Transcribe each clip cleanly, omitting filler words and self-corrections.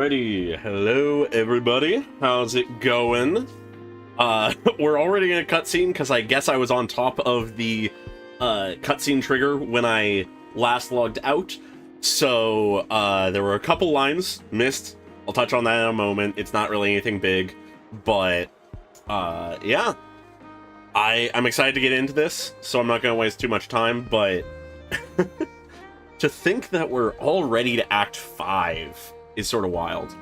Alrighty, hello everybody. How's it going? We're already in a cutscene because I guess I was on top of the cutscene trigger when I last logged out. So there were a couple lines missed. I'll touch on that in a moment. It's not really anything big, but yeah. I'm excited to get into this, so I'm not going to waste too much time, but to think that we're already to Act 5 is sort of wild.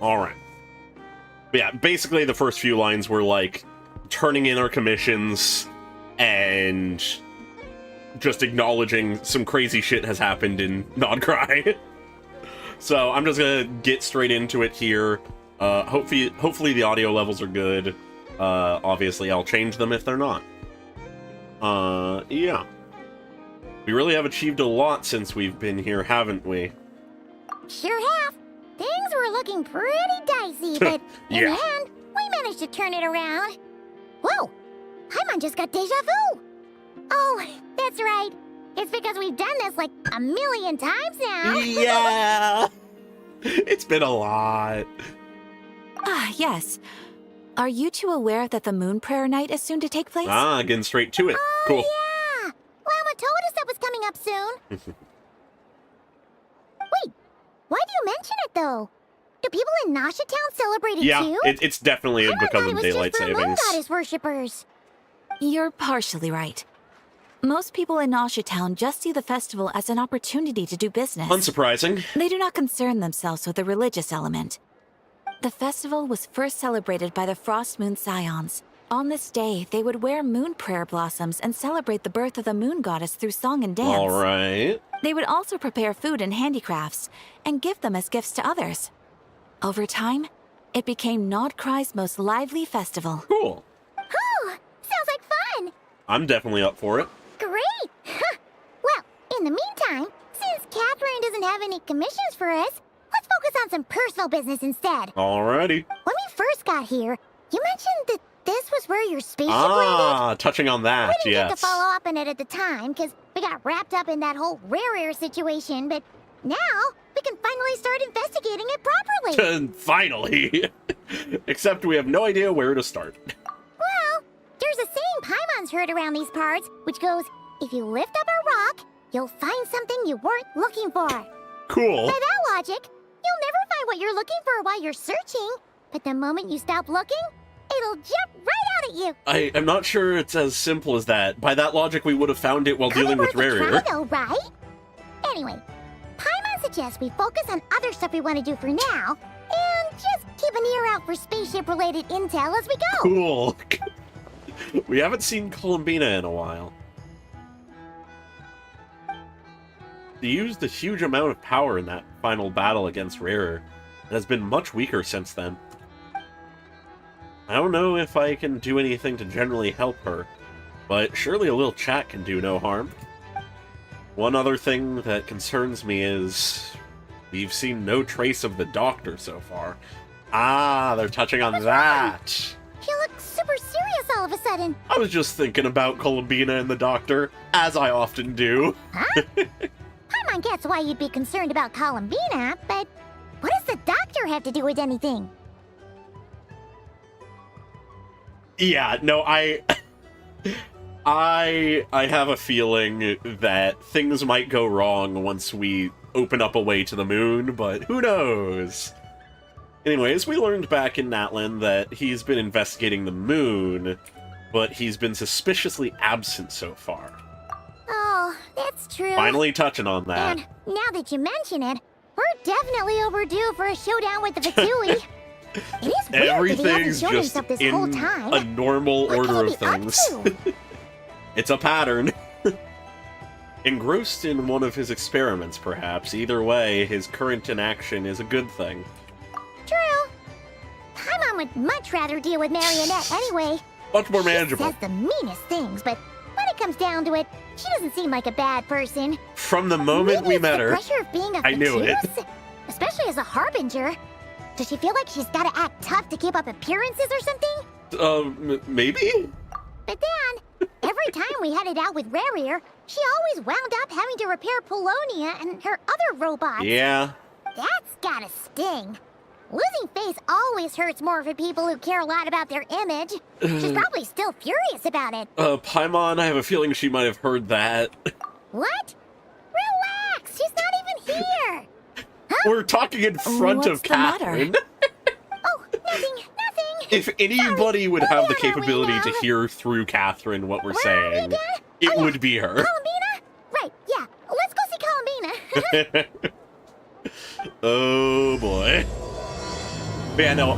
Alright. Yeah, basically the first few lines were like turning in our commissions and just acknowledging some crazy shit has happened in Nodcry. So I'm just gonna get straight into it here. Hopefully the audio levels are good. Obviously I'll change them if they're not. Yeah. We really have achieved a lot since we've been here, haven't we? Sure have. Things were looking pretty dicey, but in the end, we managed to turn it around. Whoa! Paimon just got deja vu! Oh, that's right. It's because we've done this like a million times now. Yeah! It's been a lot. Ah, yes. Are you two aware that the Moon Prayer Night is soon to take place? Ah, getting straight to it. Oh, Cool. Yeah! Llama told us that was coming up soon. Wait, why do you mention it, though? Do people in Nasha Town celebrate it too? Yeah, it's definitely because of daylight savings. Moon goddess worshippers. You're partially right. Most people in Nasha Town just see the festival as an opportunity to do business. Unsurprising. They do not concern themselves with the religious element. The festival was first celebrated by the Frost Moon Scions. On this day, they would wear moon prayer blossoms and celebrate the birth of the moon goddess through song and dance. All right. They would also prepare food and handicrafts and give them as gifts to others. Over time, it became Nodcry's most lively festival. Cool. Oh, sounds like fun. I'm definitely up for it. Great. Well, in the meantime, since Catherine doesn't have any commissions for us, let's focus on some personal business instead. Alrighty. When we first got here, you mentioned that this was where your spaceship landed. Touching on that, We didn't yes. get to follow up on it at the time, because we got wrapped up in that whole rare situation, but now we can finally start investigating it properly. Finally. Except we have no idea where to start. Well, there's a saying Paimon's heard around these parts, which goes, if you lift up a rock, you'll find something you weren't looking for. Cool. By that logic, you'll never find what you're looking for while you're searching, but the moment you stop looking, it'll jump right out at you. I'm not sure it's as simple as that. By that logic, we would have found it while dealing with Rarier. Though, right? Anyway, Paimon suggests we focus on other stuff we want to do for now, and just keep an ear out for spaceship-related intel as we go. Cool. We haven't seen Columbina in a while. They used a huge amount of power in that final battle against Rarier. It has been much weaker since then. I don't know if I can do anything to generally help her, but surely a little chat can do no harm. One other thing that concerns me is we've seen no trace of the doctor so far. Ah, they're touching on that. You look super serious all of a sudden. I was just thinking about Columbina and the doctor, as I often do. Huh? Paimon gets why you'd be concerned about Columbina, but what does the doctor have to do with anything? Yeah, no, I have a feeling that things might go wrong once we open up a way to the moon, but who knows? Anyways, we learned back in Natlan that he's been investigating the moon, but he's been suspiciously absent so far. Oh, that's true. Finally touching on that. And now that you mention it, we're definitely overdue for a showdown with the Fatui. It is weird that he Everything's hasn't shown just himself this in whole time. a normal What order could of he be up things. to? It's a pattern. Engrossed in one of his experiments, perhaps. Either way, his current inaction is a good thing. True. Paimon would much rather deal with Marionette anyway. Much more She manageable. says the meanest things, but when it comes down to it, she doesn't seem like a bad person. From the moment Maybe we it's met the her, pressure of being a I knew it. Fatus, especially as a harbinger. Does she feel like she's gotta act tough to keep up appearances or something? maybe? But then, every time we headed out with Rarier, she always wound up having to repair Polonia and her other robots. Yeah. That's gotta sting. Losing face always hurts more for people who care a lot about their image. She's probably still furious about it. Paimon, I have a feeling she might have heard that. What? Relax, she's not even here. We're talking in front What's of the matter? Catherine. Oh, nothing. If anybody would have the We're on our way capability now. to hear through Catherine what we're Where are we saying, again? it Oh, yeah. would be her. Columbina? Right, yeah. Let's go see Columbina. Oh boy. But yeah, no,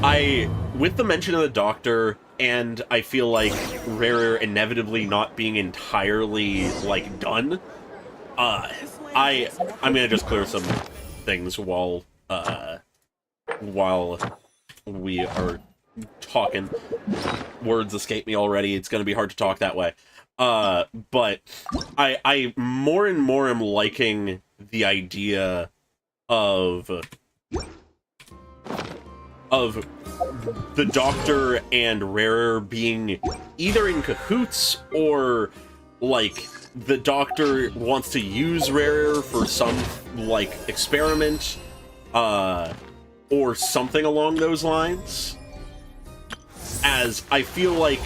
with the mention of the doctor, and I feel like Rare inevitably not being entirely, like, done, I'm gonna just clear some things while we are talking. Words escape me already, it's gonna be hard to talk that way. But I more and more am liking the idea of the Doctor and Rarer being either in cahoots or, like, the Doctor wants to use Rarer for some, like, experiment, or something along those lines. As I feel like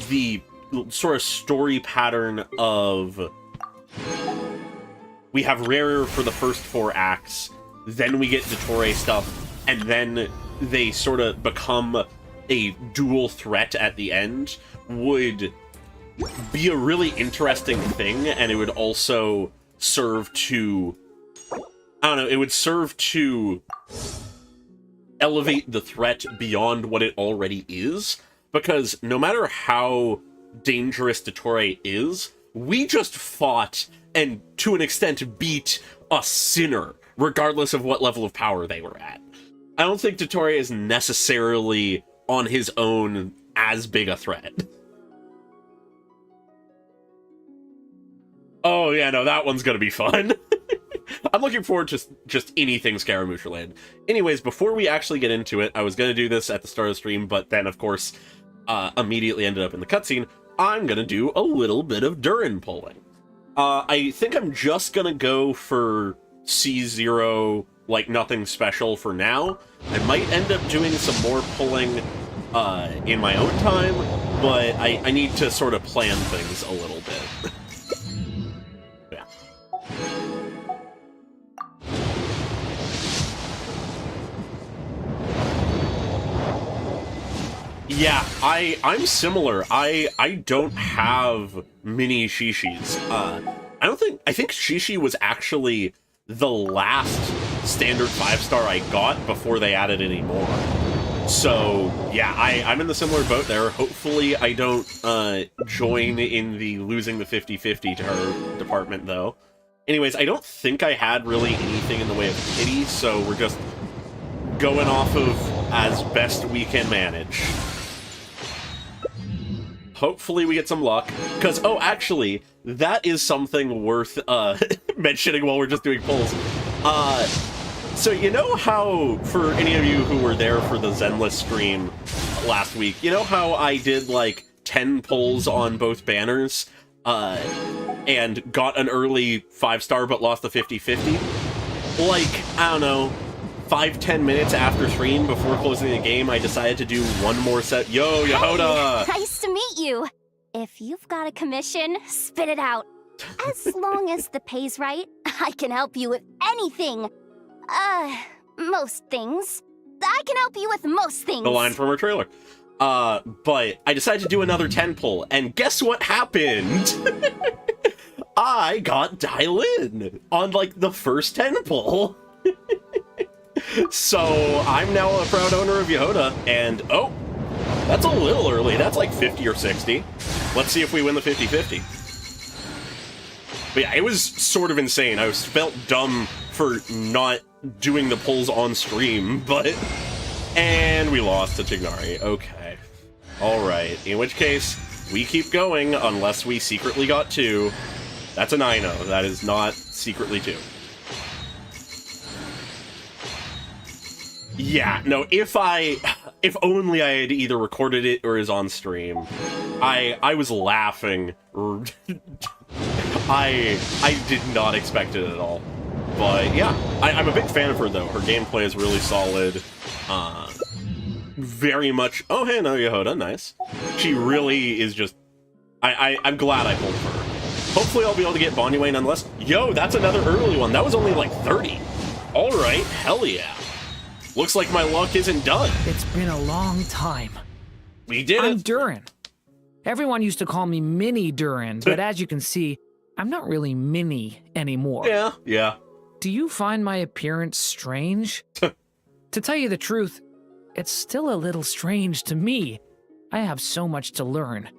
the sort of story pattern of we have Rarer for the first 4 acts, then we get Dottore stuff, and then they sort of become a dual threat at the end would be a really interesting thing, and it would also serve to, I don't know, it would serve to elevate the threat beyond what it already is, because no matter how dangerous Dottore is, we just fought and, to an extent, beat a sinner, regardless of what level of power they were at. I don't think Dottore is necessarily, on his own, as big a threat. Oh yeah, no, that one's gonna be fun. I'm looking forward to just anything Scaramouche related. Anyways, before we actually get into it, I was gonna do this at the start of the stream, but then, of course, immediately ended up in the cutscene. I'm gonna do a little bit of Durin pulling. I think I'm just gonna go for C0, like nothing special for now. I might end up doing some more pulling in my own time, but I need to sort of plan things a little bit. Yeah. Yeah, I'm similar. I don't have mini Shishis. I think Shishi was actually the last standard 5-star I got before they added any more. So, yeah, I'm in the similar boat there. Hopefully I don't join in the losing the 50-50 to her department, though. Anyways, I don't think I had really anything in the way of pity, so we're just going off of as best we can manage. Hopefully we get some luck, because, oh, actually, that is something worth mentioning while we're just doing pulls. So you know how, for any of you who were there for the Zenless stream last week, you know how I did, like, 10 pulls on both banners, and got an early 5-star but lost the 50-50? Like, I don't know, 5-10 minutes after stream, before closing the game, I decided to do one more set. Yo, Yehoda! Hey, nice to meet you. If you've got a commission, spit it out. As long as the pay's right, I can help you with anything. Most things. I can help you with most things. The line from her trailer. But I decided to do another 10 pull, and guess what happened? I got dial in on, like, the first 10 pull. So I'm now a proud owner of Yehoda, and oh, that's a little early. That's like 50 or 60. Let's see if we win the 50-50. But yeah, it was sort of insane. I felt dumb for not doing the pulls on stream, but... And we lost to Tighnari. Okay. Alright, in which case, we keep going unless we secretly got 2. That's a 9-0. That is not secretly 2. Yeah, no, if only I had either recorded it or is on stream. I was laughing. I did not expect it at all. But yeah, I'm a big fan of her though. Her gameplay is really solid. Very much. Oh hey, no Yehoda, nice. She really is just. I'm glad I pulled her. Hopefully I'll be able to get Bonyue nonetheless. Yo, that's another early one. That was only like 30. All right, hell yeah. Looks like my luck isn't done. It's been a long time. We did I'm it. Durin. Everyone used to call me Mini Durin, but as you can see, I'm not really Mini anymore. Yeah. Do you find my appearance strange? To tell you the truth, it's still a little strange to me. I have so much to learn.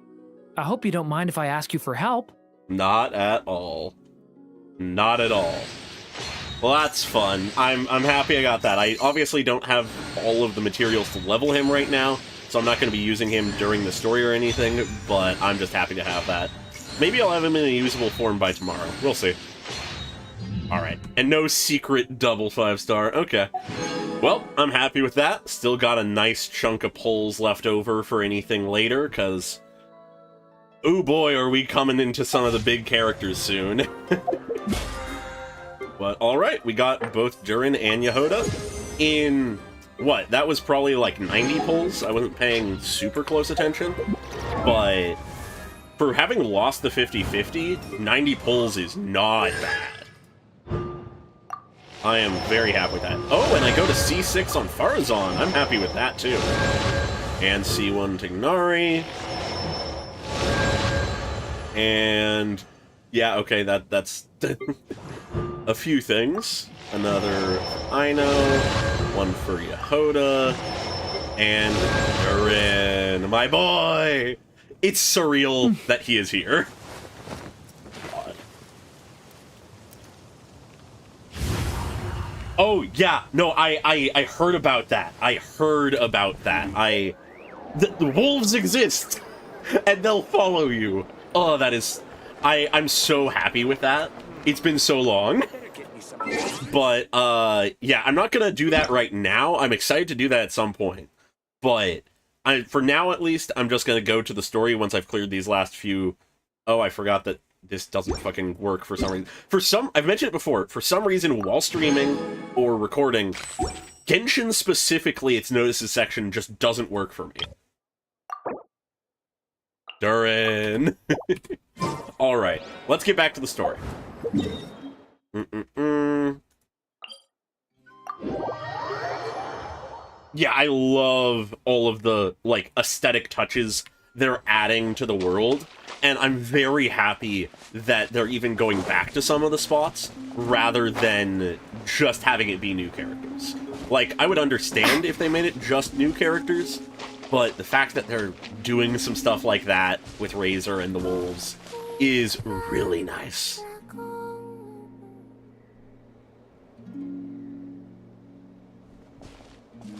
I hope you don't mind if I ask you for help. Not at all. Not at all. Well, that's fun. I'm happy I got that. I obviously don't have all of the materials to level him right now, so I'm not going to be using him during the story or anything, but I'm just happy to have that. Maybe I'll have him in a usable form by tomorrow. We'll see. Alright, and no secret double 5-star. Okay. Well, I'm happy with that. Still got a nice chunk of pulls left over for anything later, because... oh boy, are we coming into some of the big characters soon. But alright, we got both Durin and Yehoda in... what? That was probably like 90 pulls? I wasn't paying super close attention. But for having lost the 50-50, 90 pulls is not bad. I am very happy with that. Oh, and I go to C6 on Farazan. I'm happy with that, too. And C1 Tignari. And... yeah, okay, that's... a few things. Another Ino. One for Yehoda. And Durin, my boy! It's surreal that he is here. Oh, yeah. No, I heard about that. I heard about that. The wolves exist, and they'll follow you. Oh, that is... I'm so happy with that. It's been so long. But, yeah, I'm not gonna do that right now. I'm excited to do that at some point. But, for now at least, I'm just gonna go to the story once I've cleared these last few... oh, I forgot that this doesn't fucking work for some reason. I've mentioned it before, for some reason, while streaming or recording, Genshin specifically, its notices section just doesn't work for me. Durin. Alright, let's get back to the story. Yeah, I love all of the, like, aesthetic touches they're adding to the world, and I'm very happy that they're even going back to some of the spots, rather than just having it be new characters. Like, I would understand if they made it just new characters, but the fact that they're doing some stuff like that with Razor and the Wolves is really nice.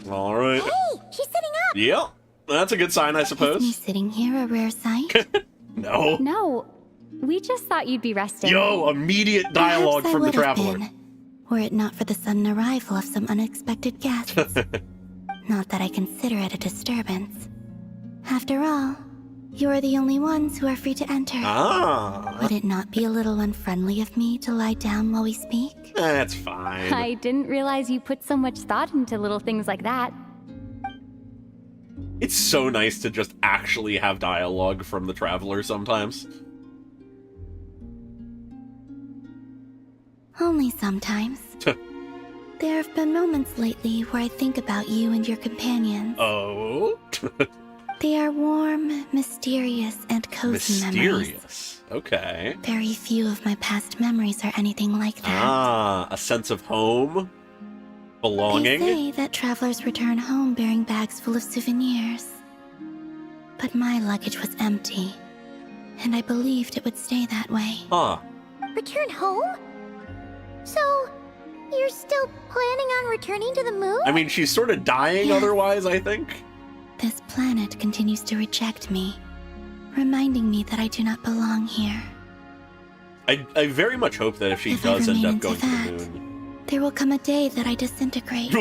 Alright. Hey, she's sitting up! Yep, that's a good sign, I suppose. Is me sitting here a rare sight? No. No, we just thought you'd be resting. Yo, immediate dialogue Perhaps I from the would have Traveler. been, were it not for the sudden arrival of some unexpected guests. Not that I consider it a disturbance. After all, you are the only ones who are free to enter. Ah, Would it not be a little unfriendly of me to lie down while we speak? that's fine. I didn't realize you put so much thought into little things like that. It's so nice to just actually have dialogue from the Traveler sometimes. Only sometimes. There have been moments lately where I think about you and your companions. Oh? They are warm, mysterious, and cozy memories. Mysterious. Okay. Very few of my past memories are anything like that. Ah, a sense of home? Belonging? They say that travelers return home bearing bags full of souvenirs. But my luggage was empty, and I believed it would stay that way. Huh. Return home? So, you're still planning on returning to the moon? I mean, she's sort of dying Yes. otherwise, I think. This planet continues to reject me, reminding me that I do not belong here. I very much hope that if she If I does end remain up going to into the that, moon... There will come a day that I disintegrate.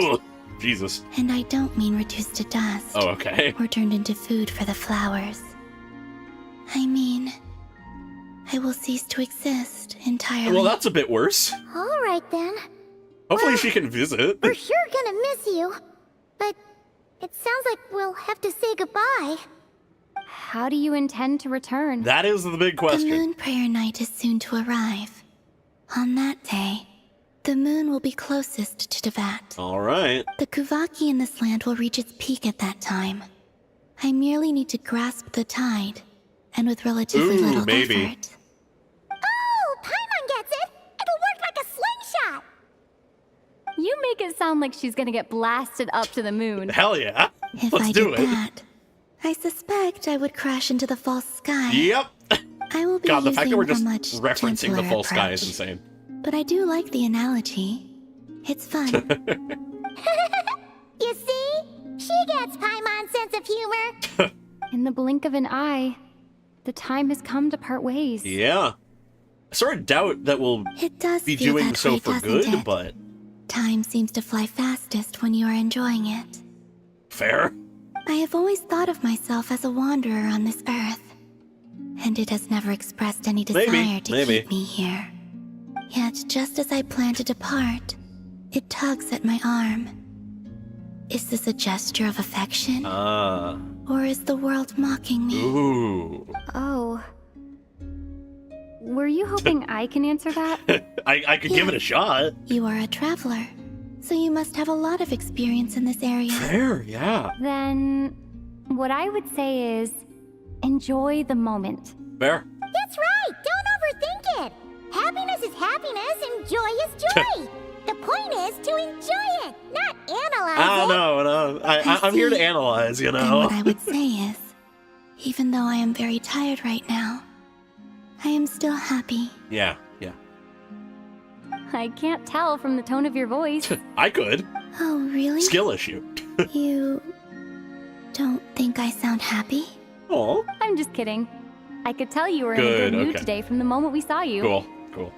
Jesus. And I don't mean reduced to dust. Oh, okay. Or turned into food for the flowers. I mean, I will cease to exist entirely. Well, that's a bit worse. All right then. Hopefully she can visit. We're sure gonna miss you. But it sounds like we'll have to say goodbye. How do you intend to return? That is the big The question. moon prayer night is soon to arrive. On that day, the moon will be closest to Teyvat. All right. The Kuvaki in this land will reach its peak at that time. I merely need to grasp the tide, and with relatively Ooh, little maybe. effort. Oh, Paimon gets it! It'll work like a slingshot! You make it sound like she's gonna get blasted up to the moon. Hell yeah. If Let's I do did it. that, I suspect I would crash into the false sky. Yep. I will be God, the using fact that we're a just much referencing the gentler false sky is approach. insane. But I do like the analogy. It's fun. You see? She gets Paimon's sense of humor. In the blink of an eye, the time has come to part ways. Yeah. I sort of doubt that we'll It does be feel doing that so way, for doesn't good, it? but Time seems to fly fastest when you are enjoying it. fair. I have always thought of myself as a wanderer on this earth, and it has never expressed any desire to maybe. keep me here. Yet, just as I plan to depart, it tugs at my arm. Is this a gesture of affection, or is the world mocking me? Ooh. Oh. Were you hoping I can answer that? I could give it a shot. You are a traveler, so you must have a lot of experience in this area. Fair, yeah. Then, what I would say is enjoy the moment. Fair. That's right! Don't overthink it! Happiness is happiness and joy is joy! The point is to enjoy it, not analyze I it! don't know. I'm here to analyze, you Then know. what I would say is, even though I am very tired right now, I am still happy. Yeah, yeah. I can't tell from the tone of your voice. I could. Oh, really? Skill issue. You don't think I sound happy? Oh, I'm just kidding. I could tell you were in a Good, good mood okay. today from the moment we saw you. cool, cool.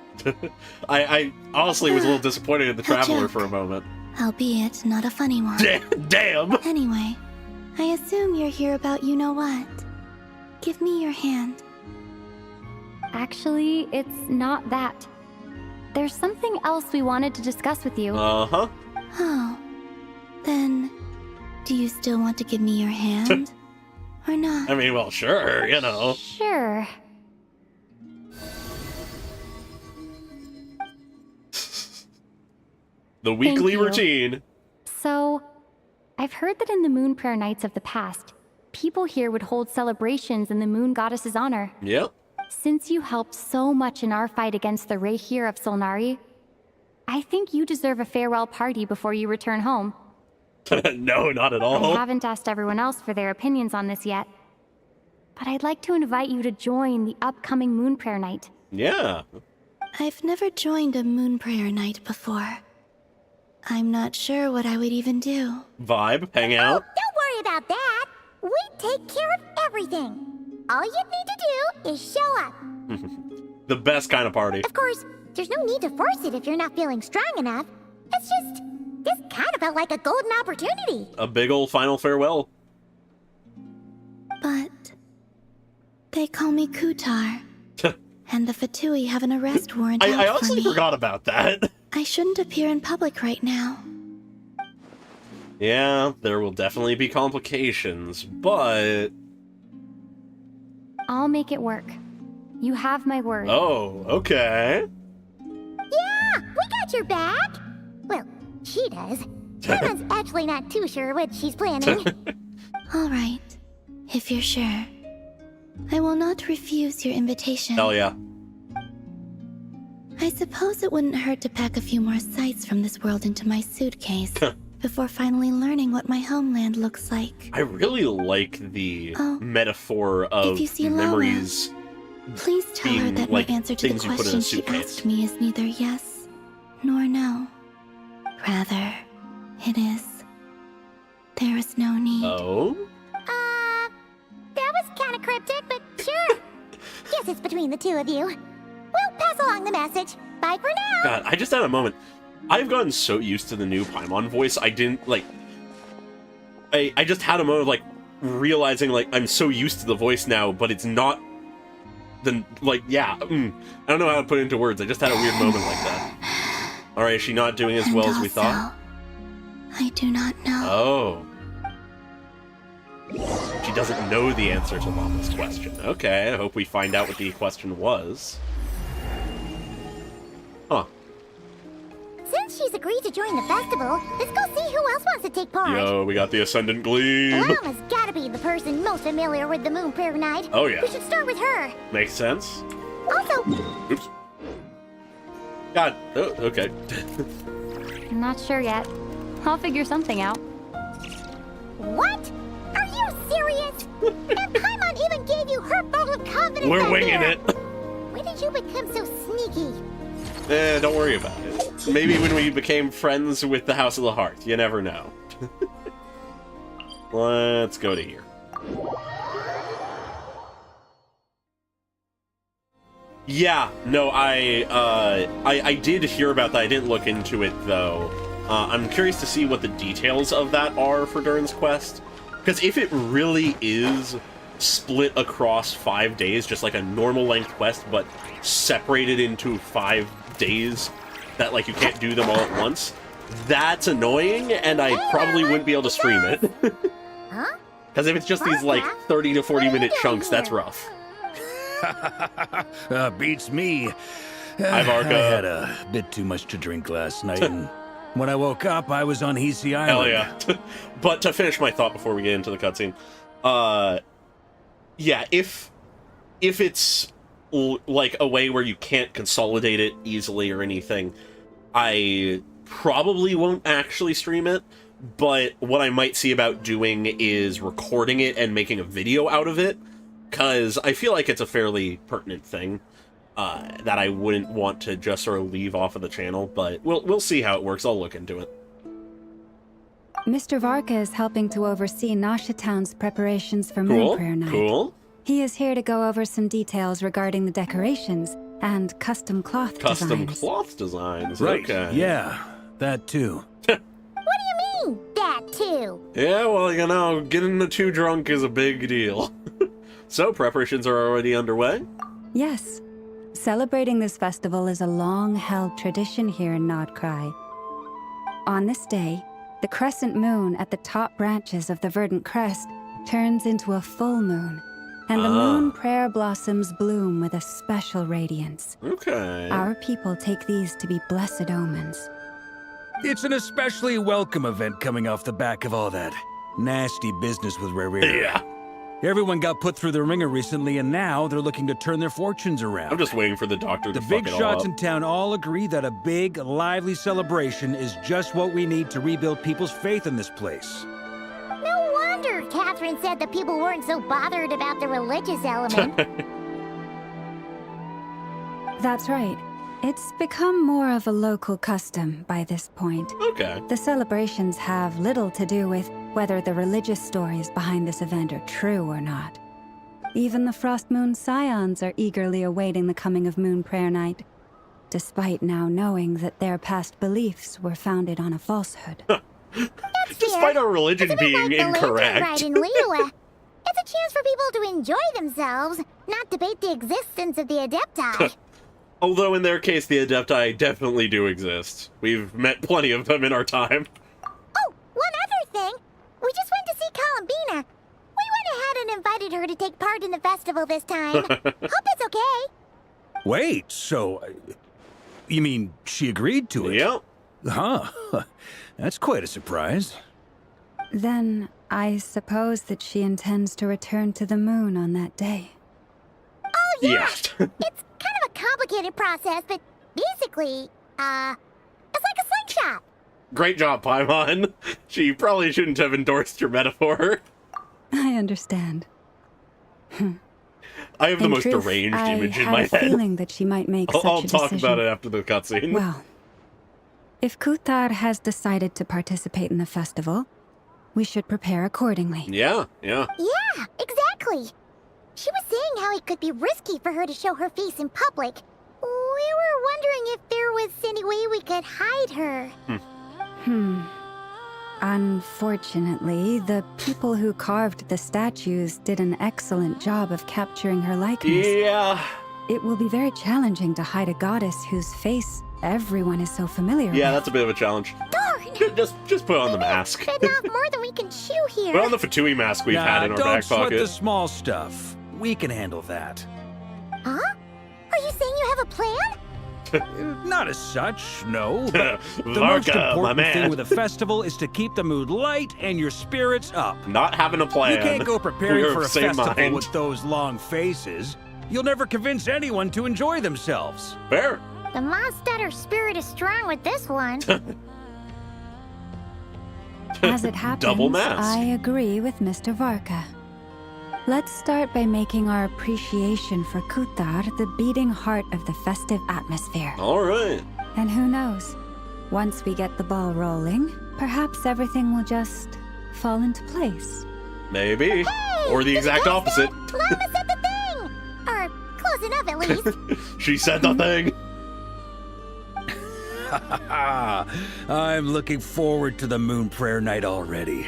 I honestly was a little disappointed in the Traveler for a moment. Albeit not a funny one. Damn! Anyway, I assume you're here about you-know-what. Give me your hand. Actually, it's not that. There's something else we wanted to discuss with you. Uh-huh. Oh. Then, do you still want to give me your hand? Or not? I mean, well, sure, you know. Sure. The weekly you. routine. So, I've heard that in the moon prayer nights of the past, people here would hold celebrations in the moon goddess's honor. Yep. Since you helped so much in our fight against the Rayhir of Solnari, I think you deserve a farewell party before you return home. No, not at I all. haven't asked everyone else for their opinions on this yet, but I'd like to invite you to join the upcoming moon prayer night. Yeah. I've never joined a moon prayer night before. I'm not sure what I would even do. Vibe, hang Oh, out. don't worry about that! We take care of everything! All you need to do is show up. The best kind of party. Of course, there's no need to force it if you're not feeling strong enough. It's just, this kind of felt like a golden opportunity. A big old final farewell. But they call me Kutar, and the Fatui have an arrest warrant out I for honestly me. forgot about that. I shouldn't appear in public right now. Yeah, there will definitely be complications, but... I'll make it work. You have my word. Oh, okay. Yeah, we got your back! Well, she does. Emma's actually not too sure what she's planning. All right, if you're sure. I will not refuse your invitation. Hell yeah. I suppose it wouldn't hurt to pack a few more sights from this world into my suitcase before finally learning what my homeland looks like. I really like the Oh, metaphor of if you see Lola, memories. Please tell her being, that like, my answer to the things you put in a question she suitcase. asked me is neither yes nor no. Rather, it is. There is no need. Oh? That was kind of cryptic, but sure. Guess it's between the two of you. We'll pass along the message. Bye for now. God, I just had a moment. I've gotten so used to the new Paimon voice, I didn't, like... I just had a moment of, like, realizing, like, I'm so used to the voice now, but it's not then, like, yeah. I don't know how to put it into words. I just had a weird moment like that. Alright, is she not doing as well as we thought? I do not know. Oh. She doesn't know the answer to Mama's question. Okay, I hope we find out what the question was. Huh. Since she's agreed to join the festival, let's go see who else wants to take part. Yo, we got the Ascendant Gleam. Lama's gotta be the person most familiar with the Moon Prayer Night. Oh, yeah. We should start with her. Makes sense. Also... Oops. God. Oh, okay. I'm not sure yet. I'll figure something out. What? Are you serious? And Paimon even gave you her vote of confidence. We're winging there. it. When did you become so sneaky? Don't worry about it. Maybe when we became friends with the House of the Heart. You never know. Let's go to here. Yeah, no, I did hear about that. I didn't look into it, though. I'm curious to see what the details of that are for Durin's quest. Because if it really is split across 5 days, just like a normal length quest, but separated into 5 days that, like, you can't do them all at once, that's annoying, and I probably wouldn't be able to stream it. Huh? Because if it's just these, like, 30 to 40 minute chunks, that's rough. Beats me. Hi, Varka. I had a bit too much to drink last night, and when I woke up, I was on Heasy Island. Hell yeah. But to finish my thought before we get into the cutscene, yeah, if it's like a way where you can't consolidate it easily or anything, I probably won't actually stream it. But what I might see about doing is recording it and making a video out of it, because I feel like it's a fairly pertinent thing that I wouldn't want to just sort of leave off of the channel. But we'll see how it works. I'll look into it. Mr. Varka is helping to oversee Nasha Town's preparations for Moon Prayer Night. Cool. He is here to go over some details regarding the decorations and custom cloth designs. Cloth designs, Right, okay. yeah, that too. What do you mean, that too? Yeah, well, you know, getting the too drunk is a big deal. So, preparations are already underway? Yes. Celebrating this festival is a long-held tradition here in Nodcry. On this day, the crescent moon at the top branches of the verdant crest turns into a full moon, and the moon prayer blossoms bloom with a special radiance. Okay. Our people take these to be blessed omens. It's an especially welcome event coming off the back of all that nasty business with Rarira. Yeah. Everyone got put through the ringer recently, and now they're looking to turn their fortunes around. I'm just waiting for the doctor to The fuck big it all shots up. in town all agree that a big, lively celebration is just what we need to rebuild people's faith in this place. No wonder Catherine said that people weren't so bothered about the religious element. That's right. It's become more of a local custom by this point. Okay. The celebrations have little to do with whether the religious stories behind this event are true or not. Even the Frost Moon Scions are eagerly awaiting the coming of Moon Prayer Night, despite now knowing that their past beliefs were founded on a falsehood. Despite our religion Isn't it being like the incorrect. Right in Liyue? It's a chance for people to enjoy themselves, not debate the existence of the Adepti. Although in their case, the Adepti definitely do exist. We've met plenty of them in our time. Oh, one other thing. We just went to see Columbina. We went ahead and invited her to take part in the festival this time. Hope it's okay. Wait, so... you mean she agreed to it? Yep. Huh. That's quite a surprise. Then I suppose that she intends to return to the moon on that day. Oh, yeah. Yeah. It's kind of a complicated process, but basically, it's like a slingshot. Great job, Paimon. She probably shouldn't have endorsed your metaphor. I understand. I have the In most truth, deranged I image in had my a head. feeling that she might make such I'll a talk decision. about it after the cutscene. Well, if Kuthar has decided to participate in the festival, we should prepare accordingly. Yeah. Yeah, exactly. She was saying how it could be risky for her to show her face in public. We were wondering if there was any way we could hide her. Unfortunately, the people who carved the statues did an excellent job of capturing her likeness. Yeah. It will be very challenging to hide a goddess whose face everyone is so familiar Yeah, with. that's a bit of a challenge. Darn! Just put on the mask. Bitten off more than we can chew here. Put on the Fatui mask we've had in our don't back sweat pocket. the small stuff. We can handle that. Huh? Are you saying you have a plan? Not as such, no. But the most Varka, my important man. thing with a festival is to keep the mood light and your spirits up. Not having a plan. You can't go preparing We're for of a the same festival mind. with those long faces. You'll never convince anyone to enjoy themselves. Fair. The Mondstatter spirit is strong with this one. As it happens, Double mask. I agree with Mr. Varka. Let's start by making our appreciation for Kutar the beating heart of the festive atmosphere. All right. And who knows? Once we get the ball rolling, perhaps everything will just fall into place. Maybe. Or the exact opposite. Llama said the thing! Or close enough at least. She said the thing. I'm looking forward to the Moon Prayer Night already.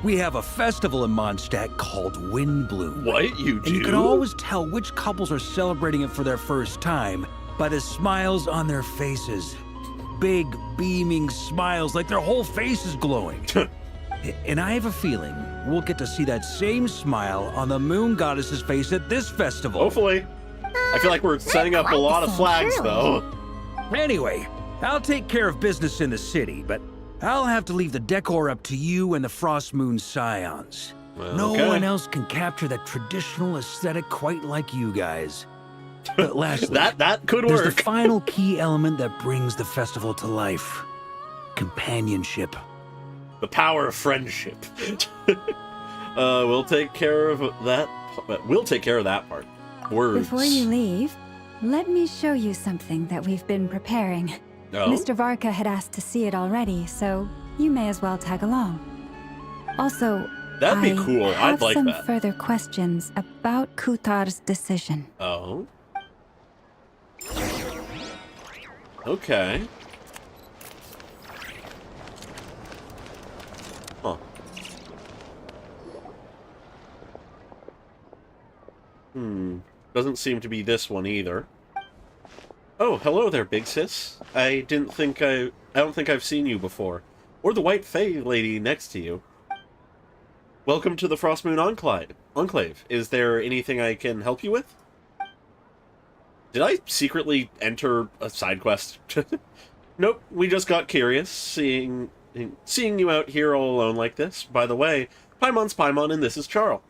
We have a festival in Mondstadt called Windbloom. What? You do? And you can always tell which couples are celebrating it for their first time by the smiles on their faces. Big, beaming smiles like their whole face is glowing. And I have a feeling we'll get to see that same smile on the Moon Goddess's face at this festival. Hopefully. I feel like we're setting up a lot of flags, though. Anyway, I'll take care of business in the city, but I'll have to leave the decor up to you and the Frost Moon Scions. No Okay. one else can capture that traditional aesthetic quite like you guys. But lastly, That could there's work. the final key element that brings the festival to life. Companionship. The power of friendship. We'll take care of that. We'll take care of that part. Words. Before you leave, let me show you something that we've been preparing. Oh? Mr. Varka had asked to see it already, so you may as well tag along. Also, That'd be I cool. have I'd like some that. further questions about Kutar's decision. Oh. Okay. Huh. Doesn't seem to be this one either. Oh, hello there, big sis. I don't think I've seen you before. Or the white fae lady next to you. Welcome to the Frostmoon Enclave. Is there anything I can help you with? Did I secretly enter a side quest? Nope, we just got curious, seeing you out here all alone like this. By the way, Paimon's Paimon and this is Charl.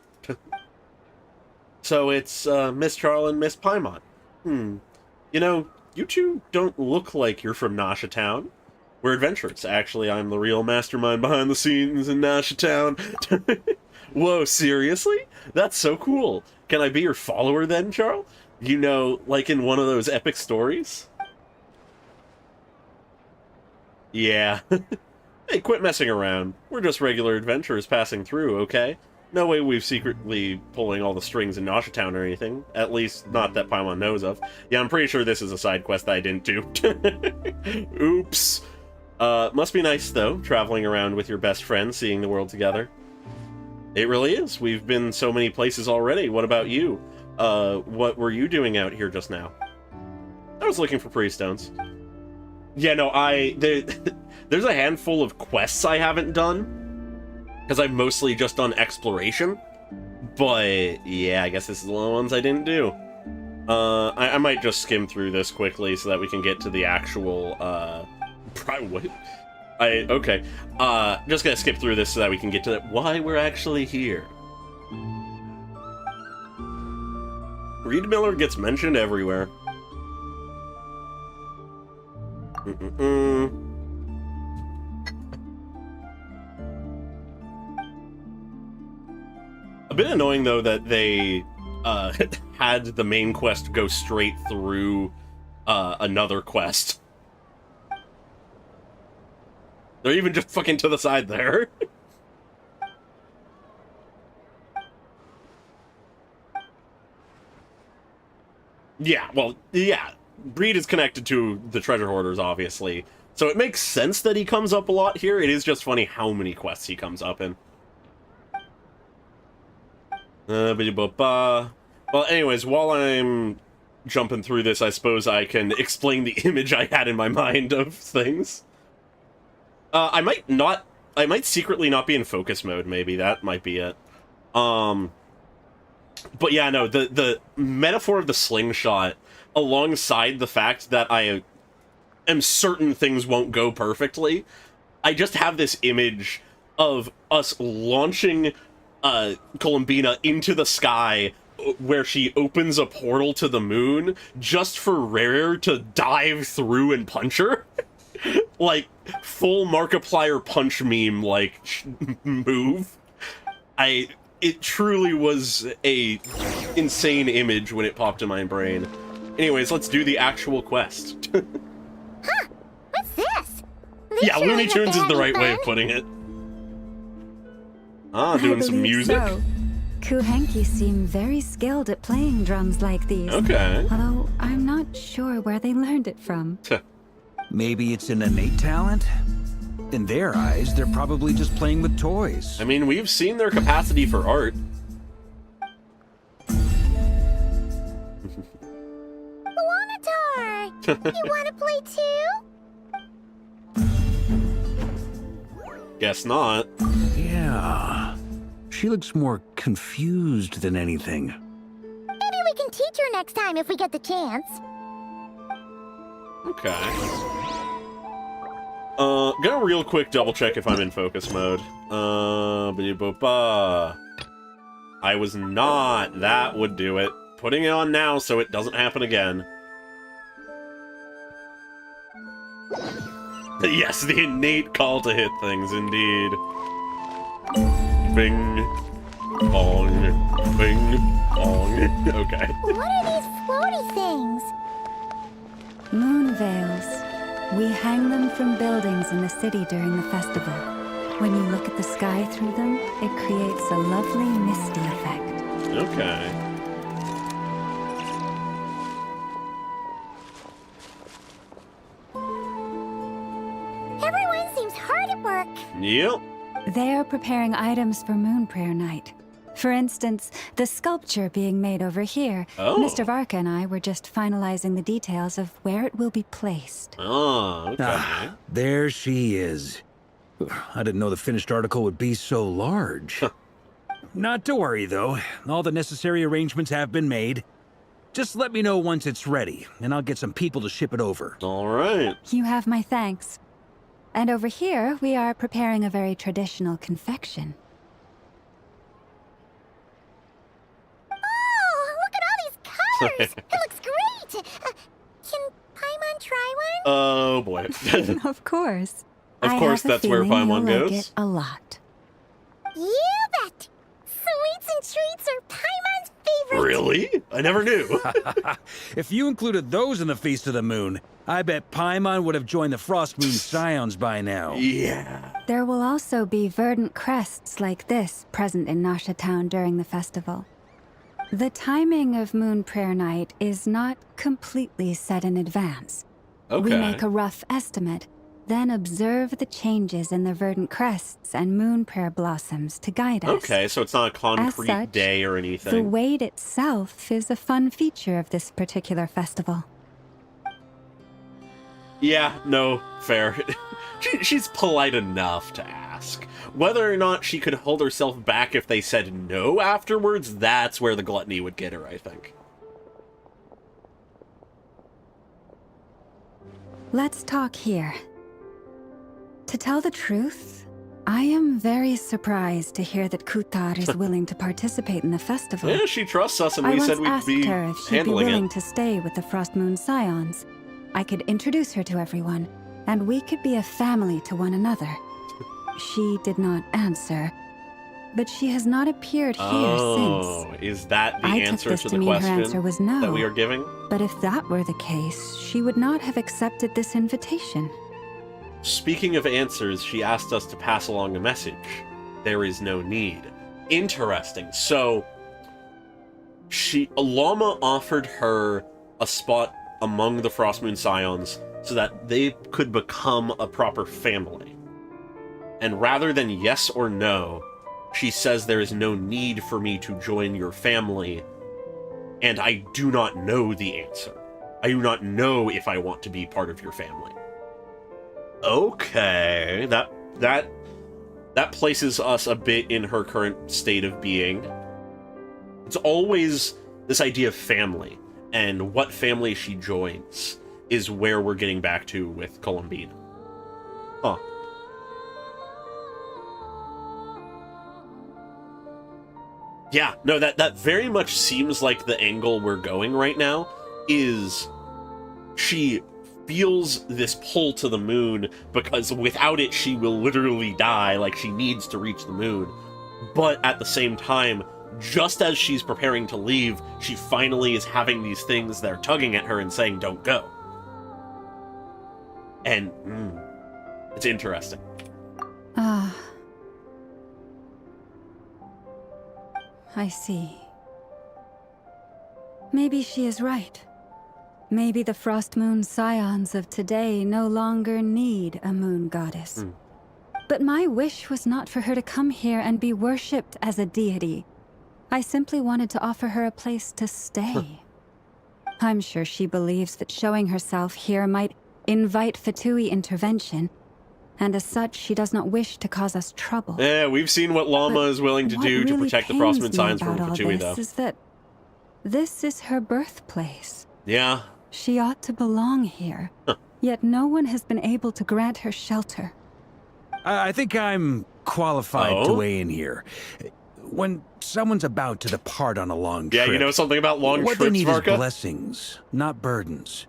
So it's Miss Charl and Miss Paimon. You know, you two don't look like you're from Nasha Town. We're adventurers. Actually, I'm the real mastermind behind the scenes in Nasha Town. Whoa, seriously? That's so cool. Can I be your follower then, Charl? You know, like in one of those epic stories? Yeah. Hey, quit messing around. We're just regular adventurers passing through, okay? No way we've secretly pulling all the strings in Nasha Town or anything. At least, not that Paimon knows of. Yeah, I'm pretty sure this is a side quest that I didn't do. Oops. Must be nice, though, traveling around with your best friend, seeing the world together. It really is. We've been so many places already. What about you? What were you doing out here just now? I was looking for pre-stones. Yeah, no, there's a handful of quests I haven't done, because I've mostly just done exploration. But, yeah, I guess this is the only ones I didn't do. I might just skim through this quickly so that we can get to the actual, what? Okay. Just gonna skip through this so that we can get to why we're actually here. Reed Miller gets mentioned everywhere. A bit annoying, though, that they had the main quest go straight through another quest. They're even just fucking to the side there. Yeah, well, yeah. Breed is connected to the treasure hoarders, obviously. So it makes sense that he comes up a lot here. It is just funny how many quests he comes up in. Well, anyways, while I'm jumping through this, I suppose I can explain the image I had in my mind of things. I might secretly not be in focus mode, maybe. That might be it. But yeah, no, the metaphor of the slingshot, alongside the fact that I am certain things won't go perfectly, I just have this image of us launching Columbina into the sky, where she opens a portal to the moon just for Rare to dive through and punch her. Like, full Markiplier punch meme, like, move. It truly was a insane image when it popped in my brain. Anyways, let's do the actual quest. Huh? What's this? Yeah, Looney Tunes is the right way of putting it. Ah, doing some music. So. Kuhenki seem very skilled at playing drums like these. Okay. Although I'm not sure where they learned it from. Maybe it's an innate talent? In their eyes, they're probably just playing with toys. I mean, we've seen their capacity for art. Luanatar! You want to play too? Guess not. Yeah. She looks more confused than anything. Maybe we can teach her next time if we get the chance. Okay. Gonna real quick double check if I'm in focus mode. I was not. That would do it. Putting it on now so it doesn't happen again. Yes, the innate call to hit things, indeed. Bing, bong, bing, bong. Okay. What are these floaty things? Moon veils. We hang them from buildings in the city during the festival. When you look at the sky through them, it creates a lovely misty effect. Okay. Everyone seems hard at work. Yep. They are preparing items for Moon Prayer Night. For instance, the sculpture being made over here. Oh. Mr. Varka and I were just finalizing the details of where it will be placed. Oh, okay. Ah, there she is. I didn't know the finished article would be so large. Not to worry, though. All the necessary arrangements have been made. Just let me know once it's ready, and I'll get some people to ship it over. All right. You have my thanks. And over here, we are preparing a very traditional confection. Oh, look at all these colors! It looks great! Can Paimon try one? Oh, boy. Of course. Of I course, have a that's where feeling Paimon you'll goes. Like it a lot. You bet! Sweets and treats are Paimon's favorite! Really? I never knew. If you included those in the Feast of the Moon, I bet Paimon would have joined the Frost Moon Scions by now. Yeah. There will also be verdant crests like this present in Nasha Town during the festival. The timing of Moon Prayer Night is not completely set in advance. Okay. We make a rough estimate, then observe the changes in the verdant crests and moon prayer blossoms to guide us. Okay, so it's not a concrete As such, day or The anything. wait itself is a fun feature of this particular festival. Yeah, no, fair. She's polite enough to ask. Whether or not she could hold herself back if they said no afterwards, that's where the gluttony would get her, I think. Let's talk here. To tell the truth, I am very surprised to hear that Kutar is willing to participate in the festival. Yeah, she trusts us, and I we once said we'd asked be her if she'd be handling willing it. to stay with the Frost Moon Scions. I could introduce her to everyone, and we could be a family to one another. She did not answer, but she has not appeared here Oh, since. is that the I took answer this to to the mean her answer question was no. that we are giving? But if that were the case, she would not have accepted this invitation. Speaking of answers, she asked us to pass along a message. There is no need. Interesting. So, Lama offered her a spot among the Frost Moon Scions so that they could become a proper family. And rather than yes or no, she says there is no need for me to join your family, and I do not know the answer. I do not know if I want to be part of your family. Okay, that places us a bit in her current state of being. It's always this idea of family, and what family she joins is where we're getting back to with Columbina. Huh. Yeah, no, that very much seems like the angle we're going right now, is she feels this pull to the moon because without it she will literally die, like she needs to reach the moon. But at the same time, just as she's preparing to leave, she finally is having these things that are tugging at her and saying, don't go. And, it's interesting. Ah. I see. Maybe she is right. Maybe the Frost Moon Scions of today no longer need a moon goddess. But my wish was not for her to come here and be worshipped as a deity. I simply wanted to offer her a place to stay. I'm sure she believes that showing herself here might invite Fatui intervention, and as such, she does not wish to cause us trouble. Yeah, we've seen what Llama is willing to do to protect the Frost Moon Scions from Fatui, though. Is that this is her birthplace. Yeah. She ought to belong here, yet no one has been able to grant her shelter. I think I'm qualified to weigh in here. When someone's about to depart on a long trip... Yeah, you know something about long what trips, they need Varka? is blessings, not burdens.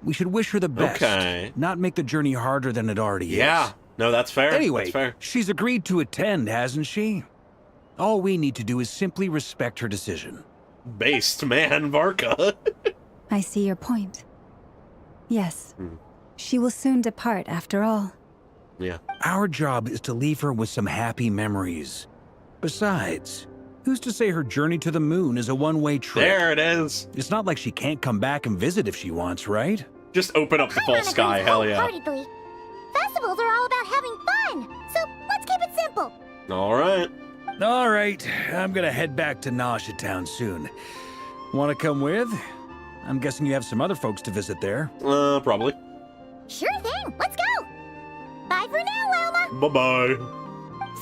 We should wish her the best, not make the journey harder than it already is. Yeah, no, that's fair. Anyway, that's fair. She's agreed to attend, hasn't she? All we need to do is simply respect her decision. Based man, Varka. I see your point. Yes, she will soon depart after all. Yeah. Our job is to leave her with some happy memories. Besides, who's to say her journey to the moon is a one-way trip? There it is. It's not like she can't come back and visit if she wants, right? Just open up the full sky, hell yeah. Wholeheartedly. Festivals are all about having fun, so let's keep it simple. All right. All right, I'm gonna head back to Nasha Town soon. Want to come with? I'm guessing you have some other folks to visit there. Probably. Sure thing, let's go. Bye for now, Wilma. Bye-bye.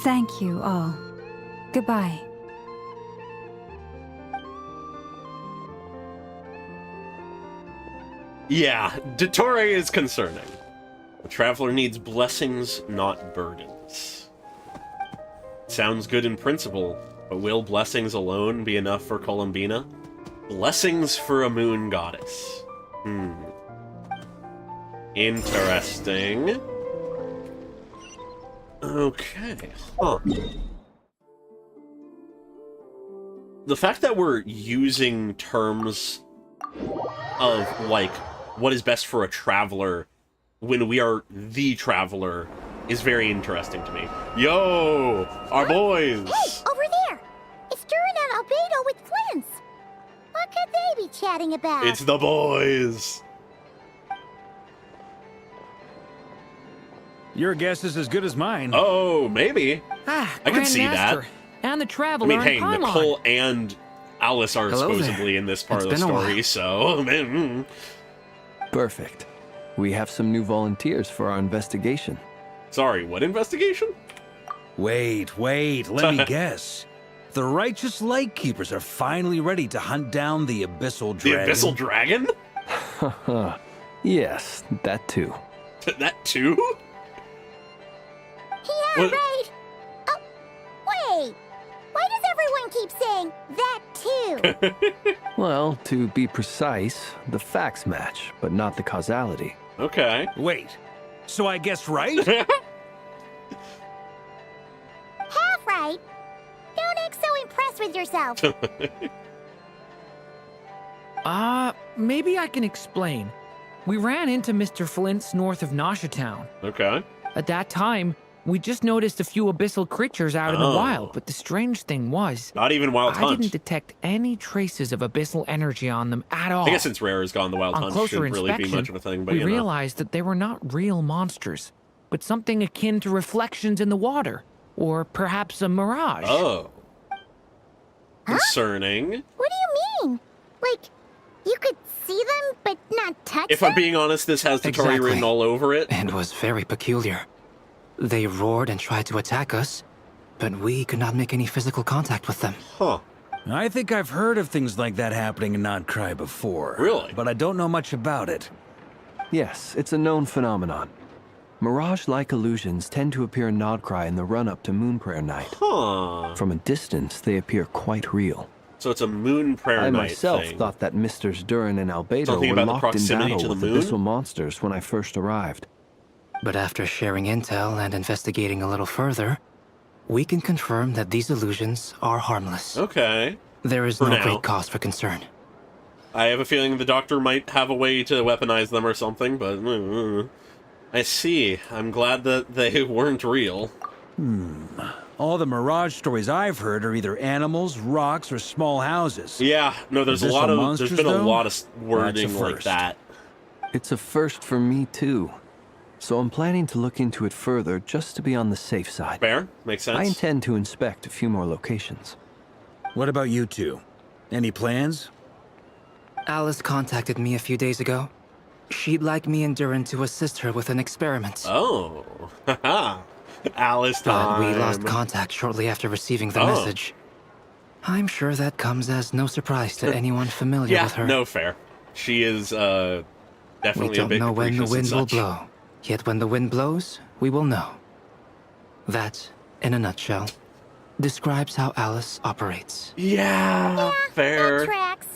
Thank you all. Goodbye. Yeah, Dottore is concerning. The traveler needs blessings, not burdens. Sounds good in principle, but will blessings alone be enough for Columbina? Blessings for a moon goddess. Interesting. Okay, huh. The fact that we're using terms of, like, what is best for a traveler when we are the traveler is very interesting to me. Yo! Our boys! Hey, over there! It's Durin and Albedo with Flint's. What could they be chatting about? It's the boys! Your guess is as good as mine. Oh, maybe. Ah, I can see that. Grandmaster And the I Traveler mean, hey, and Paimon. Nicole and Alice are Hello supposedly there. in this part It's of the been a story, while. so... Perfect. We have some new volunteers for our investigation. Sorry, what investigation? Wait, let me guess. The righteous Lightkeepers are finally ready to hunt down the Abyssal Dragon. The Abyssal Dragon? Yes, that too. That too? Yeah, right. Oh, wait. Why does everyone keep saying that too? Well, to be precise, the facts match, but not the causality. Okay. Wait, so I guessed right? Half right. Don't act so impressed with yourself. Maybe I can explain. We ran into Mr. Flint's north of Nasha Town. Okay. At that time, We just noticed a few abyssal creatures out in the wild, but the strange thing was... Not even Wild I Hunt. didn't detect any traces of abyssal energy on them at all. I guess since Rare is gone, the Wild On Hunt closer shouldn't really be inspection, much of a thing, but we you know. realized that they were not real monsters, but something akin to reflections in the water, or perhaps a mirage. Oh. Concerning. What do you mean? Like, you could see them, but not touch If them? I'm being honest, this has Tatori Exactly. written all over it. It was very peculiar. They roared and tried to attack us, but we could not make any physical contact with them. Huh. I think I've heard of things like that happening in Not Cry before. Really? But I don't know much about it. Yes, it's a known phenomenon. Mirage-like illusions tend to appear in Nodcry in the run-up to Moon Prayer Night. Huh. From a distance, they appear quite real. So it's a Moon Prayer I Night myself thing. thought that Misters Durin and Albedo Something were about the locked in proximity battle to the with moon? abyssal monsters when I first arrived. But after sharing intel and investigating a little further, we can confirm that these illusions are harmless. Okay. There is For no now. great cause for concern. I have a feeling the Doctor might have a way to weaponize them or something, but... I see. I'm glad that they weren't real. All the Mirage stories I've heard are either animals, rocks, or small houses. Yeah, no, there's a Abyssal lot of... monsters, There's been a though? lot of That's wording a like first. that. It's a first for me, too. So I'm planning to look into it further just to be on the safe side. Fair? Makes sense? I intend to inspect a few more locations. What about you two? Any plans? Alice contacted me a few days ago. She'd like me and Durin to assist her with an experiment. Oh. Haha. Alice time. But we lost contact shortly after receiving the Oh. message. I'm sure that comes as no surprise to anyone familiar Yeah, with her. no, fair. She is, We definitely a don't bit know when the capricious wind and will such. blow. Yet when the wind blows, we will know. That, in a nutshell, describes how Alice operates. Yeah, fair. That tracks.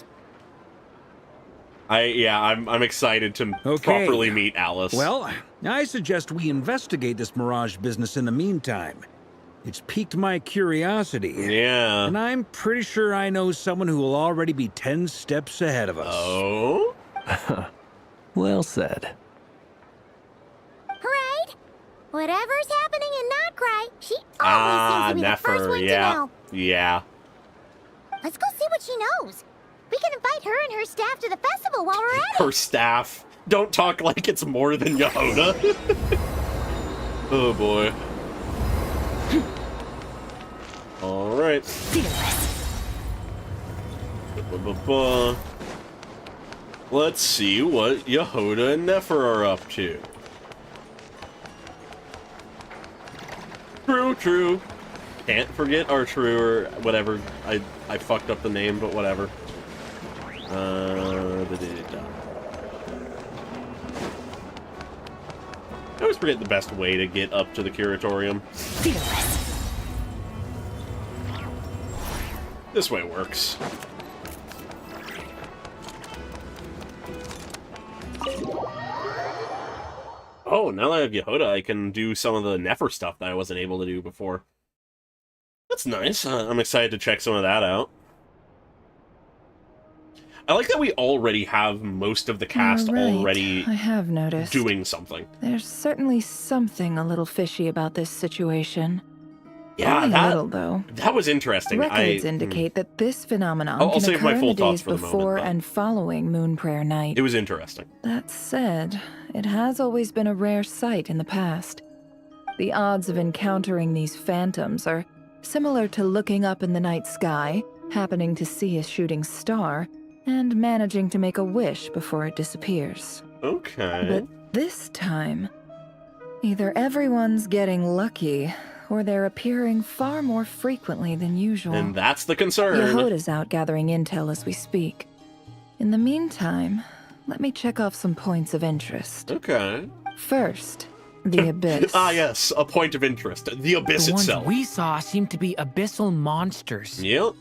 I'm excited to Okay. properly meet Alice. Well, I suggest we investigate this Mirage business in the meantime. It's piqued my curiosity. yeah. And I'm pretty sure I know someone who will already be 10 steps ahead of us. Oh? Well said. Right? Whatever's happening in Notcry, she always seems to be the first one yeah. to know. Yeah. Let's go see what she knows. We can invite her and her staff to the festival while we're at it. Her staff. Don't talk like it's more than Yehoda. Oh boy. Alright. Ba-ba-ba. Let's see what Yehoda and Nefer are up to. True. Can't forget Artru or whatever. I fucked up the name, but whatever. I always forget the best way to get up to the Curatorium. This way works. Oh, now that I have Yehoda, I can do some of the Nefer stuff that I wasn't able to do before. That's nice. I'm excited to check some of that out. I like that we already have most of the cast already I have noticed. doing something. There's certainly something a little fishy about this situation. Yeah, Only a little, though. that was interesting. Records indicate that this phenomenon I'll can save my occur full in the thoughts days for the moment, before but- and following Moon Prayer Night. It was interesting. That said, it has always been a rare sight in the past. The odds of encountering these phantoms are similar to looking up in the night sky, happening to see a shooting star, and managing to make a wish before it disappears. Okay. But this time, either everyone's getting lucky, or they're appearing far more frequently than usual. And that's the concern. Yehoda's out gathering intel as we speak. In the meantime, let me check off some points of interest. Okay. First, the Abyss. Ah, yes, a point of interest. The Abyss The ones itself. we saw seemed to be abyssal monsters. Yep.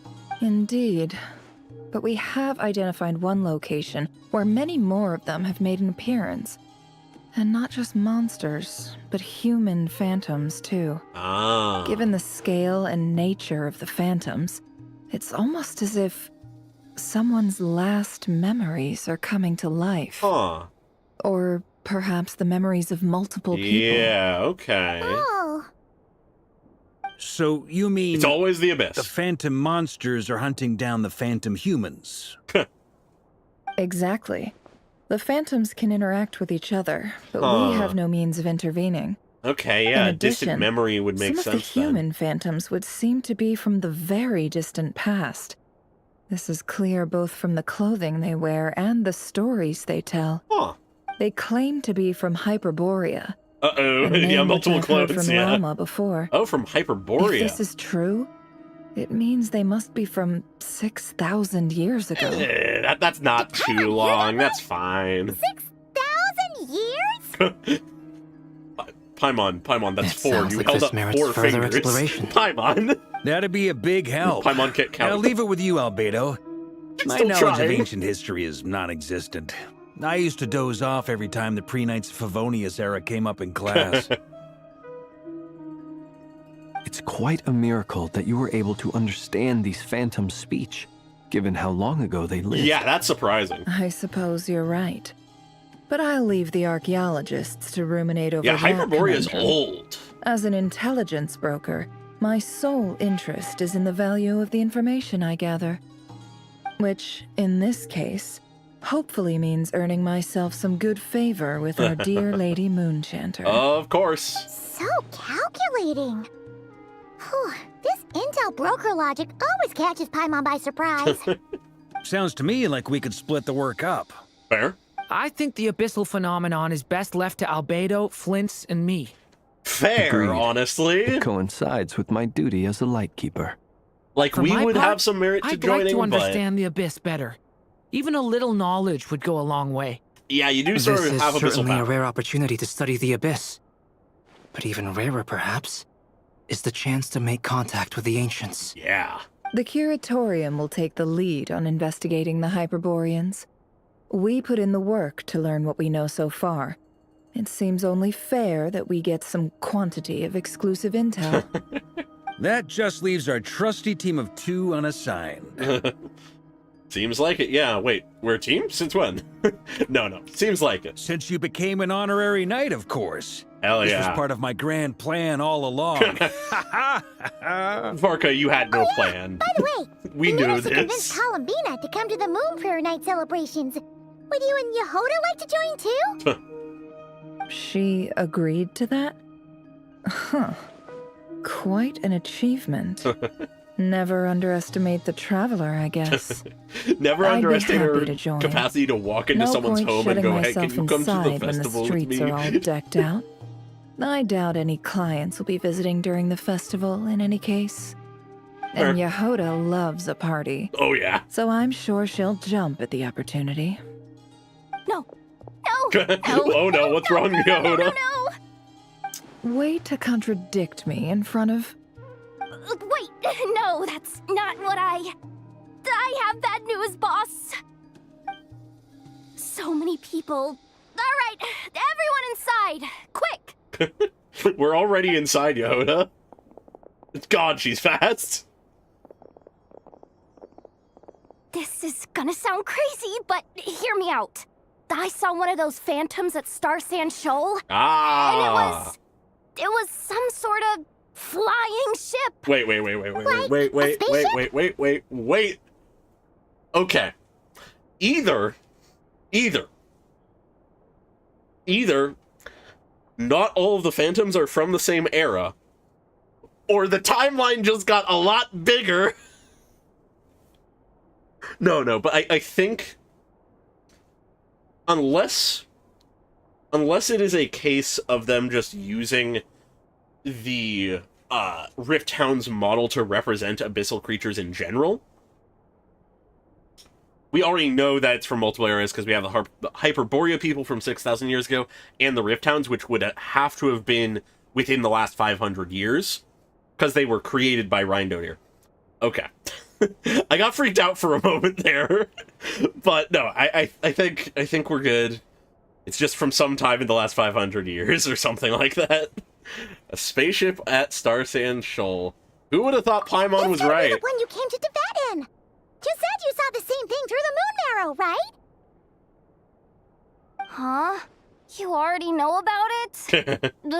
Indeed. But we have identified one location where many more of them have made an appearance. And not just monsters, but human phantoms, too. Ah. Given the scale and nature of the phantoms, it's almost as if someone's last memories are coming to life. Huh. Or perhaps the memories of multiple people. Yeah, okay. Oh, So you mean... It's always the Abyss. The phantom monsters are hunting down the phantom humans. Exactly. The phantoms can interact with each other, but we have no means of intervening. Okay, yeah, In addition, distant memory would make sense some of the human phantoms would seem to be from the very distant past. This is clear both from the clothing they wear and the stories they tell. Huh. They claim to be from Hyperborea. Uh-oh, yeah, multiple clones, from yeah. Rama before. Oh, from Hyperborea. If this is true, it means they must be from 6,000 years ago. That's not too long. That's fine. 6,000 years? Paimon, that's It 4. sounds You like held this up merits 4 further fingers. exploration. Paimon. That'd be a big help. Paimon can't count. I'll leave it with you, Albedo. My Still knowledge trying. of ancient history is non-existent. I used to doze off every time the pre-Knights Favonius era came up in class. It's quite a miracle that you were able to understand these phantoms' speech, given how long ago they lived. Yeah, that's surprising. I suppose you're right. But I'll leave the archaeologists to ruminate over Yeah, that Hyperborea is conundrum. old. As an intelligence broker, my sole interest is in the value of the information I gather. Which, in this case, hopefully means earning myself some good favor with our dear Lady Moonchanter. Of course. So calculating. Whew, this intel broker logic always catches Paimon by surprise. Sounds to me like we could split the work up. Fair. I think the abyssal phenomenon is best left to Albedo, Flint's, and me. Fair, Agreed. honestly. It coincides with my duty as a lightkeeper. Like, For we my would part, have some merit to I'd joining, like to but... understand the abyss better. Even a little knowledge would go a long way. Yeah, you do This sort of is have abyssal certainly a power. rare opportunity to study the abyss. But even rarer, perhaps, is the chance to make contact with the ancients. Yeah. The Curatorium will take the lead on investigating the Hyperboreans. We put in the work to learn what we know so far. It seems only fair that we get some quantity of exclusive intel. That just leaves our trusty team of 2 unassigned. Seems like it, yeah. Wait, we're a team? Since when? No. Seems like it. Since you became an honorary knight, of course. Hell This yeah. was part of my grand plan all along. Varka, you had no plan. By the way, We knew managed to convince this. Columbina to come to the Moon Prayer Night celebrations. Would you and Yehoda like to join too? She agreed to that? Huh. Quite an achievement. Never underestimate the traveler, I guess. Never I'd be underestimate happy her to join. capacity to walk into No someone's point home and shutting go, hey, can myself you come to the inside when the festival with streets me? are all decked out. I doubt any clients will be visiting during the festival in any case. And Yehoda loves a party. Oh, yeah. So I'm sure she'll jump at the opportunity. No. Oh, no, what's wrong, Yehoda? No. Way to contradict me in front of... Wait, no, that's not what I have bad news, boss. So many people. All right, everyone inside, quick. We're already inside, Yehoda. God, she's fast. This is gonna sound crazy, but hear me out. I saw one of those phantoms at Star Sand Shoal. Ah. And it was some sort of flying ship. Wait. Okay. Either not all of the phantoms are from the same era, or the timeline just got a lot bigger. No, but I think unless it is a case of them just using the Rift Hound's model to represent abyssal creatures in general. We already know that it's from multiple eras because we have the Hyperborea people from 6,000 years ago and the Rift Hounds, which would have to have been within the last 500 years because they were created by Rhindonir. Okay. I got freaked out for a moment there. But no, I think we're good. It's just from some time in the last 500 years or something like that. A spaceship at Star Sand Shoal. Who would have thought Paimon was right? The one you came to Tibet in. You said you saw the same thing through the moon marrow, right? Huh? You already know about it? Ugh,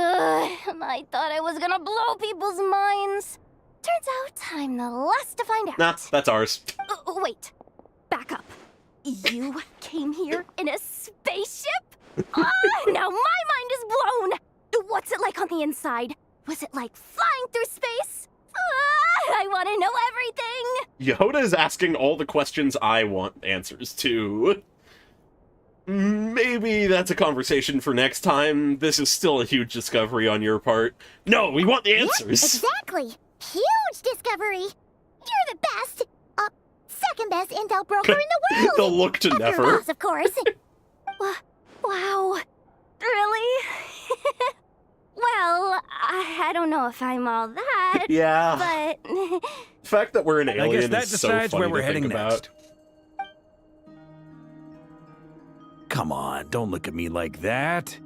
I thought I was gonna blow people's minds. Turns out I'm the last to find out. Nah, that's ours. Wait, back up. You came here in a spaceship? Ah, now my mind is blown! What's it like on the inside? Was it like flying through space? Ah, I want to know everything! Yehoda is asking all the questions I want answers to. Maybe that's a conversation for next time. This is still a huge discovery on your part. No, we want the answers! Yep, exactly! Huge discovery! You're the best! Second best intel broker in the world! The look to After never. Ross, of course. Wow. Really? Well, I don't know if I'm all that. Yeah. But The fact that we're an I alien guess that is so decides funny where we're to heading think about. next. Come on, don't look at me like that.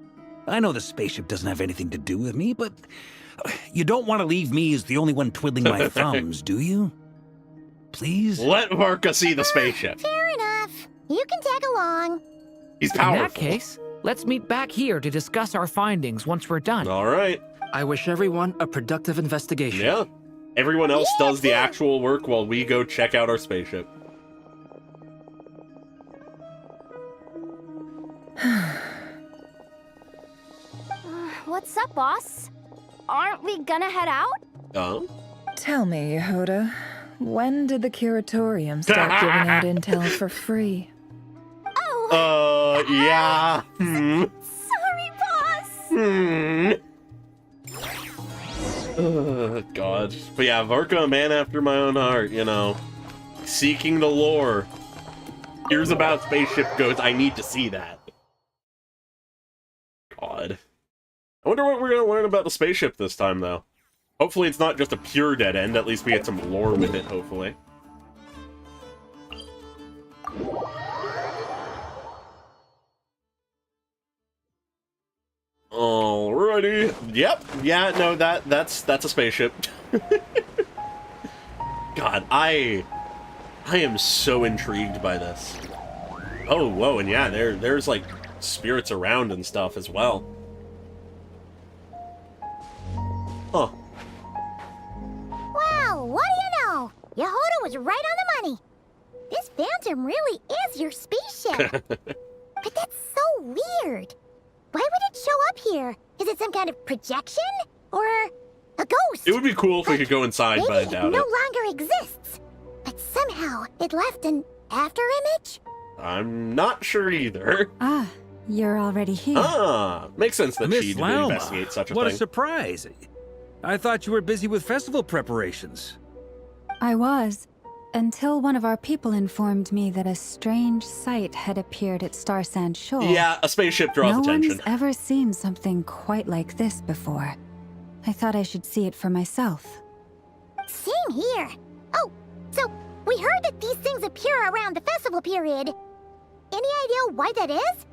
I know the spaceship doesn't have anything to do with me, but you don't want to leave me as the only one twiddling my thumbs, do you? Please? Let Varka see the spaceship. Fair enough. You can tag along. He's In powerful. that case, let's meet back here to discuss our findings once we're done. All right. I wish everyone a productive investigation. Yeah. Everyone else Yeah, does the actual work while we go check out our spaceship. what's up, boss? Aren't we gonna head out? Oh? Tell me, Yehoda, when did the curatorium start giving out intel for free? Oh, Yeah. sorry, boss. God. But yeah, Varka, a man after my own heart, you know. Seeking the lore. Here's about spaceship goes, I need to see that. God. I wonder what we're gonna learn about the spaceship this time, though. Hopefully it's not just a pure dead end, at least we get some lore with it, hopefully. Alrighty. Yep. Yeah, no, that's a spaceship. God, I am so intrigued by this. Oh, whoa, and yeah, there's like spirits around and stuff as well. Huh. Wow, what do you know? Yehoda was right on the money. This phantom really is your spaceship. But that's so weird. Why would it show up here? Is it some kind of projection? Or a ghost? It would be cool if we could go inside, but I Maybe doubt it no it. longer exists. But somehow it left an afterimage? I'm not sure either. Ah, you're already here. Ah, makes sense that Miss she'd Lauma, investigate such a what thing. a surprise. I thought you were busy with festival preparations. I was, until one of our people informed me that a strange sight had appeared at Star Sand Shoal. Yeah, a spaceship draws No attention. one's ever seen something quite like this before. I thought I should see it for myself. Same here. Oh, so we heard that these things appear around the festival period. Any idea why that is?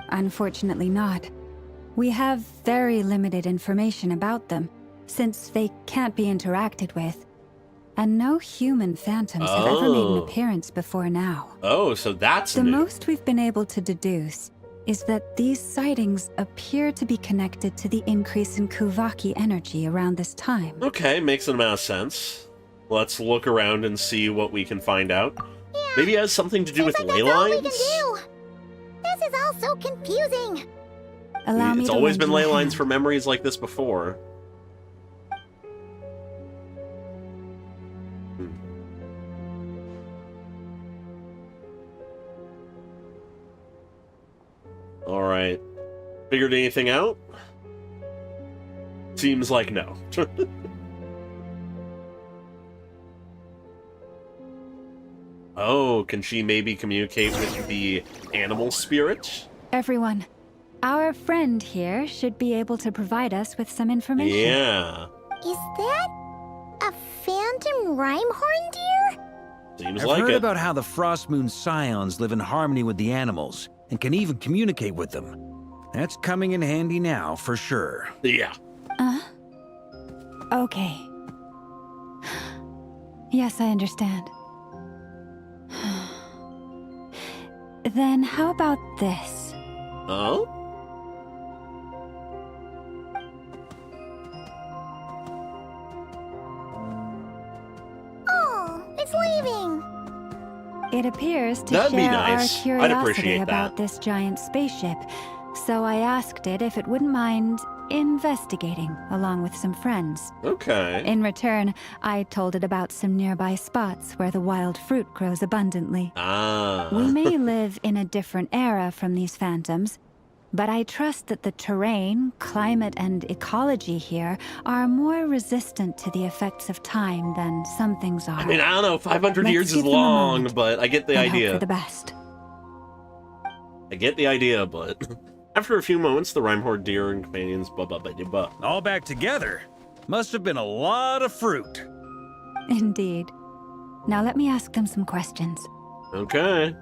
Unfortunately not. We have very limited information about them, since they can't be interacted with. And no human phantoms have ever made an Oh. appearance before now. Oh, so that's The new. most we've been able to deduce is that these sightings appear to be connected to the increase in Kuvaki energy around this time. Okay, makes an amount of sense. Let's look around and see what we can find out. Yeah. Maybe it has something to do with Seems ley like that's all we lines? can do. This is all so confusing. Allow me It's to always lend been you a ley lines hand. for memories like this before. Alright. Figured anything out? Seems like no. Oh, can she maybe communicate with the animal spirit? Everyone, our friend here should be able to provide us with some information. Yeah. Is that a phantom rhymehorn deer? Seems I've like heard it. about how the Frost Moon Scions live in harmony with the animals and can even communicate with them. That's coming in handy now, for sure. Yeah. Okay. Yes, I understand. Then how about this? Oh? it's leaving. It appears to That'd be share nice. our I'd curiosity appreciate about that. this giant spaceship, so I asked it if it wouldn't mind investigating along with some friends. Okay. In return, I told it about some nearby spots where the wild fruit grows abundantly. Ah. We may live in a different era from these phantoms, but I trust that the terrain, climate, and ecology here are more resistant to the effects of time than some things are. I mean, I don't know, 500 Let's years is give them a long, moment but I get the and hope idea. for the best. I get the idea, but after a few moments, the Rhyme-Horde deer and companions blah. All back together. Must have been a lot of fruit. Indeed. Now let me ask them some questions. Okay.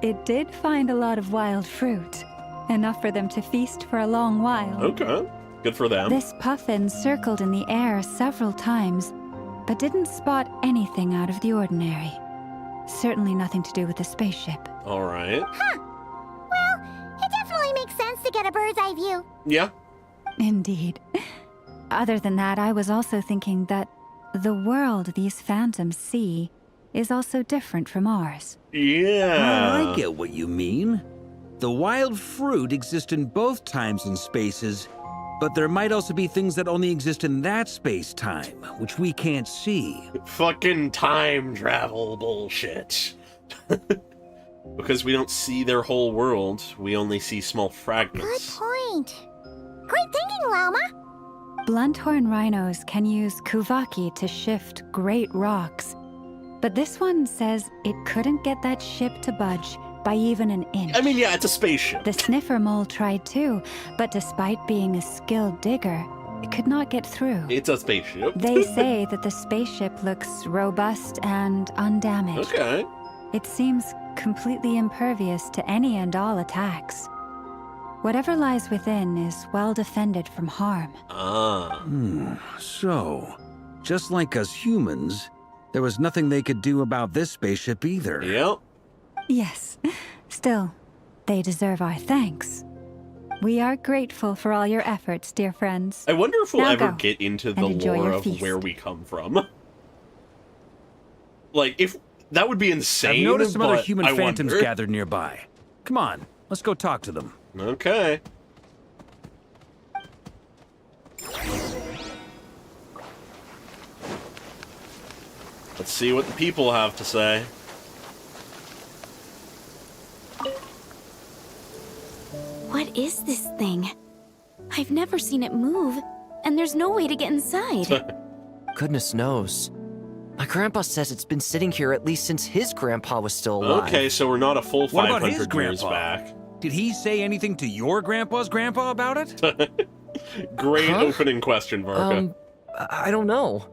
It did find a lot of wild fruit, enough for them to feast for a long while. Okay. Good for them. This puffin circled in the air several times, but didn't spot anything out of the ordinary. Certainly nothing to do with the spaceship. All right. Huh. Well, it definitely makes sense to get a bird's eye view. Yeah. Indeed. Other than that, I was also thinking that the world these phantoms see is also different from ours. Yeah. I get what you mean. The wild fruit exist in both times and spaces, but there might also be things that only exist in that space-time, which we can't see. Fucking time travel bullshit. Because we don't see their whole world, we only see small Good fragments. point. Great thinking, Llama. Blunthorn rhinos can use kuvaki to shift great rocks, but this one says it couldn't get that ship to budge by even an inch. I mean, yeah, it's a spaceship. The sniffer mole tried too, but despite being a skilled digger, it could not get through. It's a spaceship. They say that the spaceship looks robust and undamaged. Okay. It seems completely impervious to any and all attacks. Whatever lies within is well defended from harm. Ah. So, just like us humans, there was nothing they could do about this spaceship either. Yep. Yes. Still, they deserve our thanks. We are grateful for all your efforts, dear friends. I wonder if we'll Now ever go get into and the enjoy lore your of feast. where we come from. Like, if that would be insane. I've noticed some other but human I phantoms wonder. gathered nearby. Come on, let's go talk to them. Okay. Let's see what the people have to say. What is this thing? I've never seen it move, and there's no way to get inside. Goodness knows. My grandpa says it's been sitting here at least since his grandpa was still alive. Okay, so we're not a full What about 500 his years grandpa? back. Did he say anything to your grandpa's grandpa about it? Great Huh? opening question, Varka. I don't know.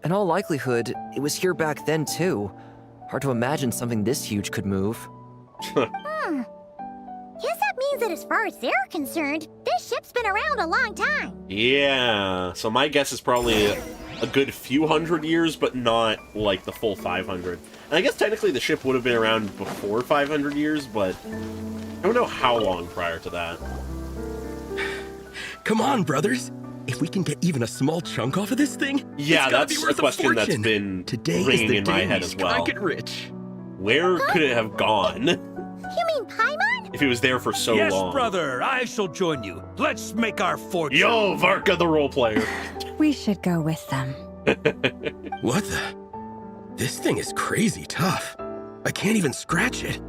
In all likelihood, it was here back then too. Hard to imagine something this huge could move. Guess that means that as far as they're concerned, this ship's been around a long time. Yeah, so my guess is probably a good few hundred years, but not like the full 500. And I guess technically the ship would have been around before 500 years, but I don't know how long prior to that. Come on, brothers. If we can get even a small chunk off of this thing, Yeah, it's gotta that's be a worth question that's fortune. been Today is ringing the in my day head we as well. strike it rich. Where could it have gone You mean Paimon? if it was there for so yes, long? brother, I shall join you. Let's make our fortune. Yo, Varka the role player. We should go with them. What the? This thing is crazy tough. I can't even scratch it.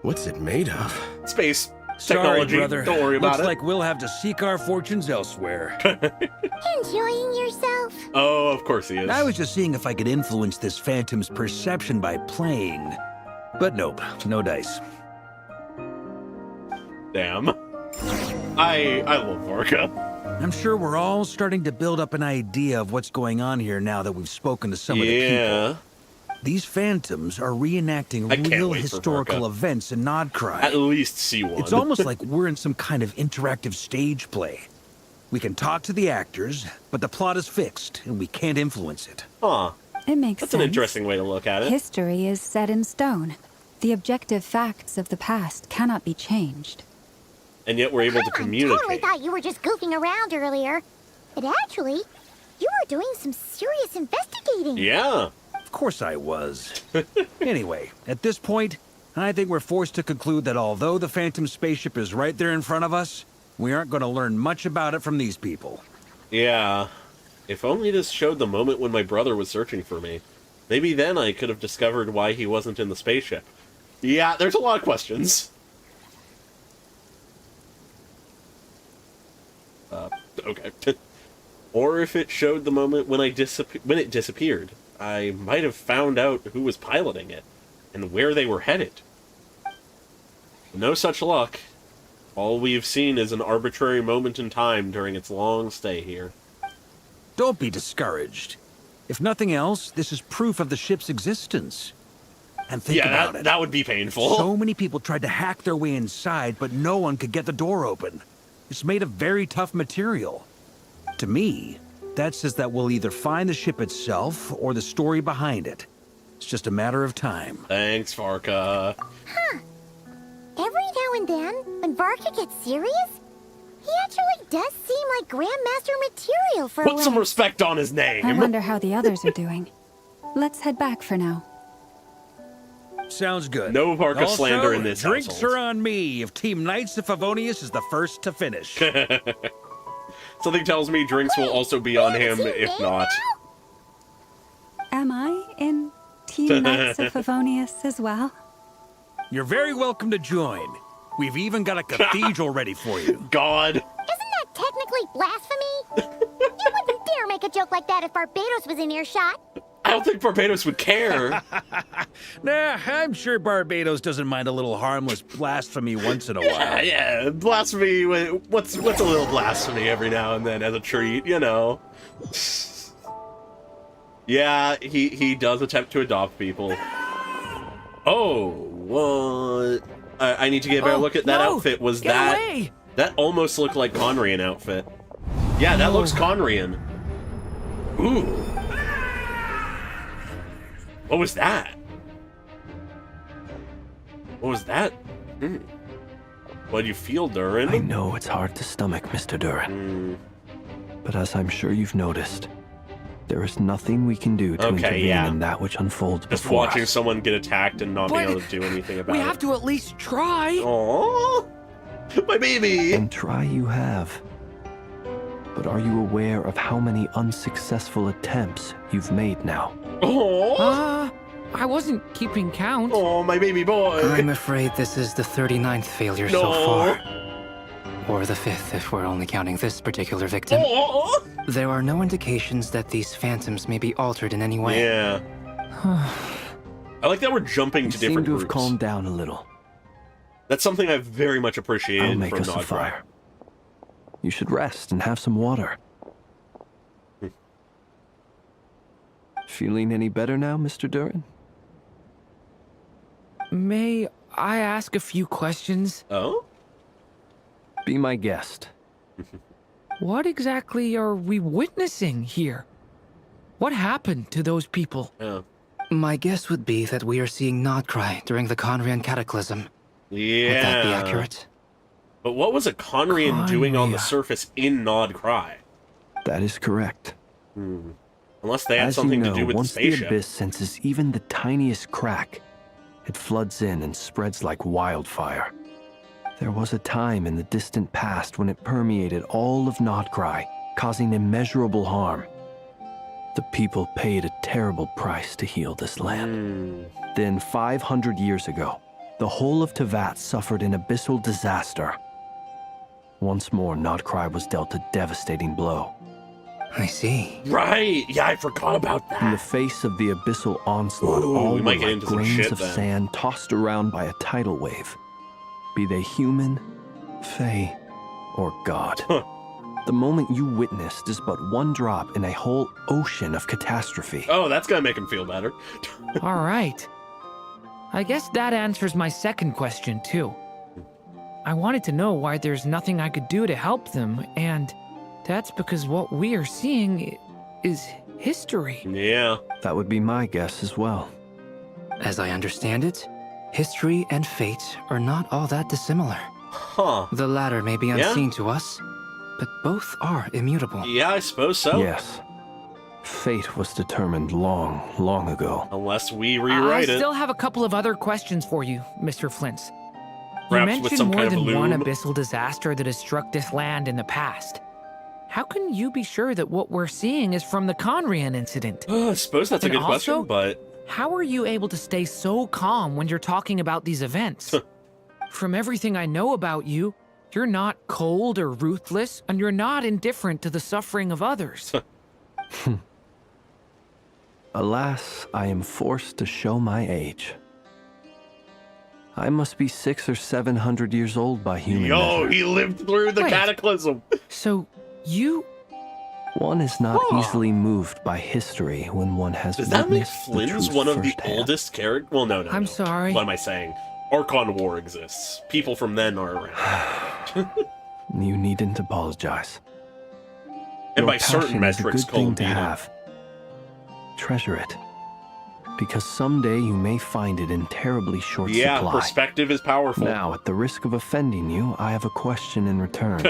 What's it made of? Space Sorry, technology. brother. Don't worry about Looks it. like we'll have to seek our fortunes elsewhere. Enjoying yourself? Oh, of course he is. I was just seeing if I could influence this phantom's perception by playing. But nope, no dice. Damn. I love Varka. I'm sure we're all starting to build up an idea of what's going on here now that we've spoken to some of the Yeah. people. These phantoms are reenacting I can't real wait for historical Varka. events in Nodcry. At least see one. It's almost like we're in some kind of interactive stage play. We can talk to the actors, but the plot is fixed, and we can't influence it. Huh. It makes That's sense. an interesting way to look at it. History is set in stone. The objective facts of the past cannot be changed. and yet we're able to communicate. Totally thought you were just goofing around earlier. But actually, you were doing some serious investigating. Yeah. Of course I was. Anyway, at this point, I think we're forced to conclude that although the Phantom spaceship is right there in front of us, we aren't going to learn much about it from these people. Yeah. If only this showed the moment when my brother was searching for me. Maybe then I could have discovered why he wasn't in the spaceship. Yeah, there's a lot of questions. Okay. Or if it showed the moment when it disappeared, I might have found out who was piloting it and where they were headed. No such luck. All we've seen is an arbitrary moment in time during its long stay here. Don't be discouraged. If nothing else, this is proof of the ship's existence. And think about it. That would be painful. So many people tried to hack their way inside, but no one could get the door open. It's made of very tough material. To me, that says that we'll either find the ship itself or the story behind it. It's just a matter of time. Thanks, Varka. Huh. Every now and then, when Varka gets serious, he actually does seem like Grandmaster material for Put some respect on his name. I wonder how the others are doing. Let's head back for now. Sounds good. No Varka slander in this drinks household. are on me if Team Knights of Favonius is the first to finish. Something tells me drinks will also be on him if not. Am I in Team Knights of Favonius as well? You're very welcome to join. We've even got a cathedral ready for you. God. Isn't that technically blasphemy? You wouldn't dare make a joke like that if Barbados was in earshot. I don't think Barbados would care. Nah, I'm sure Barbados doesn't mind a little harmless blasphemy once in a while. Yeah, blasphemy. What's a little blasphemy every now and then as a treat, you know? Yeah, he does attempt to adopt people. Oh, what? I need to get a better look at that outfit. Was that away! That almost looked like Conrian outfit? Yeah, that looks Conrian. Ooh. What was that? What was that? What do you feel, Durin? I know it's hard to stomach, Mr. Durin. But as I'm sure you've noticed, there is nothing we can do to intervene in that which unfolds Just before watching us. someone get attacked and not being able to do anything about it. We have to at least try. Aww, my baby. And try you have. But are you aware of how many unsuccessful attempts you've made now? Oh, I wasn't keeping count. Oh, my baby boy. I'm afraid this is the 39th failure so far. Or the 5th if we're only counting this particular victim. Oh. There are no indications that these phantoms may be altered in any way. Yeah. I like that we're jumping to different seem to have groups. calmed down a little. That's something I've very much appreciated I'll make from us a Nodra. fire. You should rest and have some water. Feeling any better now, Mr. Durin? May I ask a few questions? Oh? Be my guest. What exactly are we witnessing here? What happened to those people? My guess would be that we are seeing Nodcry during the Conrian Cataclysm. Yeah. Would that be accurate? But what was a Conrian doing on the surface in Nodcry? That is correct. Unless they had As something you know, to do with the once the spaceship. abyss senses even the tiniest crack, it floods in and spreads like wildfire. There was a time in the distant past when it permeated all of Nodcry, causing immeasurable harm. The people paid a terrible price to heal this land. Then 500 years ago, the whole of Tevat suffered an abyssal disaster. Once more, Nodcry was dealt a devastating blow. I see. Right! Yeah, I forgot about that. In the face of the abyssal onslaught, Ooh, all we were might get like into some grains shit of then. sand tossed around by a tidal wave. Be they human, fae, or god. The moment you witnessed is but one drop in a whole ocean of catastrophe. Oh, that's gonna make him feel better. All right. I guess that answers my second question, too. I wanted to know why there's nothing I could do to help them, and that's because what we are seeing is history. Yeah. That would be my guess as well. As I understand it, history and fate are not all that dissimilar. Huh. The latter may be unseen to us, but both are immutable. Yeah, I suppose so. Yes. Fate was determined long, long ago. Unless we rewrite I it. still have a couple of other questions for you, Mr. Flint's. You Perhaps with mentioned some more kind of than one loom. abyssal disaster that has struck this land in the past. How can you be sure that what we're seeing is from the Conrian incident? I suppose that's a And good question, also, but... How are you able to stay so calm when you're talking about these events? From everything I know about you, you're not cold or ruthless, and you're not indifferent to the suffering of others. Alas, I am forced to show my age. I must be 600 or 700 years old by human measure. He lived through the Wait. cataclysm. So, you... One is not easily moved by history when one has Does that make witnessed the Flynn's truth one of the firsthand. oldest characters? Well, no. I'm sorry. What am I saying? Archon War exists. People from then are around. You needn't apologize. And Your by certain passion is a metrics, good thing to Columbina. have. Treasure it, because someday you may find it in terribly short Yeah, supply. perspective is powerful. Now, at the risk of offending you, I have a question in return.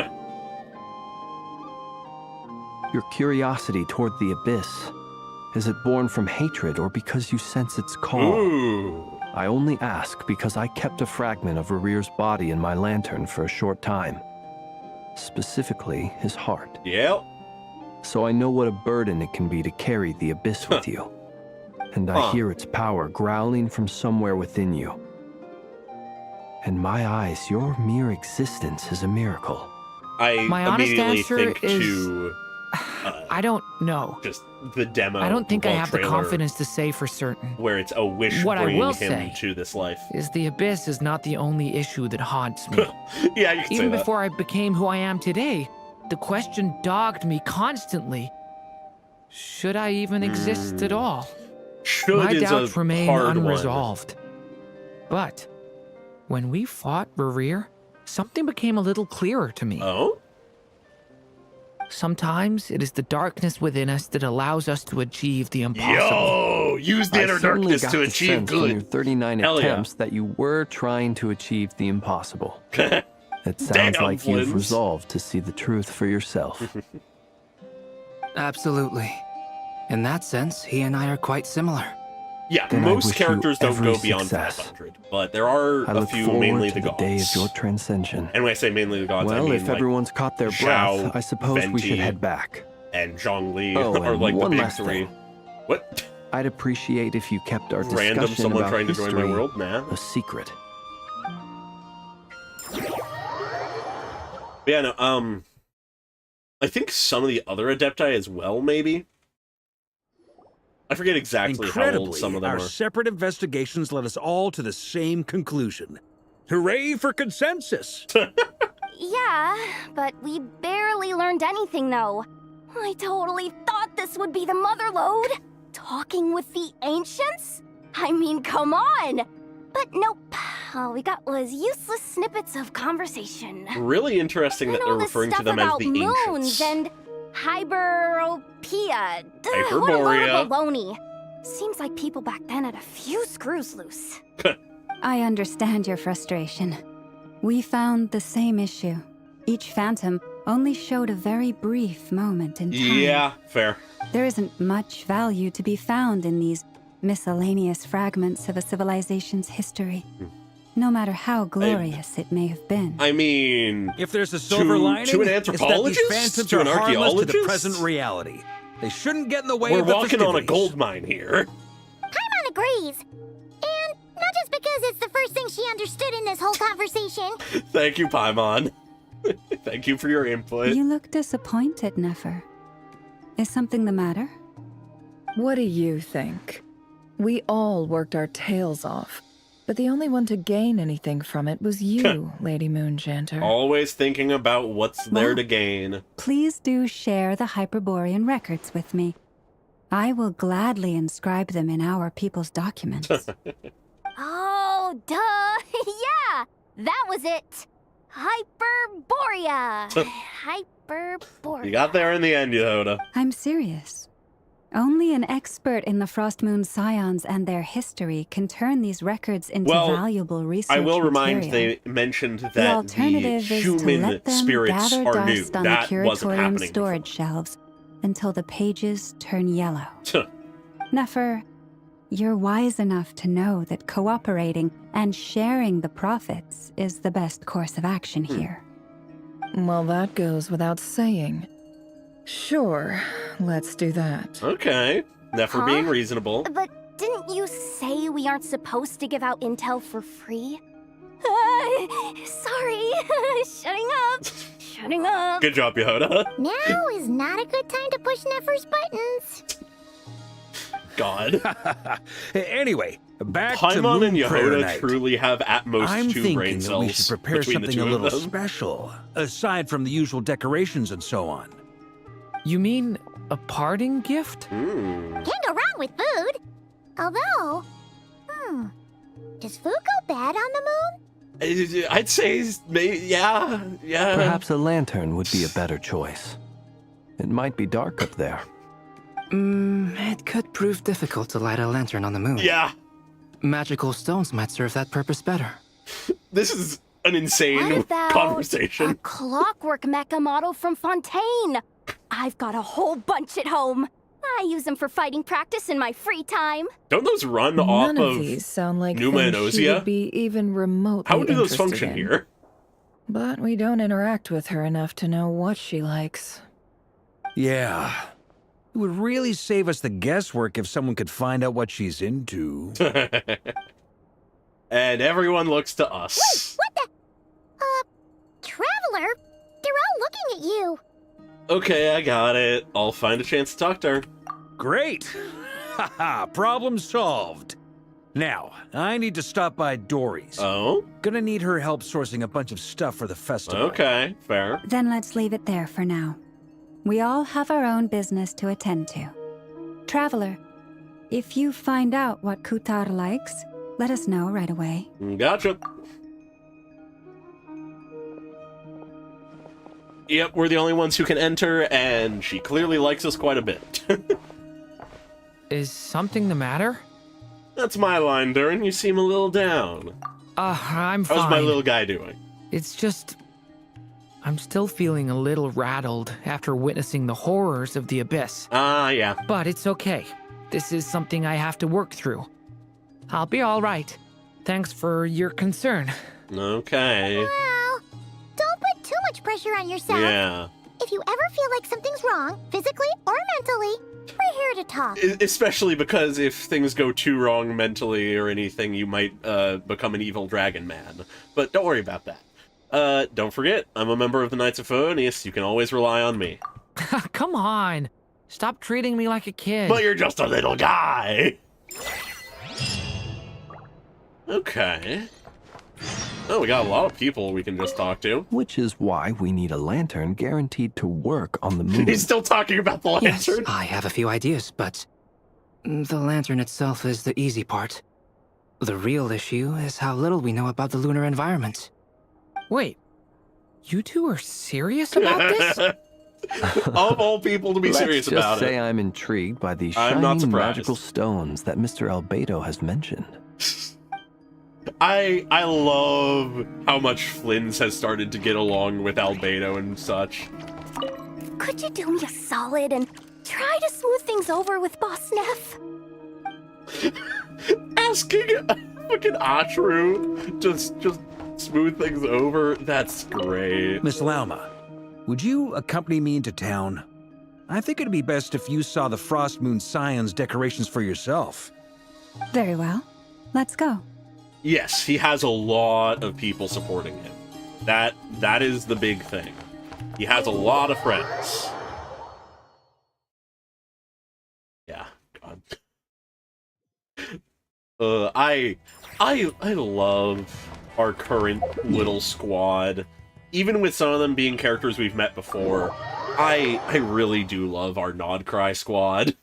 Your curiosity toward the abyss, is it born from hatred or because you sense its call? Ooh. I only ask because I kept a fragment of Rerear's body in my lantern for a short time. Specifically, his heart. Yep. So I know what a burden it can be to carry the abyss with you. And I hear its power growling from somewhere within you. In my eyes, your mere existence is a miracle. I My honest immediately answer think is... to I don't know. just the demo. I don't think I have the trailer confidence to say for certain. where it's a wish What I bringing will him say to this life. Is the abyss is not the only issue that haunts me. Yeah, you can say Even that. before I became who I am today, the question dogged me constantly. Should I even exist at all? Should My is doubts a remain hard unresolved. But when we fought Rerear, something became a little clearer to me. Oh? Sometimes it is the darkness within us that allows us to achieve the impossible. Yo! Use the inner certainly darkness got to the achieve sense from your good. 39 Hell yeah. attempts that you were trying to achieve the impossible. It sounds Damn, like you've Flins. resolved to see the truth for yourself. Absolutely. In that sense, he and I are quite similar. Yeah, Then I most wish you characters don't every go beyond success. 500, but there are I a look few, forward mainly to the the day of gods. your transcension. And when I say mainly the gods, I Well, mean if like everyone's caught their Zhao, breath, I suppose we should Venti, head back. and Zhongli Oh, are and like the one big last three. thing. What? I'd appreciate if you kept our discussion Random someone about trying to history join my world? Nah. a secret. Yeah, no, I think some of the other Adepti as well, maybe? I forget exactly how old Incredibly, some of them our are. separate investigations led us all to the same conclusion. Hooray for consensus! Yeah, but we barely learned anything, though. I totally thought this would be the mother lode. Talking with the ancients? I mean, come on! But nope. All we got was useless snippets of conversation. Really interesting that And they're all this referring to stuff them as about the moons ancients. and hyperopia. What a Hyperborea. load of baloney. Seems like people back then had a few screws loose. I understand your frustration. We found the same issue. Each phantom only showed a very brief moment in time. Yeah, fair. There isn't much value to be found in these miscellaneous fragments of a civilization's history, no matter how glorious it may have been. I mean, If there's a silver lining, to an it's that anthropologist? these phantoms To an are harmless to the archaeologist? present reality. They shouldn't get in the way we're of the walking on a festivities. gold mine here. Paimon agrees. And not just because it's the first thing she understood in this whole conversation. Thank you, Paimon. Thank you for your input. You look disappointed, Nefer. Is something the matter? What do you think? We all worked our tails off, but the only one to gain anything from it was you, Lady Moonjanter. Always thinking about what's there Well, to gain. Please do share the Hyperborean records with me. I will gladly inscribe them in our people's documents. Oh, duh! Yeah! That was it! Hyperborea! Hyperborea. You got there in the end, Yehoda. I'm serious. Only an expert in the Frostmoon Scions and their history can turn these records into valuable research I will remind material. they mentioned that the alternative is to human let them spirits gather are new. dust on That the wasn't curatorium happening storage shelves until the pages turn yellow. Nefer, you're wise enough to know that cooperating and sharing the profits is the best course of action here. Well, that goes without saying. Sure, let's do that. Okay. Nefer being reasonable. But didn't you say we aren't supposed to give out intel for free? Sorry. Shutting up. Good job, Yehoda. Now is not a good time to push Nefer's buttons. God. Anyway, back to Paimon Moon and Prayer Yehoda night. truly have at most I'm 2 thinking brain that cells we should prepare between the something two a little of them. special, aside from the usual decorations and so on. You mean a parting gift? Can't go wrong with food. Although, does food go bad on the moon? I'd say, maybe, yeah. Perhaps a lantern would be a better choice. It might be dark up there. It could prove difficult to light a lantern on the moon. Yeah. Magical stones might serve that purpose better. This is an insane What about conversation. a clockwork mecha model from Fontaine? I've got a whole bunch at home. I use them for fighting practice in my free time. Don't those run None off of of these sound like Numa and things she Ozia? would be even remotely How do those interested function in. here? But we don't interact with her enough to know what she likes. Yeah. It would really save us the guesswork if someone could find out what she's into. And everyone looks to us. What the? Traveler? They're all looking at you. Okay, I got it. I'll find a chance to talk to her. Great! Haha, problem solved. Now, I need to stop by Dory's. Oh? Gonna need her help sourcing a bunch of stuff for the festival. Okay, fair. Then let's leave it there for now. We all have our own business to attend to. Traveler, if you find out what Kutar likes, let us know right away. Gotcha. Yep, we're the only ones who can enter, and she clearly likes us quite a bit. Is something the matter? That's my line, Durin. You seem a little down. I'm fine. How's my little guy doing? It's just... I'm still feeling a little rattled after witnessing the horrors of the Abyss. Yeah. But it's okay. This is something I have to work through. I'll be all right. Thanks for your concern. Okay. Well, don't put too much pressure on yourself. Yeah. If you ever feel like something's wrong, physically or mentally, we're here to talk. Especially because if things go too wrong mentally or anything, you might become an evil dragon man. But don't worry about that. Don't forget, I'm a member of the Knights of Phoenius. You can always rely on me. Come on. Stop treating me like a kid. But you're just a little guy. Okay. Oh, we got a lot of people we can just talk to. Which is why we need a lantern guaranteed to work on the moon. He's still talking about the lantern. Yes, I have a few ideas, but the lantern itself is the easy part. The real issue is how little we know about the lunar environment. Wait, you two are serious about this? Of all people to be serious about Let's just say it. I'm intrigued by these I'm not shiny surprised. magical stones that Mr. Albedo has mentioned. I love how much Flynn's has started to get along with Albedo and such. Could you do me a solid and try to smooth things over with Boss Neff? Asking fucking Atru just smooth things over. That's great. Miss Lauma, would you accompany me into town? I think it'd be best if you saw the Frostmoon Scions decorations for yourself. Very well. Let's go. Yes, he has a lot of people supporting him. That is the big thing. He has a lot of friends. Yeah, God. I love our current little squad. Even with some of them being characters we've met before, I really do love our Nodcry squad.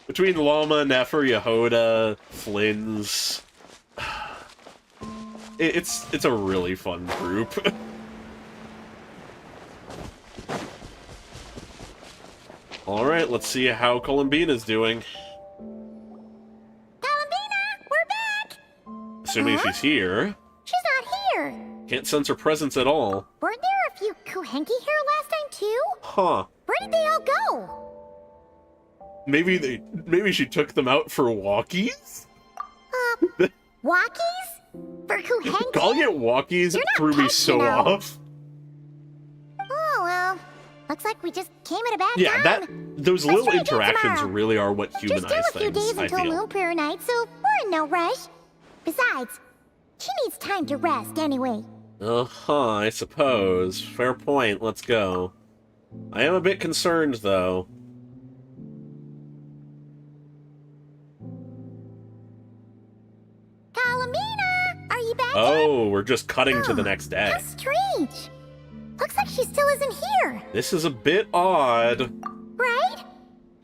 Between Lama, Nefer, Yehoda, Flynn's, it's a really fun group. Alright, let's see how Columbina's doing. Columbina, we're back! Assuming she's here. She's not here. Can't sense her presence at all. Weren't there a few Kuhenki here last time too? Huh. Where did they all go? Maybe she took them out for walkies? Walkies? For Kuhenki? Calling it walkies threw me so off. Oh, well. Looks like we just came at a bad time. Those Let's little try again interactions tomorrow. really are what humanize Just still a few things, days I until feel. Moon Prayer Night, so we're in no rush. Besides, she needs time to rest anyway. Uh-huh, I suppose. Fair point, let's go. I am a bit concerned, though. Columbina, are you back yet? Oh, we're just cutting to the next day. How strange. Looks like she still isn't here. This is a bit odd. Right?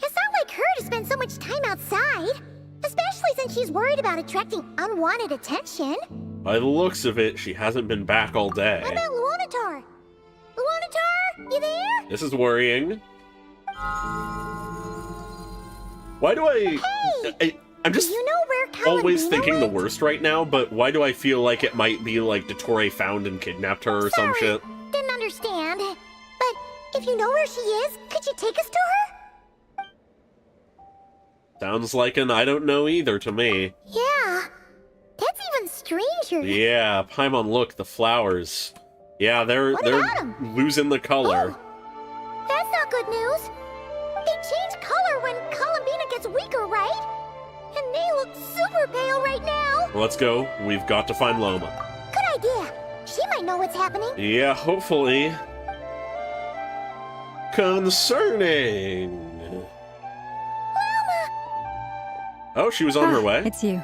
It's not like her to spend so much time outside. Especially since she's worried about attracting unwanted attention. By the looks of it, she hasn't been back all day. What about Luonatar? Luonatar, you there? This is worrying. Why do I'm just you know where always Columbina thinking went? the worst right now, but why do I feel like it might be like Dottore found and kidnapped her or some shit? Didn't understand. But if you know where she is, could you take us to her? Sounds like an I don't know either to me. Yeah. That's even stranger. Yeah, Paimon, look, the flowers. Yeah, they're about 'em? losing the color. That's not good news. They change color when Columbina gets weaker, right? And they look super pale right now. Let's go. We've got to find Loma. Good idea. She might know what's happening. Yeah, hopefully. Concerning. Oh, she was on her way. It's you.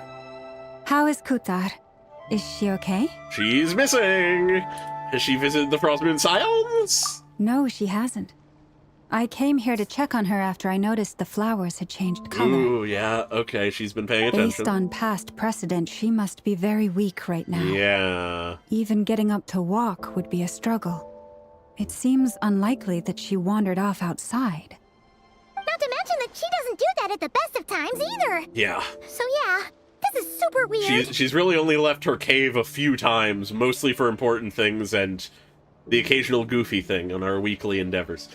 How is Kutar? Is she okay? She's missing. Has she visited the Frost Moon Scions? No, she hasn't. I came here to check on her after I noticed the flowers had changed color. Ooh, yeah, okay, she's been paying attention. Based on past precedent, she must be very weak right now. Yeah. Even getting up to walk would be a struggle. It seems unlikely that she wandered off outside. Not to mention that she doesn't do that at the best of times either. Yeah. So yeah, this is super weird. She's really only left her cave a few times, mostly for important things and the occasional goofy thing on our weekly endeavors.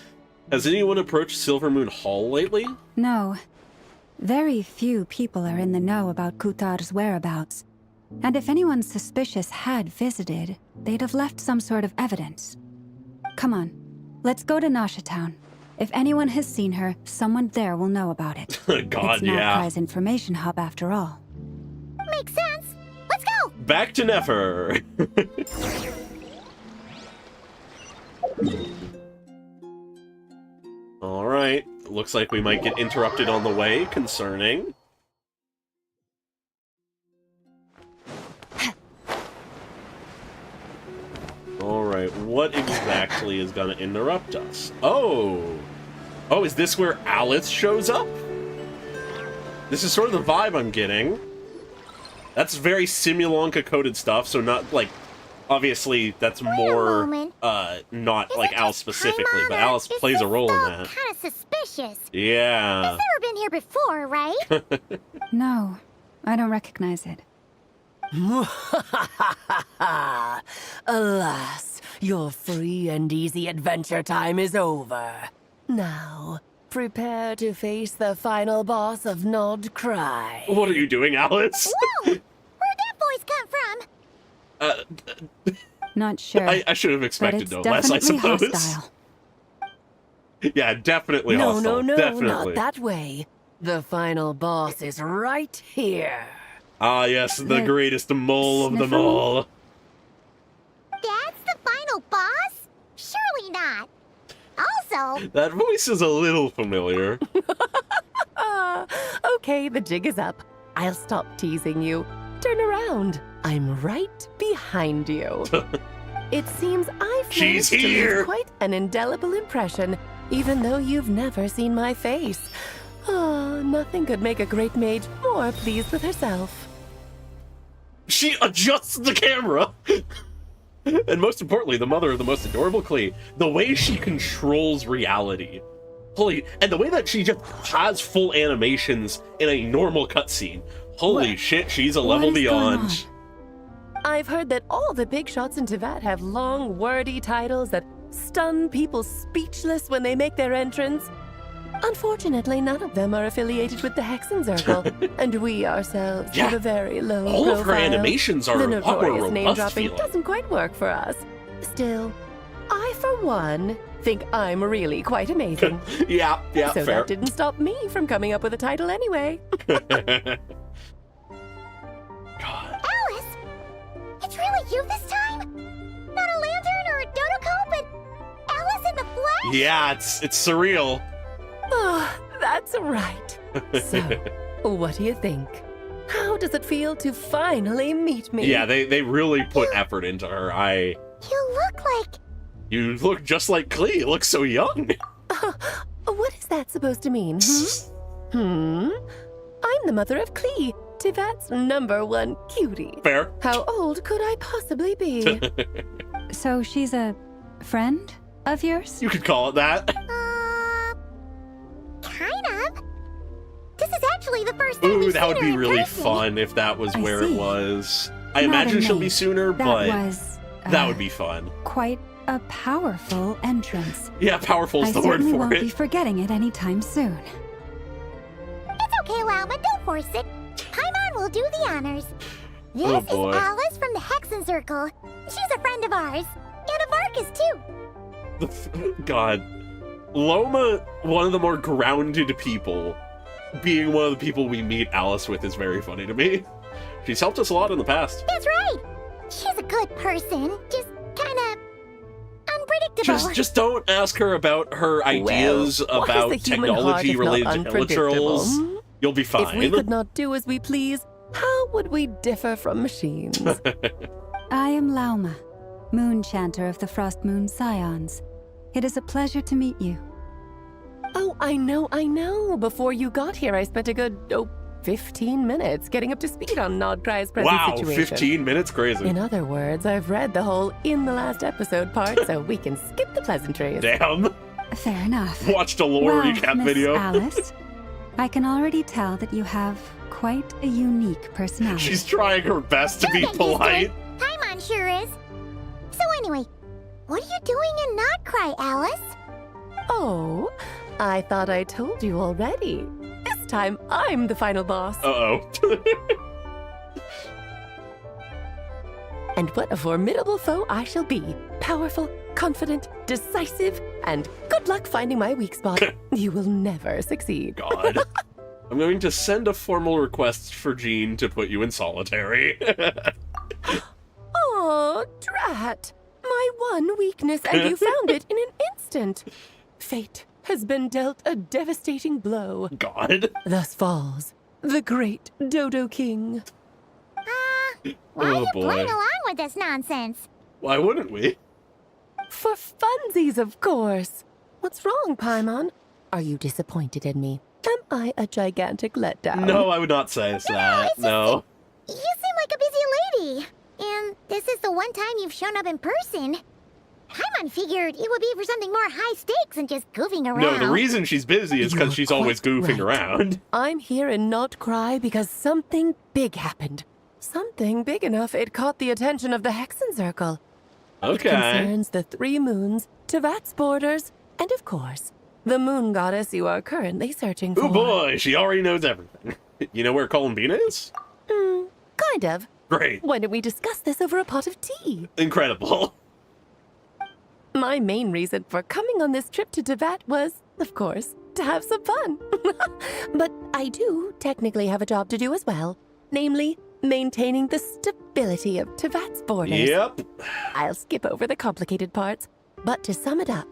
Has anyone approached Silver Moon Hall lately? No. Very few people are in the know about Kutar's whereabouts. And if anyone suspicious had visited, they'd have left some sort of evidence. Come on, let's go to Nasha Town. If anyone has seen her, someone there will know about it. God, it's yeah. Notkrai's information hub after all. Makes sense. Let's go. Back to Nefer. Alright, looks like we might get interrupted on the way, concerning. Alright, what exactly is gonna interrupt us? Oh! Oh, is this where Alice shows up? This is sort of the vibe I'm getting. That's very Simulanka-coded stuff, so not, like, obviously that's more, not, like, Alice specifically, but Alice plays a role in that. Kind of suspicious. Yeah. It's never been here before, right? No, I don't recognize it. Alas, your free and easy adventure time is over. Now, prepare to face the final boss of Nodcry. What are you doing, Alice? Whoa! Where'd that voice come from? Not sure. I should have expected but it's no less, I definitely suppose. hostile. Yeah, definitely No, hostile. no, Definitely. not that way. The final boss is right here. Ah, yes, the The greatest mole of them sniffer? all. That's the final boss? Surely not. Also, That voice is a little familiar. Okay, the jig is up. I'll stop teasing you. Turn around. I'm right behind you. It seems I've She's managed to here. leave quite an indelible impression, even though you've never seen my face. Oh, nothing could make a great mage more pleased with herself. She adjusts the camera! And most importantly, the mother of the most adorable Klee, the way she controls reality Holy, and the way that she just has full animations in a normal cutscene. Holy shit, she's a level beyond. I've heard that all the big shots in Teyvat have long, wordy titles that stun people speechless when they make their entrance. Unfortunately, none of them are affiliated with the Hexen Circle, and we ourselves have a very low all profile. of her animations are the a lot more notorious name robust dropping feeling. doesn't quite work for us. Still, I, for one, think I'm really quite amazing. yeah, so fair. that didn't stop me from coming up with a title anyway. Alice! It's really you this time? Not a lantern or a dodo but Alice in the flesh? Yeah, it's surreal. Oh, that's right. So, what do you think? How does it feel to finally meet me? Yeah, they really put effort into her. You look just like Klee. You look so young. What is that supposed to mean? I'm the mother of Klee, Teyvat's #1 cutie. Fair. How old could I possibly be? So she's a friend of yours? You could call it that. Kind of. This is actually the first time Ooh, we've that seen would her be in really person. fun if that was I where it see. was. I Not imagine a she'll be maid. sooner, That but was, that would be fun. Quite a powerful entrance. Yeah, powerful is I the word certainly for won't it. be forgetting it anytime soon. It's okay, Lauma, don't force it. Paimon will do the honors. This Oh, boy. is Alice from the Hexen Circle. She's a friend of ours. And of Arcus, too. God. Loma, one of the more grounded people, being one of the people we meet Alice with is very funny to me. She's helped us a lot in the past. That's right. She's a good person. Just kind of unpredictable. Just don't ask her about her ideas Well, about what is the human heart technology if not related to unpredictable, Elytrals. You'll be fine. If we could not do as we please, how would we differ from machines? I am Lauma, Moon Chanter of the Frost Moon Scions. It is a pleasure to meet you. Oh, I know. Before you got here, I spent a good, 15 minutes getting up to speed on Nodcry's present Wow, situation. 15 minutes? Crazy. In other words, I've read the whole in the last episode part, so we can skip the pleasantries. Damn. Fair enough. Watched a lore Well, recap Miss video. Alice, I can already tell that you have quite a unique personality. She's trying her best to be polite. Paimon sure is. So anyway, what are you doing in Nodcry, Alice? Oh, I thought I told you already. This time, I'm the final boss. Uh-oh. And what a formidable foe I shall be. Powerful, confident, decisive, and good luck finding my weak spot. You will never succeed. God. I'm going to send a formal request for Jean to put you in solitary. Oh, drat. My one weakness, and you found it in an instant. Fate has been dealt a devastating blow. God. Thus falls the great Dodo King. Why are Oh, you boy. playing along with this nonsense? Why wouldn't we? For funsies, of course. What's wrong, Paimon? Are you disappointed in me? Am I a gigantic letdown? No, I would not say that. No. You seem like a busy lady. And this is the one time you've shown up in person. Paimon figured it would be for something more high stakes than just goofing around. No, the reason she's busy is because she's always goofing around. I'm here in Nodcry because something big happened. Something big enough it caught the attention of the Hexen Circle. Okay. It concerns the 3 moons, Teyvat's borders, and of course, the moon goddess you are currently searching for. Oh boy, she already knows everything. You know where Columbina is? Kind of. Great. Why don't we discuss this over a pot of tea? Incredible. My main reason for coming on this trip to Teyvat was, of course, to have some fun. But I do technically have a job to do as well. Namely, maintaining the stability of Teyvat's borders. Yep. I'll skip over the complicated parts. But to sum it up,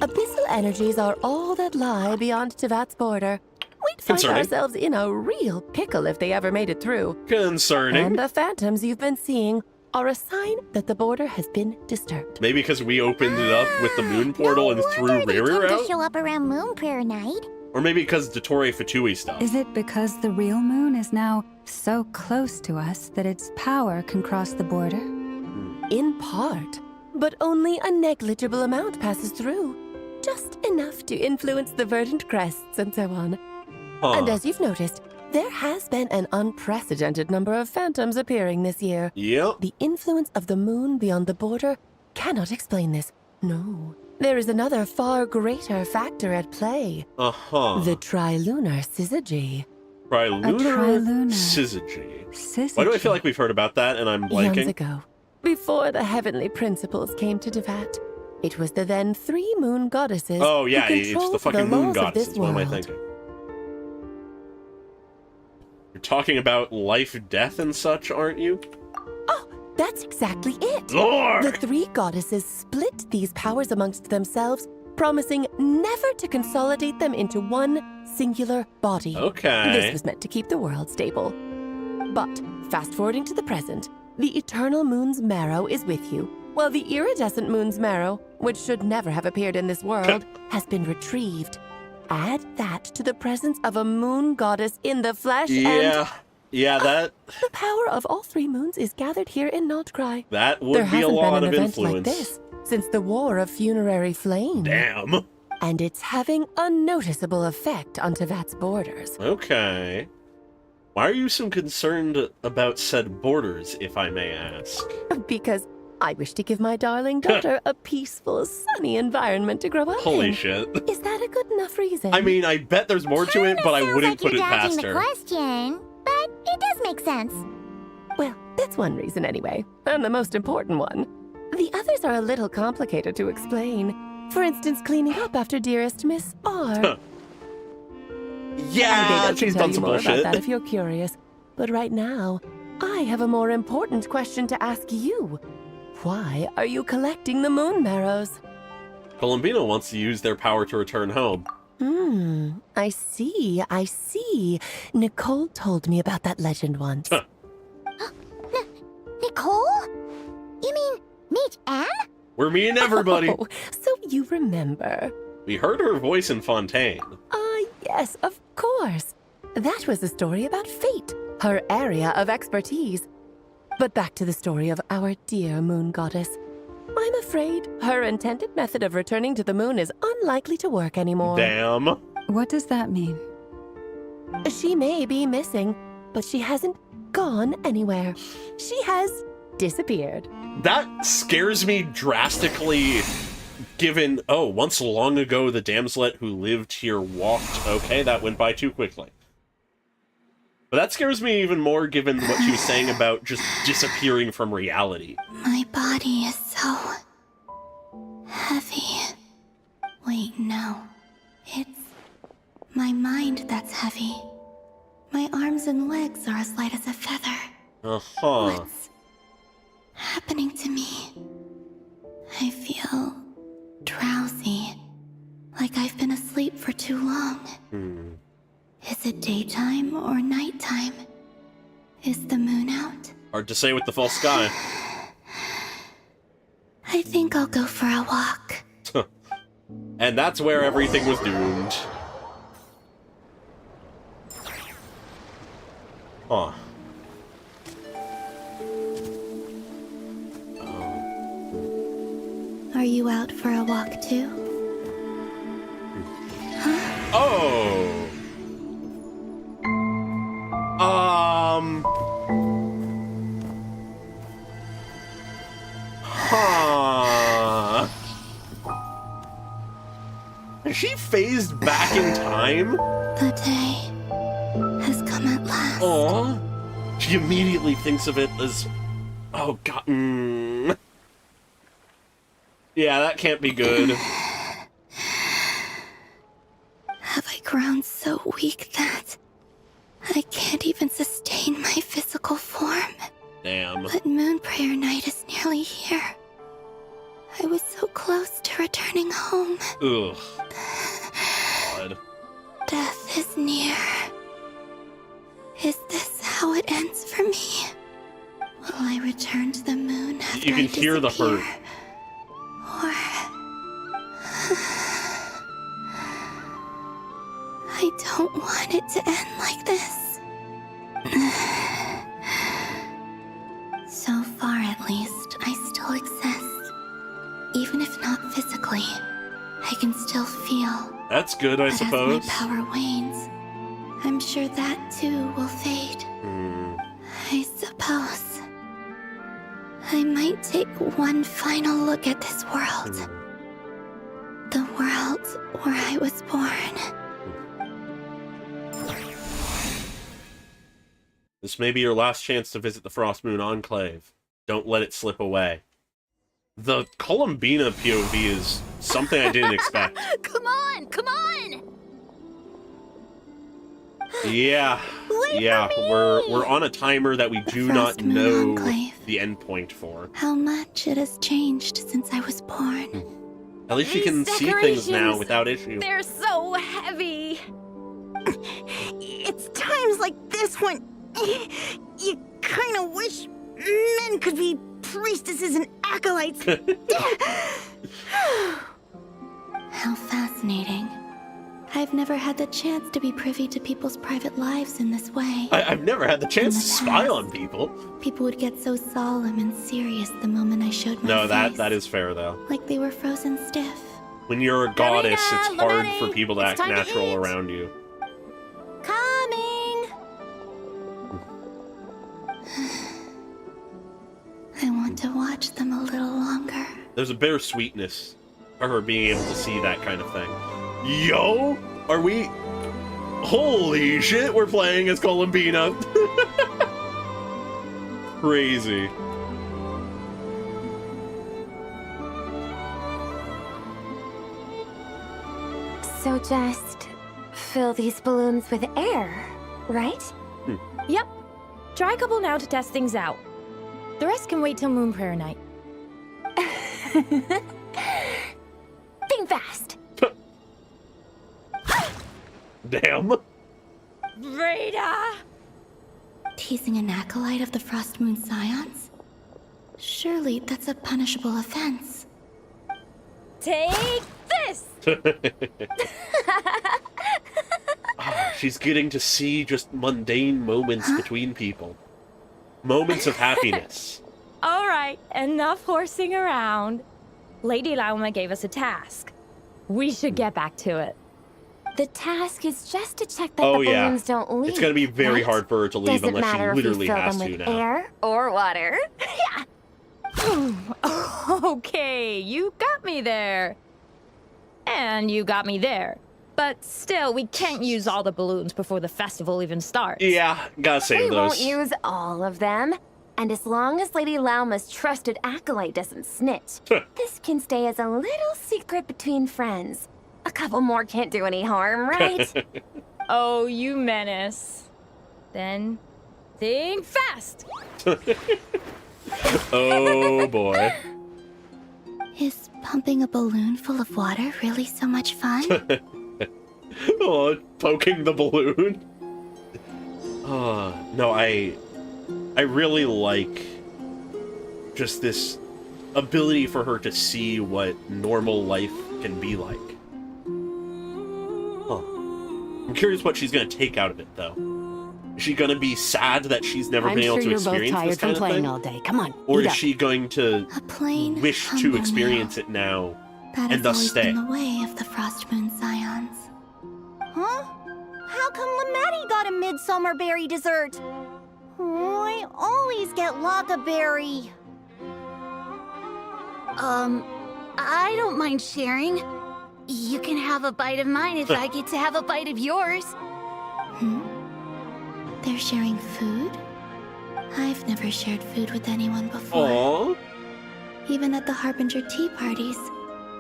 abyssal energies are all that lie beyond Teyvat's border. We'd find Concerning. ourselves in a real pickle if they ever made it through. Concerning. And the phantoms you've been seeing are a sign that the border has been disturbed. Maybe because we opened it up with the moon portal and threw They Riri tend to out? show up around Moon Prayer Night. Or maybe because Dottore Fatui stuff. Is it because the real moon is now so close to us that its power can cross the border? In part, but only a negligible amount passes through. just enough to influence the verdant crests and so on. And as you've noticed, there has been an unprecedented number of phantoms appearing this year. Yep. The influence of the moon beyond the border cannot explain this. No. There is another far greater factor at play. The trilunar syzygy. Trilunar syzygy. Why do I feel like we've heard about that and I'm blanking? Eons ago, before the heavenly principles came to Devat, it was the then 3 moon goddesses Oh yeah, who it's the controlled fucking the moon laws of this goddesses. What am I world. thinking? You're talking about life, death, and such, aren't you? Oh, that's exactly it. Lord! The 3 goddesses split these powers amongst themselves, promising never to consolidate them into one singular body. Okay. This was meant to keep the world stable. But, fast-forwarding to the present, the eternal moon's marrow is with you, while the iridescent moon's marrow, which should never have appeared in this world, has been retrieved. Add that to the presence of a moon goddess in the flesh and... Yeah, that... the power of all 3 moons is gathered here in Notcry. That would be a lot of There hasn't been an event influence. like this since the War of Funerary Flame. Damn. And it's having a noticeable effect on Tevat's borders. Okay. Why are you so concerned about said borders, if I may ask? Because I wish to give my darling daughter a peaceful, sunny environment to grow up in. Holy shit. Is that a good enough reason? I mean, I bet there's more to it, but I wouldn't put it past the her. question, but it does make sense. Well, that's one reason anyway, and the most important one. The others are a little complicated to explain. For instance, cleaning up after dearest Miss R. Yeah, she's done some more bullshit. about that if you're curious. But right now, I have a more important question to ask you. Why are you collecting the moon marrows? Columbina wants to use their power to return home. I see. Nicole told me about that legend once. Nicole? You mean meet Anne? We're meeting everybody. Oh, so you remember. We heard her voice in Fontaine. Yes, of course. That was a story about fate, her area of expertise. But back to the story of our dear moon goddess. I'm afraid her intended method of returning to the moon is unlikely to work anymore. Damn. What does that mean? She may be missing, but she hasn't gone anywhere. She has disappeared. That scares me drastically, given, once long ago the damselet who lived here walked. Okay, that went by too quickly. But that scares me even more given what she was saying about just disappearing from reality. My body is so heavy. Wait, no. It's my mind that's heavy. My arms and legs are as light as a feather. What's happening to me? I feel drowsy, like I've been asleep for too long. Is it daytime or nighttime? Is the moon out? Hard to say with the full sky. I think I'll go for a walk. And that's where everything was doomed. Huh. Are you out for a walk too? Oh. Huh. Is she phased back in time? The day has come at last. Aw. She immediately thinks of it as... Oh, God. Yeah, that can't be good. Have I grown so weak that I can't even sustain my physical form? Damn. But Moon Prayer Night is nearly here. I was so close to returning home. Ugh. God. Death is near. Is this how it ends for me? Will I return to the moon after You can hear the hurt. Or... I don't want it to end like this. So far, at least, I still exist. Even if not physically, I can still feel. That's good, I suppose. As my power wanes, I'm sure that too will fade. I suppose I might take one final look at this world. The world where I was born. This may be your last chance to visit the Frost Moon Enclave. Don't let it slip away. The Columbina POV is something I didn't expect. Come on, come on! Yeah, we're on a timer that we do not know the endpoint for. How much it has changed since I was born. At least you can see things now without issue. They're so heavy. It's times like this when you kind of wish men could be priestesses and acolytes. How fascinating. I've never had the chance to be privy to people's private lives in this way. I've never had the chance to spy on people. People would get so solemn and serious the moment I showed my face. That is fair, though. Like they were frozen stiff. When you're a goddess, it's hard for people to act natural around you. Coming! I want to watch them a little longer. There's a bittersweetness for her being able to see that kind of thing. Yo! Are we... Holy shit, we're playing as Columbina! Crazy. So just fill these balloons with air, right? Yep. Try a couple now to test things out. The rest can wait till Moon Prayer night. Think fast. Damn. Rita! Teasing an acolyte of the Frost Moon Scions? Surely that's a punishable offense. Take this! She's getting to see just mundane moments between people. Moments of happiness. All right, enough horsing around. Lady Lauma gave us a task. We should get back to it. The task is just to check that the balloons don't leak. It's going to be very hard for her to leave unless she literally has to now. Air or water. Okay, you got me there. And you got me there. But still, we can't use all the balloons before the festival even starts. Yeah, gotta save those. We won't use all of them. And as long as Lady Lauma's trusted acolyte doesn't snitch, this can stay as a little secret between friends. A couple more can't do any harm, right? Oh, you menace. Then, think fast! Oh, boy. Is pumping a balloon full of water really so much fun? Oh, poking the balloon. No, I really like just this ability for her to see what normal life can be like. I'm curious what she's going to take out of it, though. Is she going to be sad that she's never been able to experience this kind of thing? All day. Come on, or is she going to wish to humble experience it now That and has thus always stay? been the way of the Frost Moon Scions. Huh? How come Lamatti got a midsummer berry dessert? Oh, I always get Lockaberry. I don't mind sharing. You can have a bite of mine if I get to have a bite of yours. They're sharing food? I've never shared food with anyone before. Aww. Even at the Harbinger tea parties,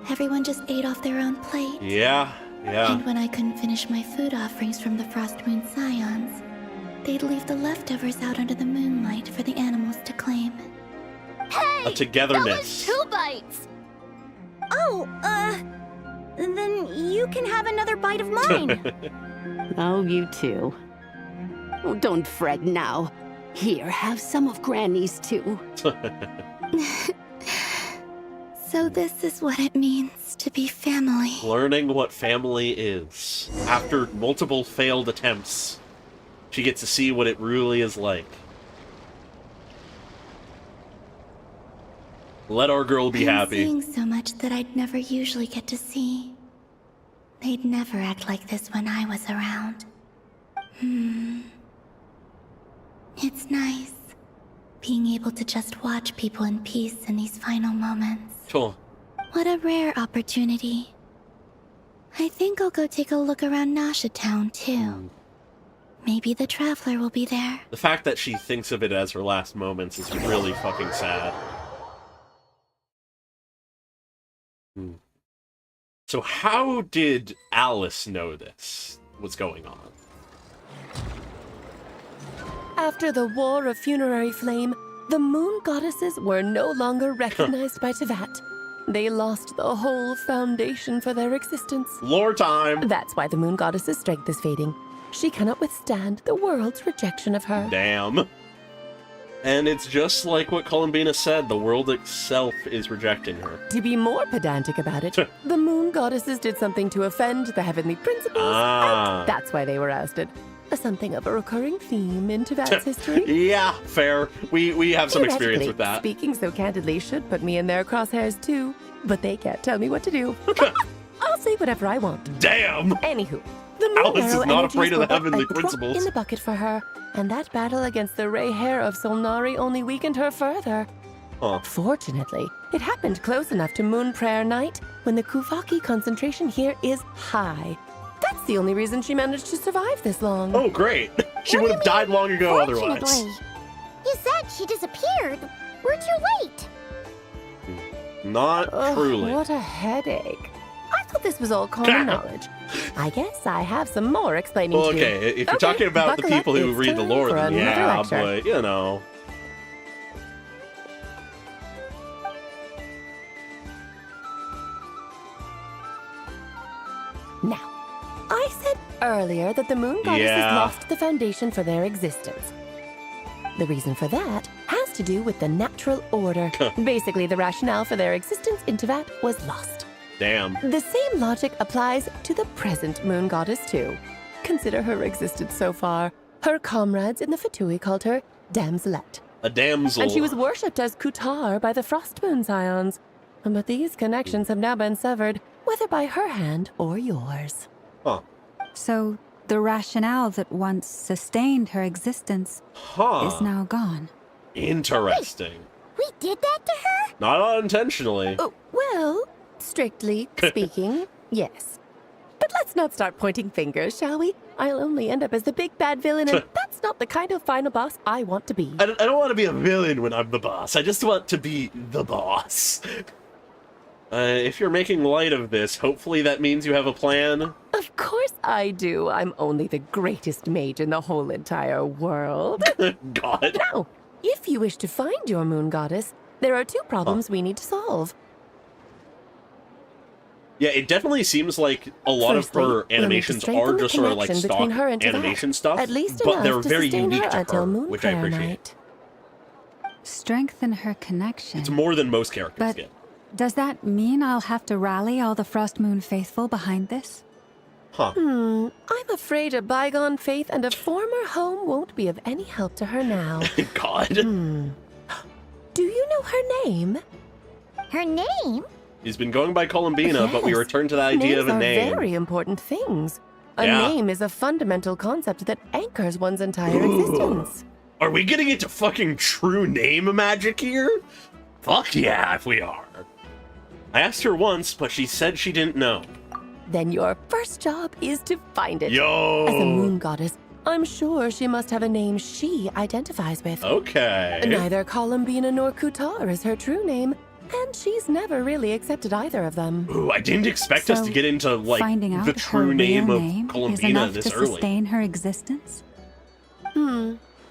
everyone just ate off their own plate. Yeah. And when I couldn't finish my food offerings from the Frost Moon Scions, they'd leave the leftovers out under the moonlight for the animals to claim. Hey! A togetherness. That was 2 bites! Oh, then you can have another bite of mine. Oh, you too. Oh, don't fret now. Here, have some of Granny's too. So this is what it means to be family. Learning what family is. After multiple failed attempts, she gets to see what it really is like. Let our girl be I'm happy. seeing so much that I'd never usually get to see. They'd never act like this when I was around. It's nice being able to just watch people in peace in these final moments. Sure. What a rare opportunity. I think I'll go take a look around Nasha Town, too. Maybe the Traveler will be there. The fact that she thinks of it as her last moments is really fucking sad. So how did Alice know this? What's going on? After the War of Funerary Flame, the Moon Goddesses were no longer recognized by Teyvat. They lost the whole foundation for their existence. Lore time! That's why the Moon Goddess's strength is fading. She cannot withstand the world's rejection of her. Damn. And it's just like what Columbina said, the world itself is rejecting her. To be more pedantic about it, the Moon Goddesses did something to offend the heavenly principles, and that's why they were ousted. Something of a recurring theme in Teyvat's history. Yeah, fair. We have some experience with that. Speaking so candidly should put me in their crosshairs too, but they can't tell me what to do. I'll say whatever I want. Damn! Anywho, the Moon Alice is not afraid of the heavenly a drop principles. in the bucket for her, and that battle against the Ray Hair of Solnari only weakened her further. Fortunately, it happened close enough to Moon Prayer Night when the Kuvaki concentration here is high. That's the only reason she managed to survive this long. Oh, great. She would have died long ago otherwise. Fortunately. You said she disappeared. We're too late. Not truly. What a headache. I thought this was all common knowledge. I guess I have some more explaining Well, to do. okay, if you're talking about the buckle people up, who it's read the time lore, for then another yeah, lecture. but, you know. Now, I said earlier that the Moon Goddesses lost the foundation for their existence. The reason for that has to do with the natural order. Basically, the rationale for their existence in Teyvat was lost. Damn. The same logic applies to the present Moon Goddess, too. Consider her existence so far. Her comrades in the Fatui called her Damselette. A damsel. And she was worshipped as Kutar by the Frost Moon Scions. But these connections have now been severed, whether by her hand or yours. So, the rationale that once sustained her existence is now gone. Interesting. We did that to her? Not unintentionally. Well, strictly speaking, yes. But let's not start pointing fingers, shall we? I'll only end up as the big bad villain, and that's not the kind of final boss I want to be. I don't want to be a villain when I'm the boss. I just want to be the boss. If you're making light of this, hopefully that means you have a plan. Of course I do. I'm only the greatest mage in the whole entire world. God. Now, if you wish to find your Moon Goddess, there are two problems we need to solve. Yeah, it definitely seems like a lot of her animations are just sort of like stock animation stuff, at least but they're to very sustain unique to until her, Moon which I Prayer appreciate. Night. Strengthen her connection. It's more than most characters But get. does that mean I'll have to rally all the Frost Moon faithful behind this? I'm afraid a bygone faith and a former home won't be of any help to her now. God. Do you know her name? Her name? He's been going by Columbina, but we Yes. return to the idea of a Names name. are very important things. A Yeah. name is a fundamental concept that anchors one's entire existence. Are we getting into fucking true name magic here? Fuck yeah, if we are. I asked her once, but she said she didn't know. Then your first job is to find it. Yo! As a moon goddess, I'm sure she must have a name she identifies with. Okay. Neither Columbina nor Kutar is her true name, and she's never really accepted either of them. Ooh, I didn't expect us to get into, like, finding out the her true real name of name is Columbina enough this to early. sustain her existence?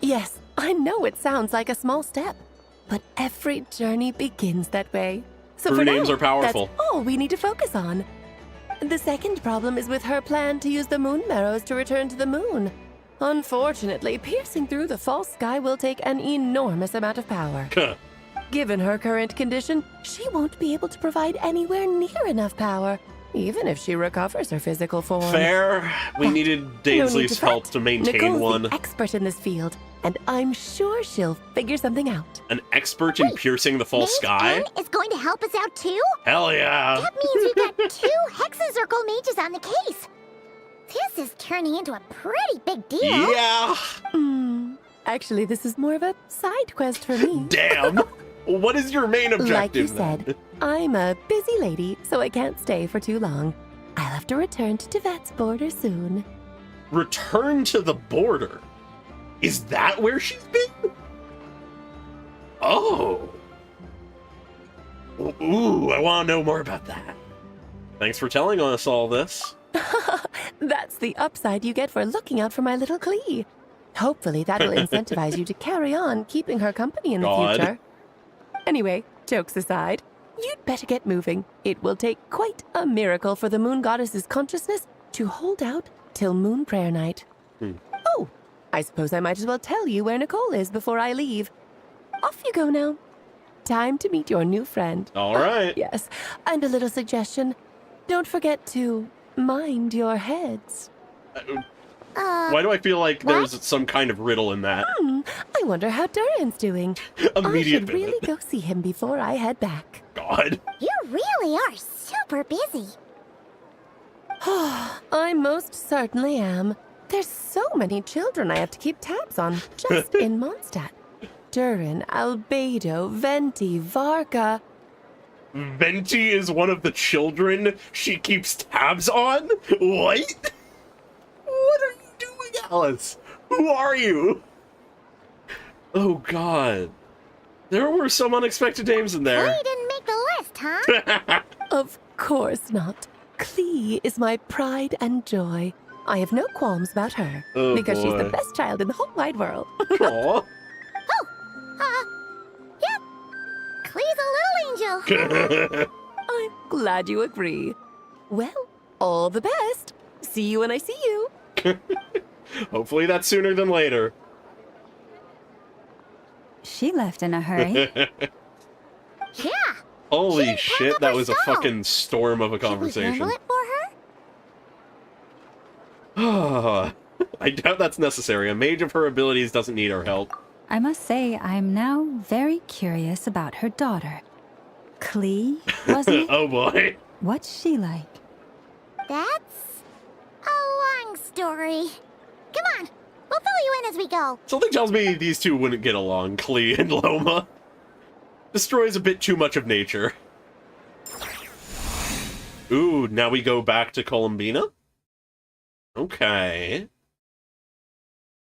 Yes, I know it sounds like a small step, but every journey begins that way. So True for names now, are powerful. That's all we need to focus on. The second problem is with her plan to use the moon marrows to return to the moon. Unfortunately, piercing through the false sky will take an enormous amount of power. Given her current condition, she won't be able to provide anywhere near enough power, even if she recovers her physical form. Fair. We needed No need Dainsley's fret. help to maintain Nicole's one. the expert in this field, and I'm sure she'll figure something out. An expert in piercing the false sky? Anne is going to help us out too? Hell yeah. That means we've got 2 Hexacircle mages on the case. This is turning into a pretty big deal. Yeah. Actually, this is more of a side quest for me. Damn. What is your main objective? Like you said, I'm a busy lady, so I can't stay for too long. I'll have to return to Tevat's border soon. Return to the border? Is that where she's been? Oh. Ooh, I want to know more about that. Thanks for telling us all this. That's the upside you get for looking out for my little Klee. Hopefully that'll incentivize you to carry on keeping her company in the future. Anyway, jokes aside, you'd better get moving. It will take quite a miracle for the moon goddess's consciousness to hold out till moon prayer night. Oh, I suppose I might as well tell you where Nicole is before I leave. Off you go now. Time to meet your new friend. All right. Yes, and a little suggestion. Don't forget to mind your heads. Why do I feel like there's some kind of riddle in that? I wonder how Duran's doing. Immediate I should really go see him before I head back. God. You really are super busy. I most certainly am. There's so many children I have to keep tabs on just in Mondstadt. Duran, Albedo, Venti, Varka. Venti is one of the children she keeps tabs on? What? What are you doing, Alice? Who are you? Oh, God. There were some unexpected names in there. Klee didn't make the list, huh? Of course not. Klee is my pride and joy. I have no qualms about her, because she's the best child in the whole wide world. Aw. Yep. Klee's a little angel. I'm glad you agree. Well, all the best. See you when I see you. Hopefully that's sooner than later. She left in a hurry. Yeah. Holy shit, that was a fucking storm of a conversation. Handle it for I doubt that's necessary. A mage of her abilities doesn't need our help. I must say, I'm now very curious about her daughter. Klee, wasn't it? Oh boy. What's she like? That's a long story. Come on, we'll fill you in as we go. Something tells me these two wouldn't get along, Klee and Loma. Destroys a bit too much of nature. Ooh, now we go back to Columbina? Okay.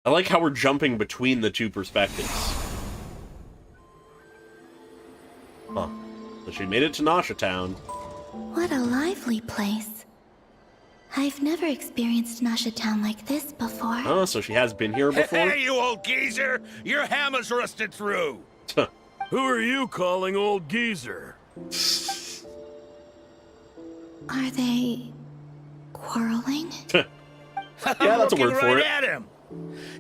I like how we're jumping between the two perspectives. Huh. So she made it to Nasha Town. What a lively place. I've never experienced Nasha Town like this before. Oh, so she has been here before? Hey, you old geezer! Your hammer's rusted through! Who are you calling old geezer? Are they quarreling? Yeah, that's a word for it. At him.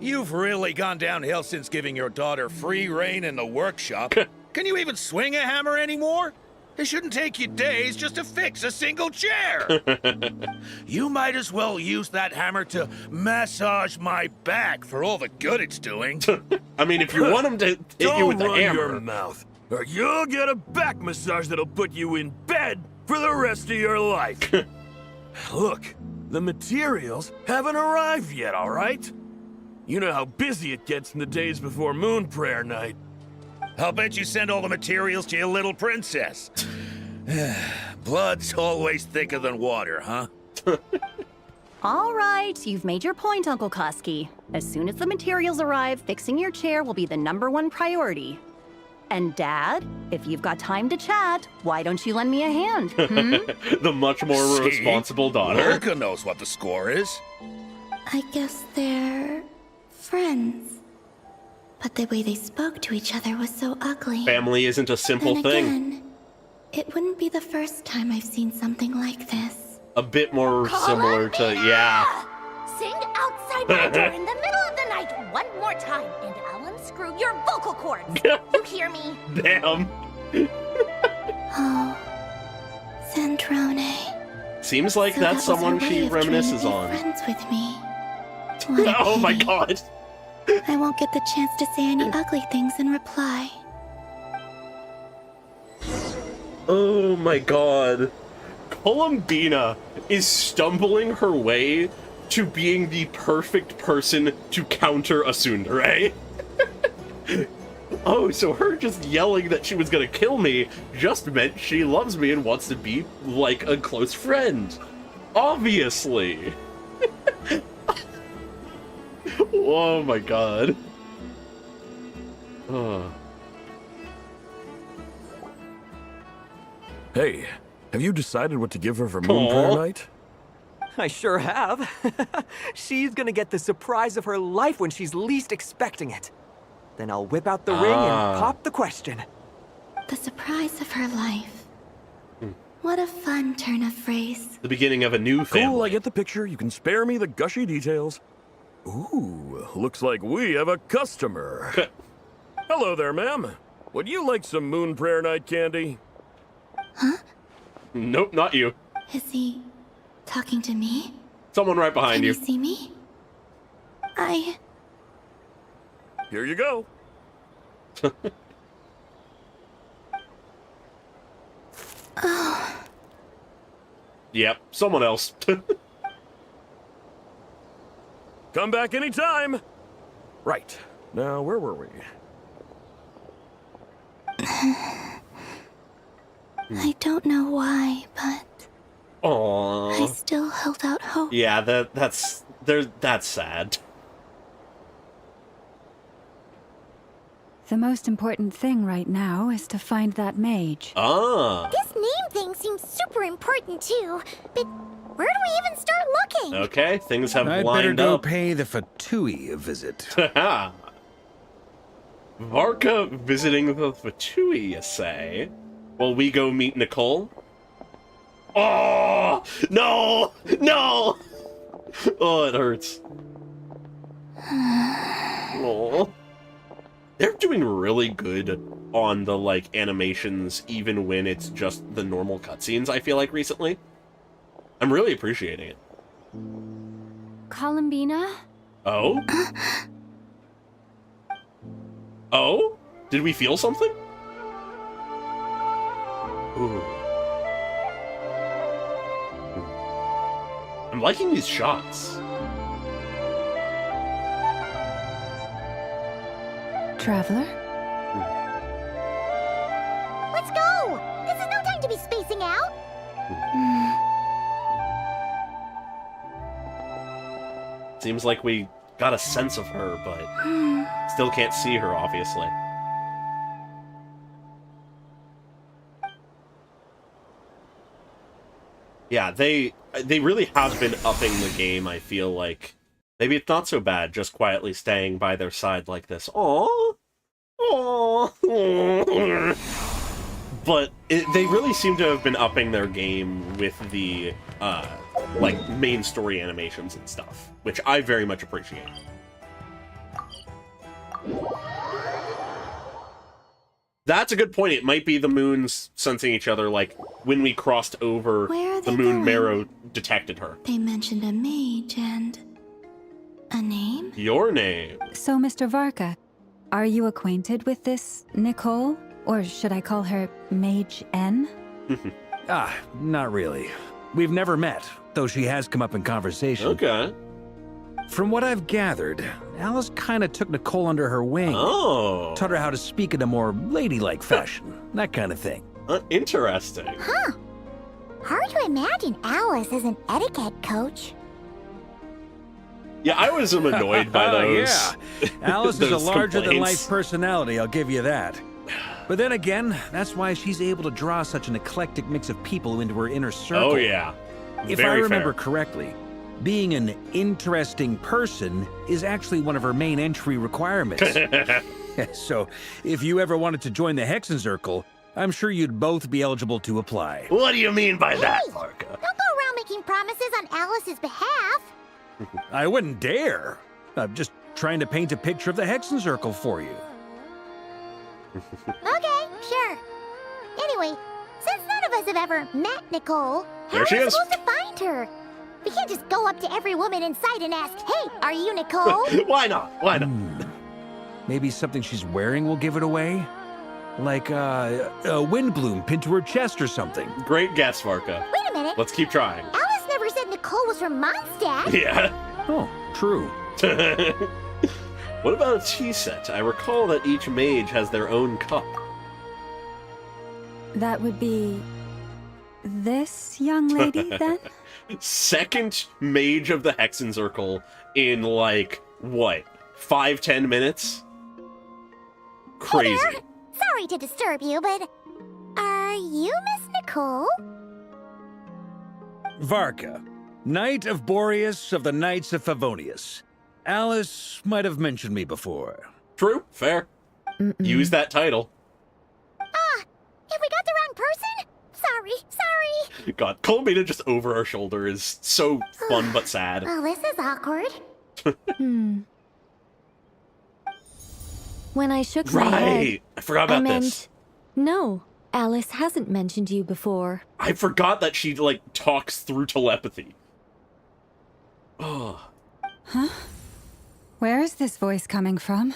You've really gone downhill since giving your daughter free reign in the workshop. Can you even swing a hammer anymore? It shouldn't take you days just to fix a single chair. You might as well use that hammer to massage my back for all the good it's doing. I mean, if you want him to hit you with the Don't run hammer. your mouth, or you'll get a back massage that'll put you in bed for the rest of your life. Look, the materials haven't arrived yet, all right? You know how busy it gets in the days before moon prayer night. I'll bet you send all the materials to your little princess. Blood's always thicker than water, huh? All right, you've made your point, Uncle Koski. As soon as the materials arrive, fixing your chair will be the #1 priority. And Dad, if you've got time to chat, why don't you lend me a hand? The much more responsible daughter. Welkin knows what the score is. I guess they're friends. But the way they spoke to each other was so ugly. Family isn't a simple then thing. Again, it wouldn't be the first time I've seen something like this. A bit more similar to, yeah. Sing outside my door in the middle of the night one more time, and I'll unscrew your vocal cords. You hear me? Damn. Oh, Zandrone. Seems like that was that's her someone way she of trying to reminisces be on. friends with me. What a Oh my pity. god. I won't get the chance to say any ugly things in reply. Oh my god. Columbina is stumbling her way to being the perfect person to counter a tsundere. Oh, so her just yelling that she was gonna kill me just meant she loves me and wants to be like a close friend. Obviously. Oh my god. Oh. Hey, have you decided what to give her for Moon Prayer Night? I sure have. She's gonna get the surprise of her life when she's least expecting it. Then I'll whip out the ring and pop the question. The surprise of her life. What a fun turn of phrase. The beginning of a new family. Cool, I get the picture. You can spare me the gushy details. Ooh, looks like we have a customer. Hello there, ma'am. Would you like some Moon Prayer Night candy? Huh? Nope, not you. Is he talking to me? Someone right behind you. Can you see me? Here you go. Oh. Yep, someone else. Come back anytime. Right. Now, where were we? I don't know why, but Aww. I still held out hope. Yeah, that's sad. The most important thing right now is to find that mage. Ah. This name thing seems super important too, but where do we even start looking? Okay, things have I'd lined better go up. pay the Fatui a visit. Varka visiting the Fatui, you say? Will we go meet Nicole? Oh! No! No! Oh, it hurts. Oh. They're doing really good on the, like, animations, even when it's just the normal cutscenes, I feel like, recently. I'm really appreciating it. Columbina? Oh? Oh? Did we feel something? Ooh. I'm liking these shots. Traveler? Let's go! This is no time to be spacing out! Seems like we got a sense of her, but still can't see her, obviously. Yeah, they really have been upping the game, I feel like. Maybe it's not so bad, just quietly staying by their side like this. Aww! Aww! But they really seem to have been upping their game with the, like, main story animations and stuff, which I very much appreciate. That's a good point. It might be the moons sensing each other, like, when we crossed over, the moon marrow detected her. They mentioned a mage and a name? Your name. So, Mr. Varka, are you acquainted with this Nicole? Or should I call her Mage N? Not really. We've never met, though she has come up in conversation. Okay. From what I've gathered, Alice kind of took Nicole under her wing. Oh. Taught her how to speak in a more ladylike fashion. That kind of thing. Interesting. Huh. Hard to imagine Alice as an etiquette coach. Yeah, I was annoyed by those. Yeah. Alice is a those larger-than-life complaints. personality, I'll give you that. But then again, that's why she's able to draw such an eclectic mix of people into her inner circle. Oh, yeah. If I Very remember fair. correctly, being an interesting person is actually one of her main entry requirements. So, if you ever wanted to join the Hexenzirkel, I'm sure you'd both be eligible to apply. What do you mean by that, Hey, Varka? Don't go around making promises on Alice's behalf. I wouldn't dare. I'm just trying to paint a picture of the Hexenzirkel for you. Okay, sure. Anyway, since none of us have ever met Nicole, how There are she we is. supposed to find her? We can't just go up to every woman in sight and ask, "Hey, are you Nicole?" Why not? Why not? Maybe something she's wearing will give it away? Like a wind bloom pinned to her chest or something. Great guess, Varka. Wait a minute. Let's keep trying. Alice never said Nicole was from Mondstadt. Yeah. Oh, true. What about a tea set? I recall that each mage has their own cup. That would be this young lady, then? Second mage of the Hexen Circle in, like, what, 5-10 minutes? Crazy. Hey there. Sorry to disturb you, but are you Miss Nicole? Varka, Knight of Boreas of the Knights of Favonius. Alice might have mentioned me before. True, fair. Use that title. Have we got the wrong person? Sorry. God, Columbina just over our shoulder is so fun but sad. Oh, this is awkward. When I shook my head, Right, I forgot about this. No, Alice hasn't mentioned you before. I forgot that she, like, talks through telepathy. Oh. Huh? Where is this voice coming from?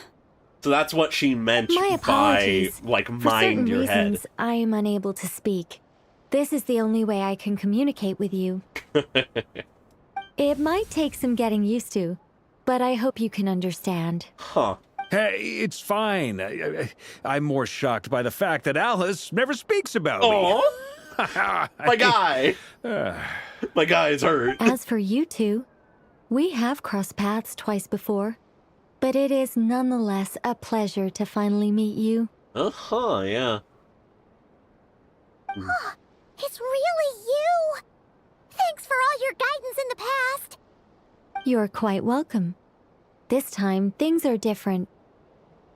So that's what she meant My by, apologies. like, For mind certain your head. reasons, I am unable to speak. This is the only way I can communicate with you. It might take some getting used to, but I hope you can understand. Huh. Hey, it's fine. I'm more shocked by the fact that Alice never speaks about me. My guy! My guy is hurt. As for you two, we have crossed paths twice before, but it is nonetheless a pleasure to finally meet you. Yeah. It's really you! Thanks for all your guidance in the past! You're quite welcome. This time, things are different.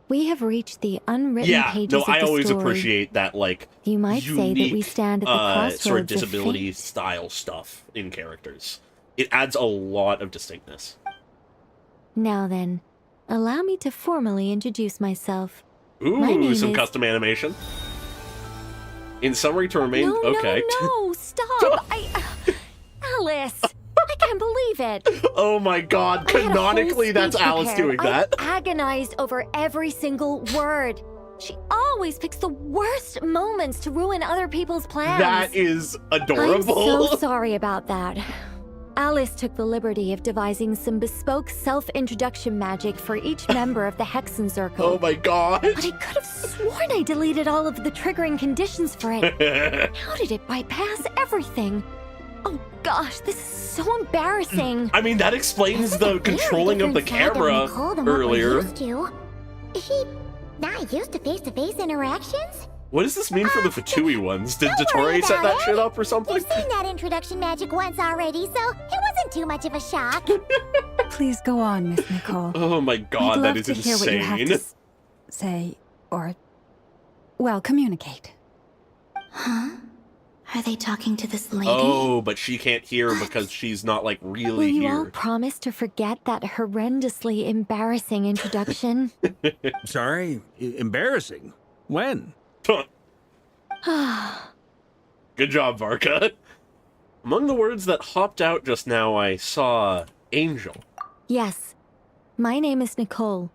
We have reached the unwritten pages of the I always story. appreciate that, like, You might say that we stand at the crossroads sort of of disability fate. style stuff in characters. It adds a lot of distinctness. Now then, allow me to formally introduce myself. My Ooh, name some is... custom animation. In summary, to remain okay. No, stop! Alice! I can't believe it! Oh my god, I had a whole canonically that's speech Alice prepared. doing that. I agonized over every single word. She always picks the worst moments to ruin other people's plans. That is adorable. I'm so sorry about that. Alice took the liberty of devising some bespoke self-introduction magic for each member of the Hexen Circle. Oh my god. But I could have sworn I deleted all of the triggering conditions for it. How did it bypass everything? Oh gosh, this is so embarrassing. I mean, that explains the controlling of the camera earlier. Is she not used to face-to-face interactions? What does this mean for the Fatui ones? Did worry Dottore set about that it. shit up or something? You've seen that introduction magic once already, so it wasn't too much of a shock. Please go on, Miss Nicole. Oh my god, I'd that love is to hear what you have insane. to say, or, well, communicate. Huh? Are they talking to this lady? Oh, but she can't hear because she's not, like, Will really you all here. promise to forget that horrendously embarrassing introduction? Sorry? Embarrassing? When? Good job, Varka. Among the words that hopped out just now, I saw angel. Yes, my name is Nicole,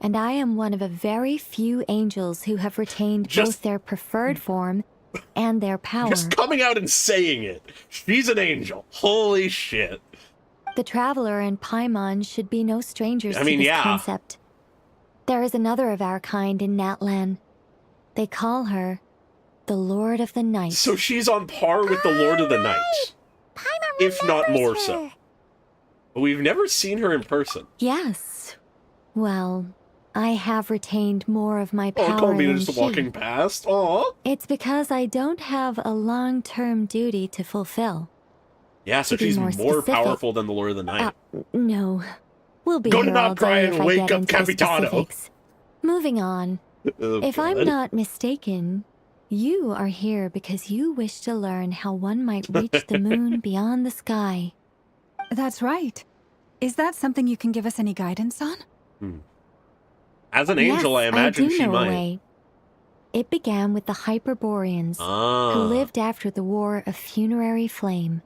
and I am one of a very few angels who have retained both their preferred form and their power. Just coming out and saying it. She's an angel. Holy shit. The Traveler and Paimon should be no strangers I mean, to this yeah. concept. There is another of our kind in Natlan. They call her the Lord of the Night. So she's on par with the Lord of the Night. If not more so. But we've never seen her in person. Yes. Well, I have retained more of my power Oh, Columbina than just she. walking past. Aw. It's because I don't have a long-term duty to fulfill. Yeah, so To be she's more more specific, powerful than the Lord of the Night. No. We'll be Go here not all cry day and if I wake get up, into the Capitano. specifics. Moving on. Oh, If I'm God. not mistaken, you are here because you wish to learn how one might reach the moon beyond the sky. That's right. Is that something you can give us any guidance on? As an angel, I Yes, imagine do she know a might. way. It began with the Hyperboreans, Ah. who lived after the War of Funerary Flame.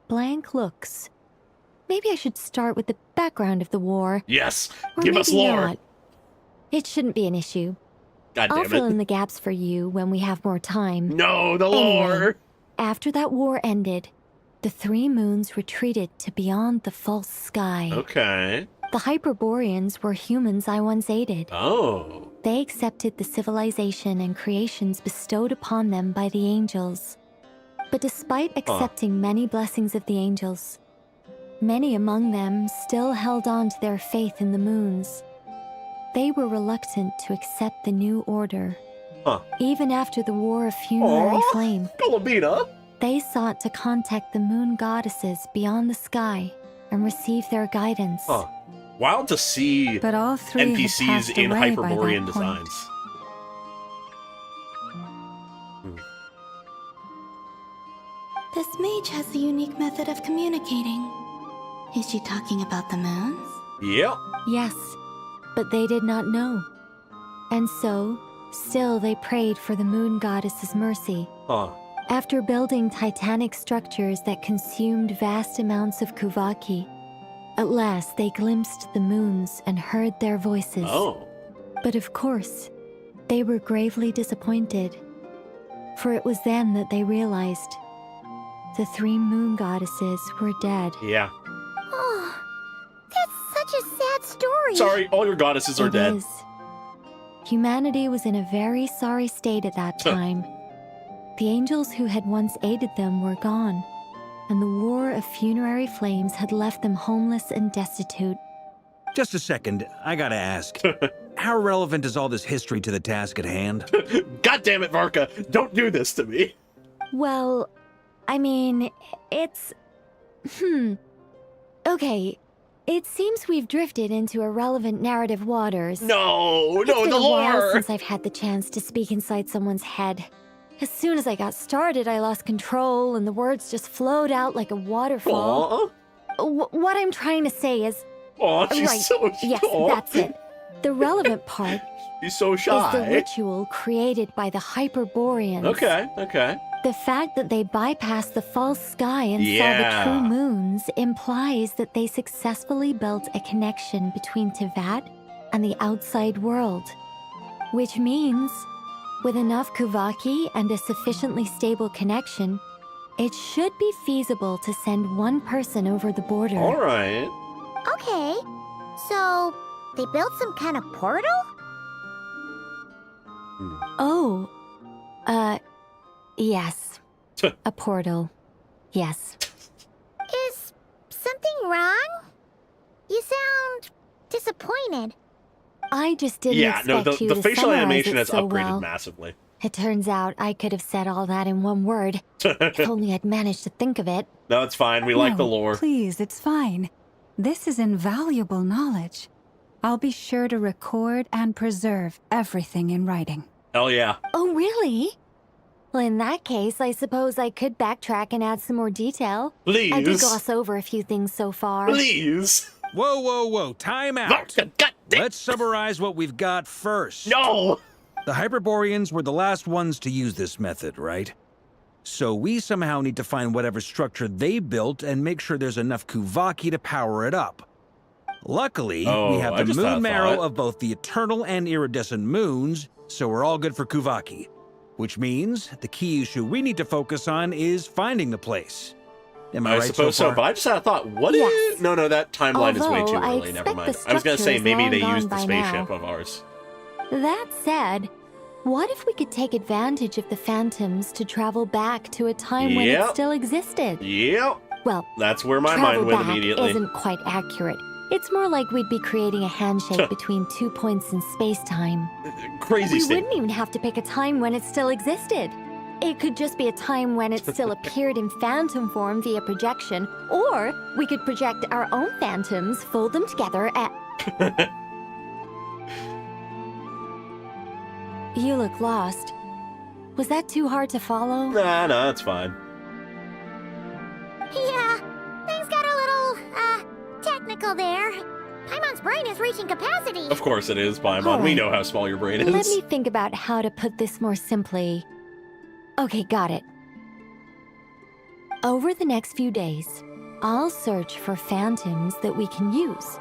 Blank looks. maybe I should start with the background of the war. Yes, Or give us maybe lore. not. It shouldn't be an issue. God I'll damn fill in it. the gaps for you when we have more time. No, the Anyway, lore. after that war ended, the three moons retreated to beyond the false sky. Okay. The Hyperboreans were humans I once aided. Oh. They accepted the civilization and creations bestowed upon them by the angels. But despite accepting many blessings of the angels, many among them still held on to their faith in the moons. They were reluctant to accept the new order. Even after the War of Funerary Flame, Columbina. they sought to contact the moon goddesses beyond the sky and receive their guidance. Wild to see But all three had NPCs passed in away by Hyperborean that point. designs. This mage has a unique method of communicating. Is she talking about the moons? Yep. Yes, but they did not know. And so, still they prayed for the moon goddess's mercy. After building titanic structures that consumed vast amounts of Kuvaki, at last they glimpsed the moons and heard their voices. But of course, they were gravely disappointed. For it was then that they realized the three moon goddesses were dead. Yeah. Oh, that's such a sad story. Sorry, all your goddesses are It dead. is. Humanity was in a very sorry state at that time. The angels who had once aided them were gone, and the War of Funerary Flames had left them homeless and destitute. Just a second, I gotta ask. How relevant is all this history to the task at hand? God damn it, Varka! Don't do this to me! Well, I mean, it's... Okay, it seems we've drifted into irrelevant narrative waters. No, It's been the a while lore! since I've had the chance to speak inside someone's head. As soon as I got started, I lost control and the words just flowed out like a waterfall. What I'm trying to say is... Aw, she's right, so yes, aw. that's it. The relevant part She's so is shy. the ritual created by the Hyperboreans. Okay. The fact that they bypassed the false sky and saw Yeah. the true moons implies that they successfully built a connection between Tivat and the outside world. Which means, with enough Kuvaki and a sufficiently stable connection, it should be feasible to send one person over the border. Alright. Okay, so they built some kind of portal? Oh, yes. A portal. Yes. Is something wrong? You sound disappointed. I just didn't Yeah, no, expect you the to facial summarize animation it has so upgraded well. massively. It turns out I could have said all that in one word. If only I'd managed to think of it. No, it's fine. We like the No, lore. Please, it's fine. This is invaluable knowledge. I'll be sure to record and preserve everything in writing. Hell yeah. Oh, really? Well, in that case, I suppose I could backtrack and add some more detail. I did Please. gloss over a few things so far. Please. Whoa, time out. Let's summarize what we've got first. No! The Hyperboreans were the last ones to use this method, right? So we somehow need to find whatever structure they built and make sure there's enough Kuvaki to power it up. Luckily, we have I the just had a moon marrow thought. of both the eternal and iridescent moons, so we're all good for Kuvaki. Which means the key issue we need to focus on is finding the place. Am I I right suppose so so, far? but I just had a thought. What if... No, that timeline is way too Although I early. Never expect mind. the I was going to say, structure is maybe long they gone used the by spaceship now. of ours. That said, what if we could take advantage of the phantoms to travel back to a time when it Yep. still existed? Yep. Well, That's where my travel mind went back immediately. isn't quite accurate. It's more like we'd be creating a handshake between 2 points in space-time. Crazy We statement. wouldn't even have to pick a time when it still existed. It could just be a time when it still appeared in phantom form via projection, or we could project our own phantoms, fold them together, and... You look lost. Was that too hard to follow? Nah, it's fine. Yeah, things got a little, technical there. Paimon's brain is reaching capacity. Of course it is, Paimon. All We right. know how small your brain Let is. me think about how to put this more simply. Okay, got it. Over the next few days, I'll search for phantoms that we can use.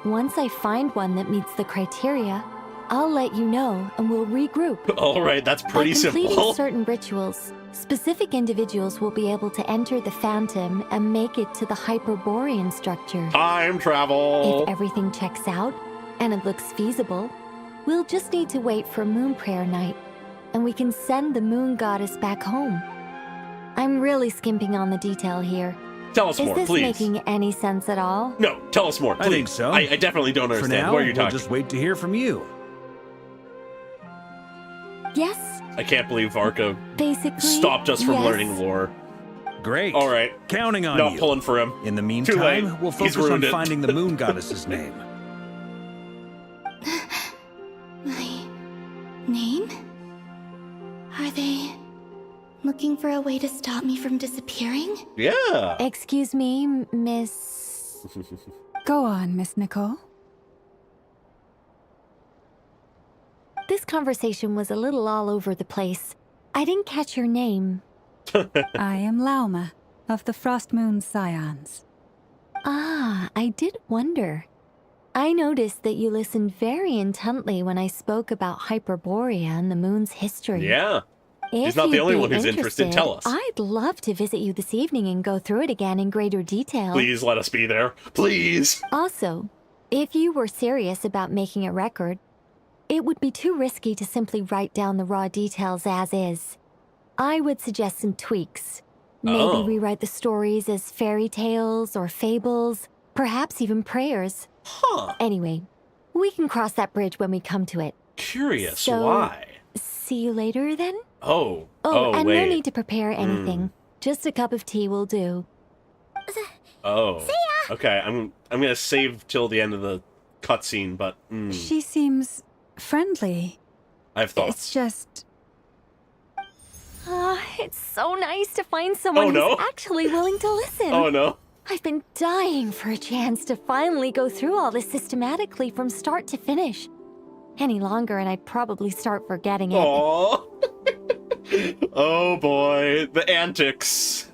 Once I find one that meets the criteria, I'll let you know and we'll regroup. All right, that's pretty By completing simple. certain rituals, specific individuals will be able to enter the phantom and make it to the Hyperborean structure. Time travel. If everything checks out and it looks feasible, we'll just need to wait for Moon Prayer Night, and we can send the Moon Goddess back home. I'm really skimping on the detail here. Tell us more, please. Is this making any sense at all? No, tell us more, please. I think so. I definitely don't understand. For now, what are you talking? we'll just wait to hear from you. Yes. I can't believe Varka Basically, stopped us from yes. learning lore. Great. All right. Counting on Not you. pulling for him. In the Too meantime, late. we'll He's focus on ruined it. finding the Moon Goddess's name. My name? Are they looking for a way to stop me from disappearing? Yeah. Excuse me, Miss... Go on, Miss Nicole. This conversation was a little all over the place. I didn't catch your name. I am Lauma, of the Frost Moon Scions. Ah, I did wonder. I noticed that you listened very intently when I spoke about Hyperborea and the moon's history. Yeah. If He's not the you'd only be one who's interested. Tell us. I'd love to visit you this evening and go through it again in greater detail. Please let us be there. Please. Also, if you were serious about making a record, it would be too risky to simply write down the raw details as is. I would suggest some tweaks. Maybe rewrite the stories as fairy tales or fables, perhaps even prayers. Huh. Anyway, we can cross that bridge when we come to it. Curious. So, Why? See you later, then? Oh. and wait. no need to prepare anything. Just a cup of tea will do. Oh. See ya! Okay, I'm gonna save till the end of the cutscene, but She seems friendly. I have thoughts. It's just... It's so nice to find someone no. who's actually willing to listen. Oh no. I've been dying for a chance to finally go through all this systematically from start to finish. Any longer and I'd probably start forgetting it. Aww. Oh boy, the antics.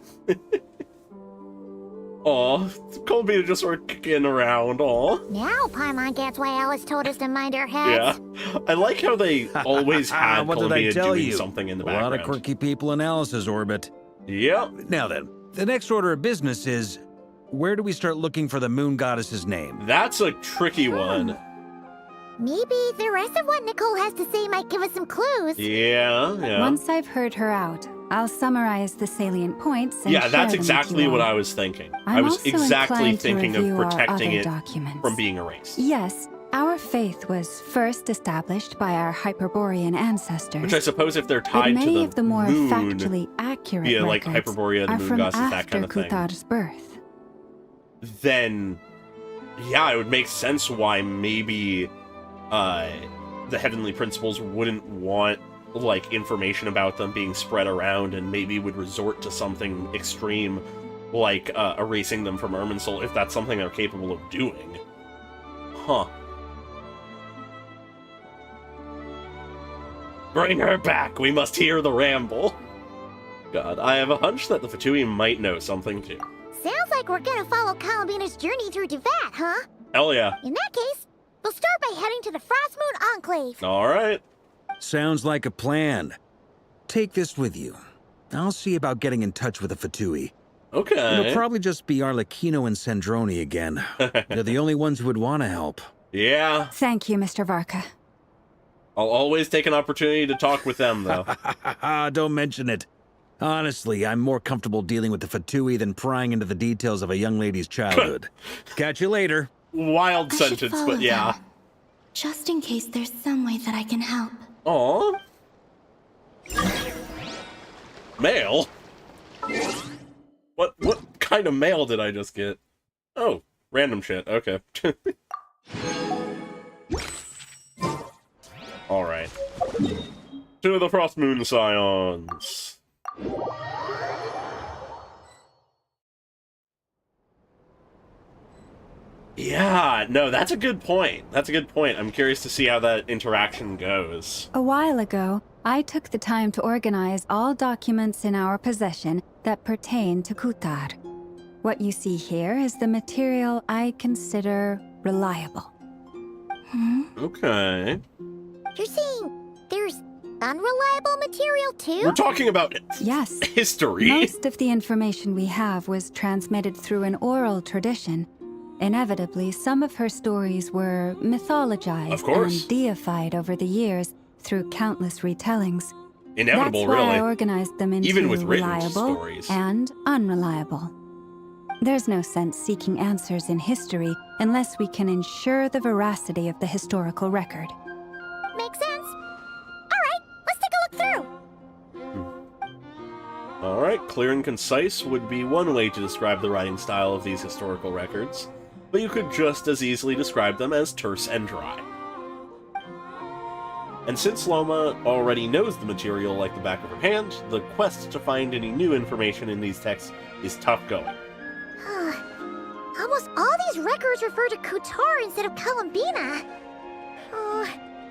Aw, Columbina just sort of kicking around, aw. Now Paimon gets why Alice told us to mind our heads. Yeah. I like how they always had What did I Columbina tell doing you? something in the A background. lot of quirky people in Alice's orbit. Yep. Now then, the next order of business is, where do we start looking for the Moon Goddess's name? That's a tricky one. Maybe the rest of what Nicole has to say might give us some clues. Yeah. Once I've heard her out, I'll summarize the salient points and Yeah, share that's them with exactly you what all. I was thinking. I'm I was also exactly inclined to thinking of review our protecting other it documents. from being erased. Yes, our faith was first established by our Hyperborean ancestors. Which I suppose if they're but tied to many the of the more moon, factually accurate yeah, like records Hyperborea, the are moon from goddess, that after kind of thing. Cuthar's birth. Then, yeah, it would make sense why maybe the Heavenly Principles wouldn't want like information about them being spread around, and maybe would resort to something extreme like erasing them from Irminsul if that's something they're capable of doing. Huh. Bring her back! We must hear the ramble! God, I have a hunch that the Fatui might know something too. Sounds like we're gonna follow Columbina's journey through Devat, huh? Hell yeah. In that case, we'll start by heading to the Frost Moon Enclave. Alright. Sounds like a plan. Take this with you. I'll see about getting in touch with the Fatui. Okay. It'll probably just be Arlecchino and Sandroni again. They're the only ones who would want to help. Yeah. Thank you, Mr. Varka. I'll always take an opportunity to talk with them, though. Don't mention it. Honestly, I'm more comfortable dealing with the Fatui than prying into the details of a young lady's childhood. Catch you later. Wild I should sentence, follow but yeah. them, just in case there's some way that I can help. Aww. Mail? What kind of mail did I just get? Oh, random shit. Okay. Alright. To the Frost Moon Scions. Yeah, no, that's a good point. That's a good point. I'm curious to see how that interaction goes. A while ago, I took the time to organize all documents in our possession that pertain to Kutar. What you see here is the material I consider reliable. Okay. You're saying there's unreliable material too? We're talking about yes. history. Most of the information we have was transmitted through an oral tradition. Inevitably, some of her stories were mythologized Of course. and deified over the years through countless retellings. Inevitable, That's why really. I organized them into Even with written reliable stories. and unreliable. There's no sense seeking answers in history unless we can ensure the veracity of the historical record. Makes sense. All right, let's take a look through. Alright, clear and concise would be one way to describe the writing style of these historical records, but you could just as easily describe them as terse and dry. And since Loma already knows the material like the back of her hand, the quest to find any new information in these texts is tough going. Almost all these records refer to Kutar instead of Columbina.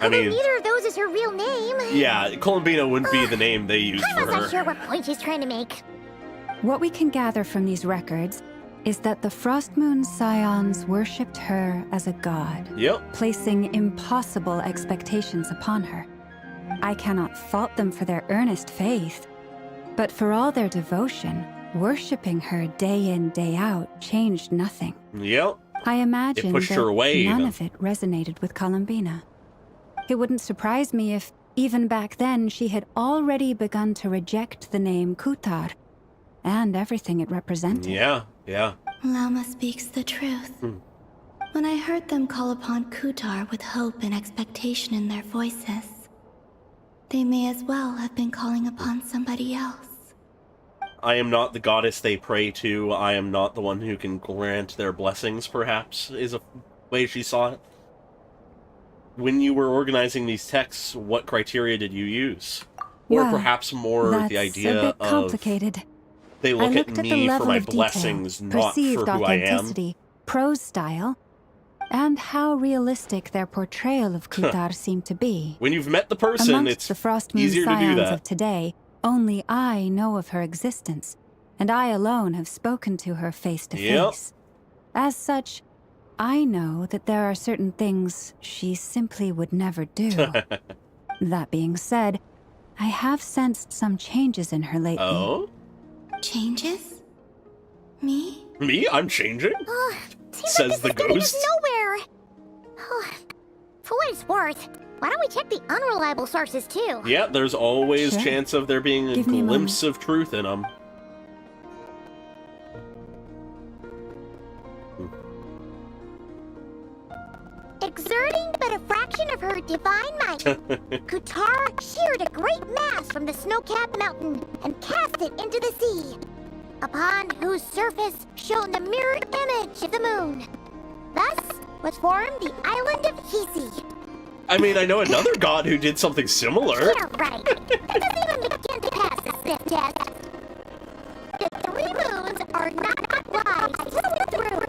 I mean, neither of those is her real name. Yeah, Columbina wouldn't be the name they used for I'm not her. sure what point she's trying to make. What we can gather from these records is that the Frost Moon Scions worshipped her as a god, placing impossible expectations upon her. I cannot fault them for their earnest faith, but for all their devotion, worshipping her day in, day out changed nothing. I imagine It pushed that her away, none even. of it resonated with Columbina. It wouldn't surprise me if, even back then, she had already begun to reject the name Kutar and everything it represented. Yeah. Lama speaks the truth. When I heard them call upon Kutar with hope and expectation in their voices, they may as well have been calling upon somebody else. I am not the goddess they pray to, I am not the one who can grant their blessings, perhaps, is a way she saw it. When you were organizing these texts, what criteria did you use? Or Well, perhaps more that's the idea a bit of complicated. they look I looked at at the me for level my of detail, blessings, not perceived for who I am. authenticity, prose style, and how realistic their portrayal of Kutar seemed to be. When you've met the person, Amongst it's the Frost Moon easier to do Scions that. of today, only I know of her existence, and I alone have spoken to her face to face. As such, I know that there are certain things she simply would never do. That being said, I have sensed some changes in her lately. Oh? Changes? Me? Me? I'm changing? Seems Says like the this is getting us ghost. nowhere. For what it's worth, why don't we check the unreliable sources too? Yeah, there's always Sure. chance of there being a Give me a glimpse of truth in them. Exerting but a fraction of her divine might, Kutar sheared a great mass from the snow-capped mountain and cast it into the sea, upon whose surface shone the mirror image of the moon. Thus was formed the island of Hisi. I mean, I know another god who did something similar. Yeah, right. That doesn't even begin to pass the sniff test. The 3 moons are not lies through.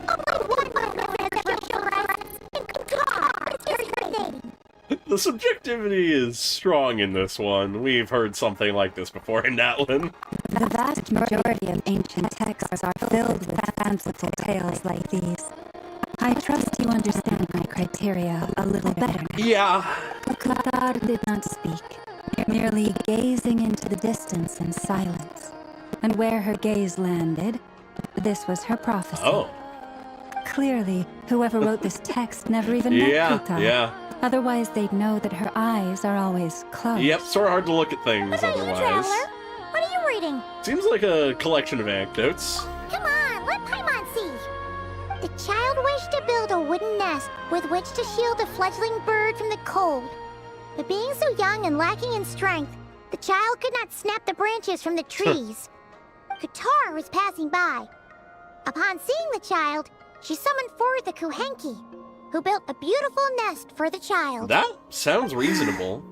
Only one moon has ever shown us, and Kutar is her name. The subjectivity is strong in this one. We've heard something like this before in Natlin. The vast majority of ancient texts are filled with fanciful tales like these. I trust you understand my criteria a little better now. Yeah. Kutar did not speak, merely gazing into the distance in silence. And where her gaze landed, this was her prophecy. Oh. Clearly, whoever wrote this text never even met Kutar. Yeah. Otherwise, they'd know that her eyes are always closed. Yep, sort of hard to look at things otherwise. Traveler, what are you reading? Seems like a collection of anecdotes. Come on, let Paimon see. The child wished to build a wooden nest with which to shield a fledgling bird from the cold. But being so young and lacking in strength, the child could not snap the branches from the trees. Kutar was passing by. Upon seeing the child, she summoned forth the Kuhenki, who built a beautiful nest for the child. That sounds reasonable.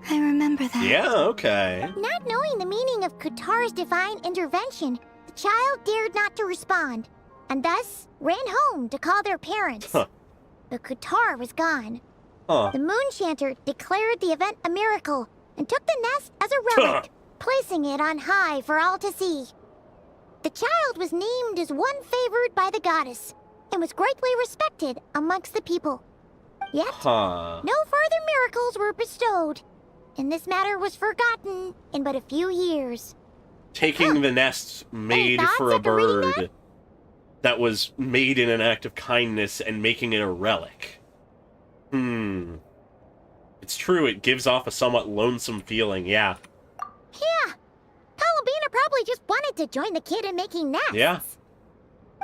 I remember that. Yeah, okay. Not knowing the meaning of Kutar's divine intervention, the child dared not to respond, and thus ran home to call their parents. But Kutar was gone. The moon chanter declared the event a miracle and took the nest as a relic, placing it on high for all to see. The child was named as one favored by the goddess, and was greatly respected amongst the people. Yet, no further miracles were bestowed, and this matter was forgotten in but a few years. Taking the nest made for a bird that was made in an act of kindness and making it a relic. It's true, it gives off a somewhat lonesome feeling, yeah. Yeah. Columbina probably just wanted to join the kid in making nests. Yeah.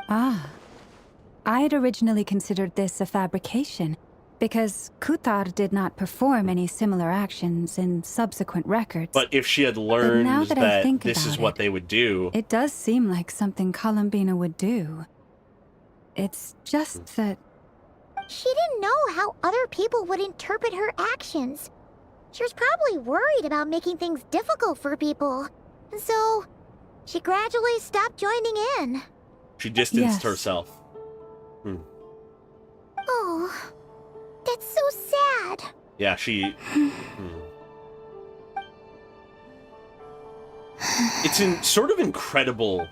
Ah. I had originally considered this a fabrication, because Kuthar did not perform any similar actions in subsequent records. But if she had learned that this is what they would do... It does seem like something Columbina would do. It's just that... She didn't know how other people would interpret her actions. She was probably worried about making things difficult for people. And so, she gradually stopped joining in. She distanced herself. Oh, that's so sad. Yeah, she... It's sort of incredible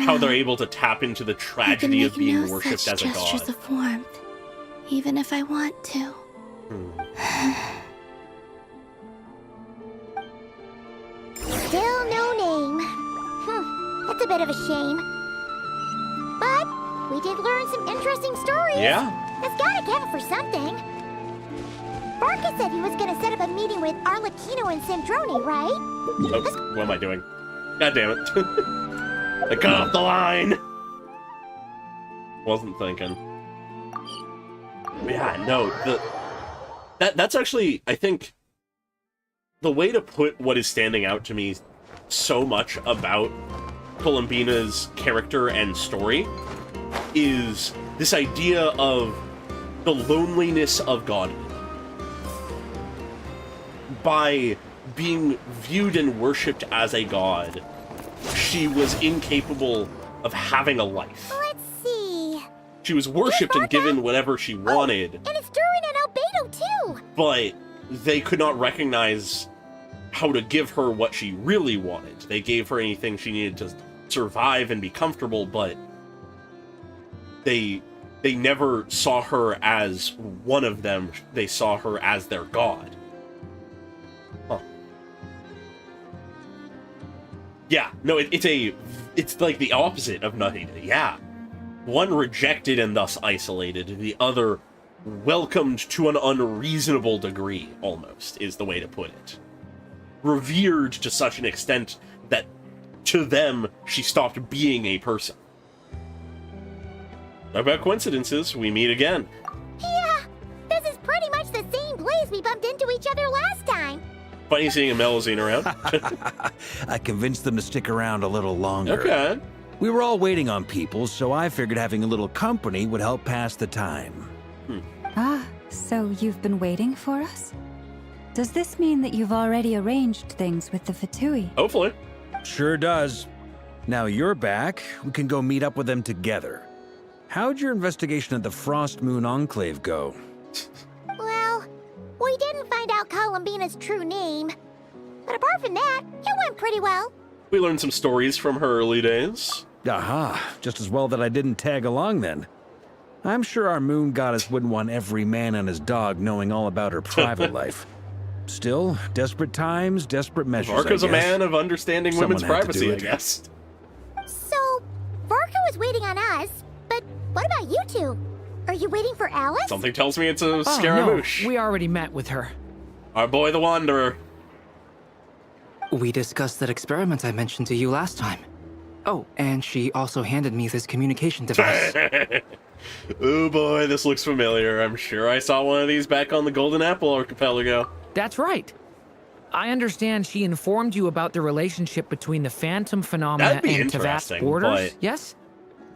how they're able to tap into the tragedy of being worshipped as a god. Gestures of warmth, even if I want to. Still no name. That's a bit of a shame. But we did learn some interesting stories. Yeah. That's gotta count for something. Barca said he was gonna set up a meeting with Arlecchino and Sandrone, right? Oops, what am I doing? God damn it. I cut off the line! Wasn't thinking. Yeah, no, that's actually, I think, the way to put what is standing out to me so much about Columbina's character and story is this idea of the loneliness of godhood. By being viewed and worshipped as a god, she was incapable of having a life. Let's see. She was worshipped and given whatever she wanted. And it's Durin and Albedo too. But they could not recognize how to give her what she really wanted. They gave her anything she needed to survive and be comfortable, but they never saw her as one of them. They saw her as their god. Huh. Yeah, no, it's like the opposite of Nahida, yeah. One rejected and thus isolated, the other welcomed to an unreasonable degree, almost, is the way to put it. Revered to such an extent that, to them, she stopped being a person. Not about coincidences, we meet again. Yeah, this is pretty much the same place we bumped into each other last time. Funny seeing a Melusine around. I convinced them to stick around a little longer. Okay. We were all waiting on people, so I figured having a little company would help pass the time. Ah, so you've been waiting for us? Does this mean that you've already arranged things with the Fatui? Hopefully. Sure does. Now you're back, we can go meet up with them together. How'd your investigation at the Frost Moon Enclave go? Well, we didn't find out Columbina's true name. But apart from that, it went pretty well. We learned some stories from her early days. Aha, just as well that I didn't tag along then. I'm sure our moon goddess wouldn't want every man and his dog knowing all about her private life. Still, desperate times, desperate measures, Varka's I a guess. man of understanding Someone women's had to do privacy, I it. guess. So, Varka was waiting on us, but what about you two? Are you waiting for Alice? Something tells me it's a Oh, Scaramouche. no, we already met with her. Our boy the Wanderer. We discussed that experiment I mentioned to you last time. Oh, and she also handed me this communication device. Oh boy, this looks familiar. I'm sure I saw one of these back on the Golden Apple Archipelago. That's right. I understand she informed you about the relationship between the phantom phenomena That'd be and Tevat's interesting, borders, but yes?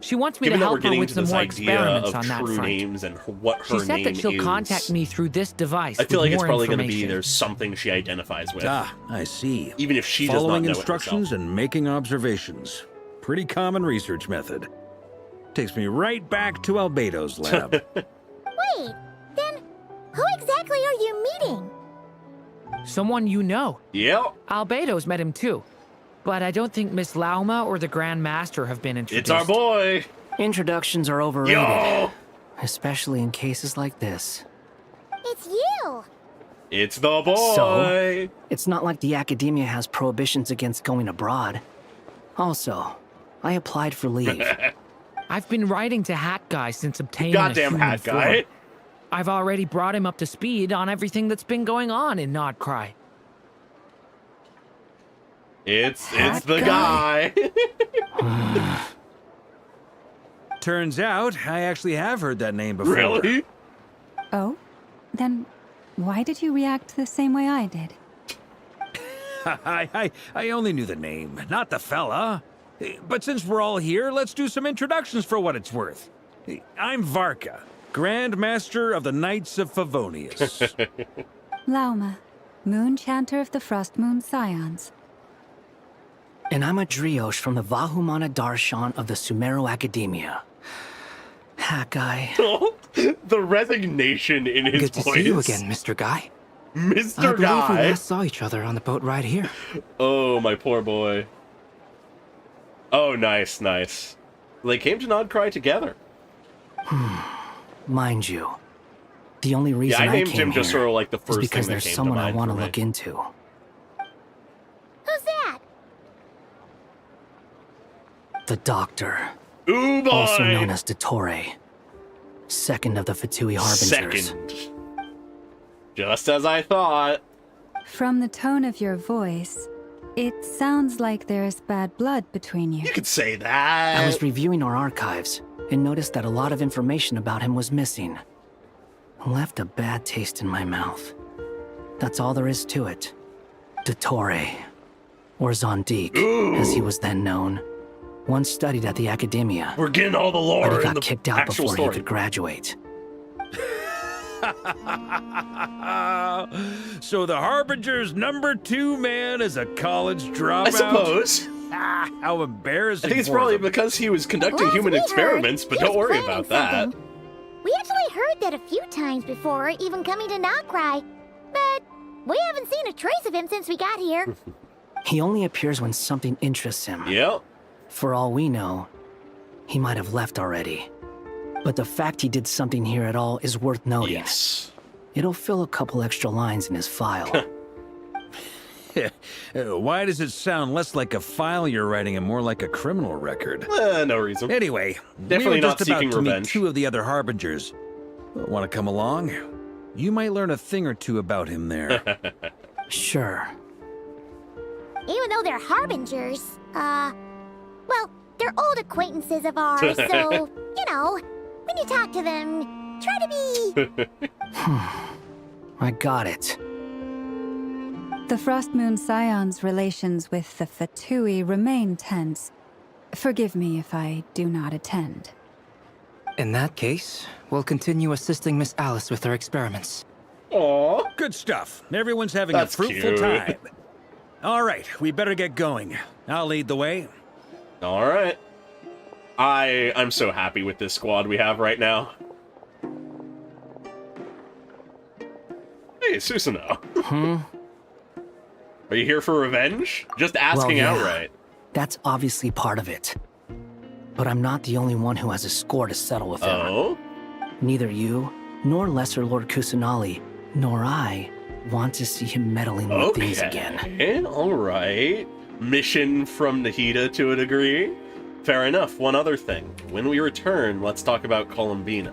She wants me Given to that we're help her getting with to some this more idea experiments of on that true front. names and what her She said name that she'll is, contact me through this device. I feel with like it's more probably going to be information. there's something she identifies with. Ah, I see. Even if she does not Following know instructions and making observations. Pretty common research method. Takes me right back to Albedo's lab. Wait, then who exactly are you meeting? Someone you know. Yep. Albedo's met him too. But I don't think Miss Lauma or the Grand Master have been introduced. It's our boy! Introductions are overrated. Yo! Especially in cases like this. It's you! It's the boy! So, it's not like the academia has prohibitions against going abroad. Also, I applied for leave. I've been writing to Hat Guy since obtaining Goddamn a human Hat Guy. form. I've already brought him up to speed on everything that's been going on in Nodcry. It's the guy. Turns out, I actually have heard that name before. Really? Oh? Then why did you react the same way I did? I only knew the name, not the fella. But since we're all here, let's do some introductions for what it's worth. I'm Varka, Grand Master of the Knights of Favonius. Lauma, Moon Chanter of the Frost Moon Scions. And I'm a Driosh from the Vahumana Darshan of the Sumeru Academia. Hat Guy. Oh, the resignation in his Good to voice. see you again, Mr. Guy. Mr. I believe we Guy. last saw each other on the boat right here. Oh, my poor boy. Oh, nice, nice. They came to Nodcry together. Mind you, the only reason I named came him just here sort of like the is first because thing that there's came someone to I mind want to for me. look into. Who's that? The Doctor. Ooh, boy! Also known as Dottore. Second of the Fatui Harbingers. Second. Just as I thought. From the tone of your voice, it sounds like there's bad blood between you. You could say that. I was reviewing our archives and noticed that a lot of information about him was missing. Left a bad taste in my mouth. That's all there is to it. Dottore, or Zondik, as he was then known, once studied at the Academia. We're getting all the lore but he in got the kicked out actual before story. he could graduate. So the Harbinger's #2 man is a college dropout? I suppose. How embarrassing. I think it's for probably them. because he was conducting Well, human we experiments, heard but he don't was worry planning about that. something. We actually heard that a few times before, even coming to Nodcry. But we haven't seen a trace of him since we got here. He only appears when something interests him. Yep. For all we know, he might have left already. But the fact he did something here at all is worth noting. Yes. It'll fill a couple extra lines in his file. Why does it sound less like a file you're writing and more like a criminal record? No reason. Anyway, Definitely we were not just about seeking to revenge. meet 2 of the other Harbingers. Want to come along? You might learn a thing or two about him there. Sure. Even though they're harbingers, well, they're old acquaintances of ours, so, you know, when you talk to them, try to be... I got it. The Frost Moon Scions' relations with the Fatui remain tense. Forgive me if I do not attend. In that case, we'll continue assisting Miss Alice with her experiments. Aww. Good stuff. Everyone's having That's a fruitful cute. time. All right, we better get going. I'll lead the way. All right. I'm so happy with this squad we have right now. Hey, Susanoo. Are you here for revenge? Just asking Well, yeah. outright. That's obviously part of it. But I'm not the only one who has a score to settle with him. Oh? Neither you, nor Lesser Lord Kusanali, nor I want to see him meddling with things again. All right. Mission from Nahida to a degree. Fair enough. One other thing. When we return, let's talk about Columbina.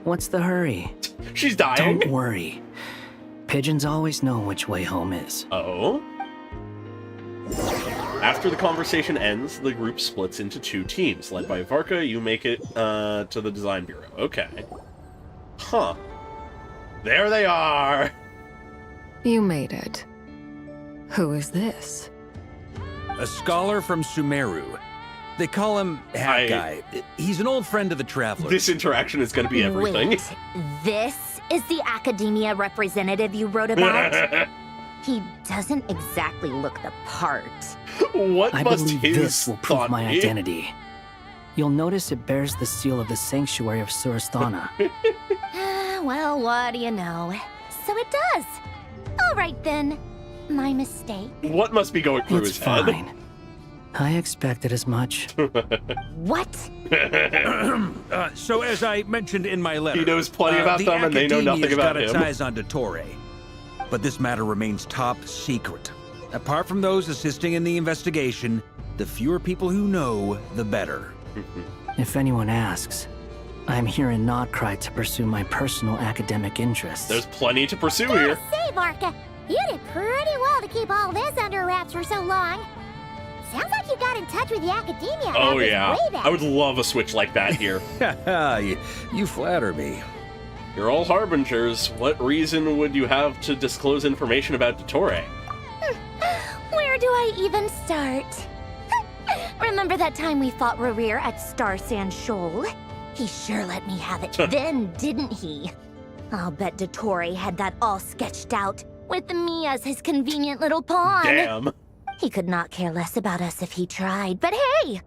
What's the hurry? She's dying. Don't worry. Pigeons always know which way home is. Oh? After the conversation ends, the group splits into 2 teams. Led by Varka, you make it to the design bureau. Okay. Huh. There they are! You made it. Who is this? A scholar from Sumeru. They call him Hat Guy. He's an old friend of the Travelers. This interaction is going to be everything. Wait, this is the academia representative you wrote about? He doesn't exactly look the part. What I must believe his this will prove thought my be? identity. You'll notice it bears the seal of the Sanctuary of Surasthana. Well, what do you know? So it does. All right then. My mistake. What must be going through his head? Fine. I expected as much. What? So as I mentioned in my letter, He knows plenty about them and they know nothing about got its him. eyes on Dottore. But this matter remains top secret. Apart from those assisting in the investigation, the fewer people who know, the better. If anyone asks, I'm here in Notcry to pursue my personal academic interests. There's plenty to pursue here. Say, Varka, you did pretty well to keep all this under wraps for so long. Sounds like you got in touch with the academia about Oh this yeah, way back. I would love a switch like that here. you flatter me. You're all harbingers. What reason would you have to disclose information about Dottore? Where do I even start? Remember that time we fought Rerir at Star Sand Shoal? He sure let me have it then, didn't he? I'll bet Dottore had that all sketched out, with me as his convenient little pawn. Damn. He could not care less about us if he tried, but hey!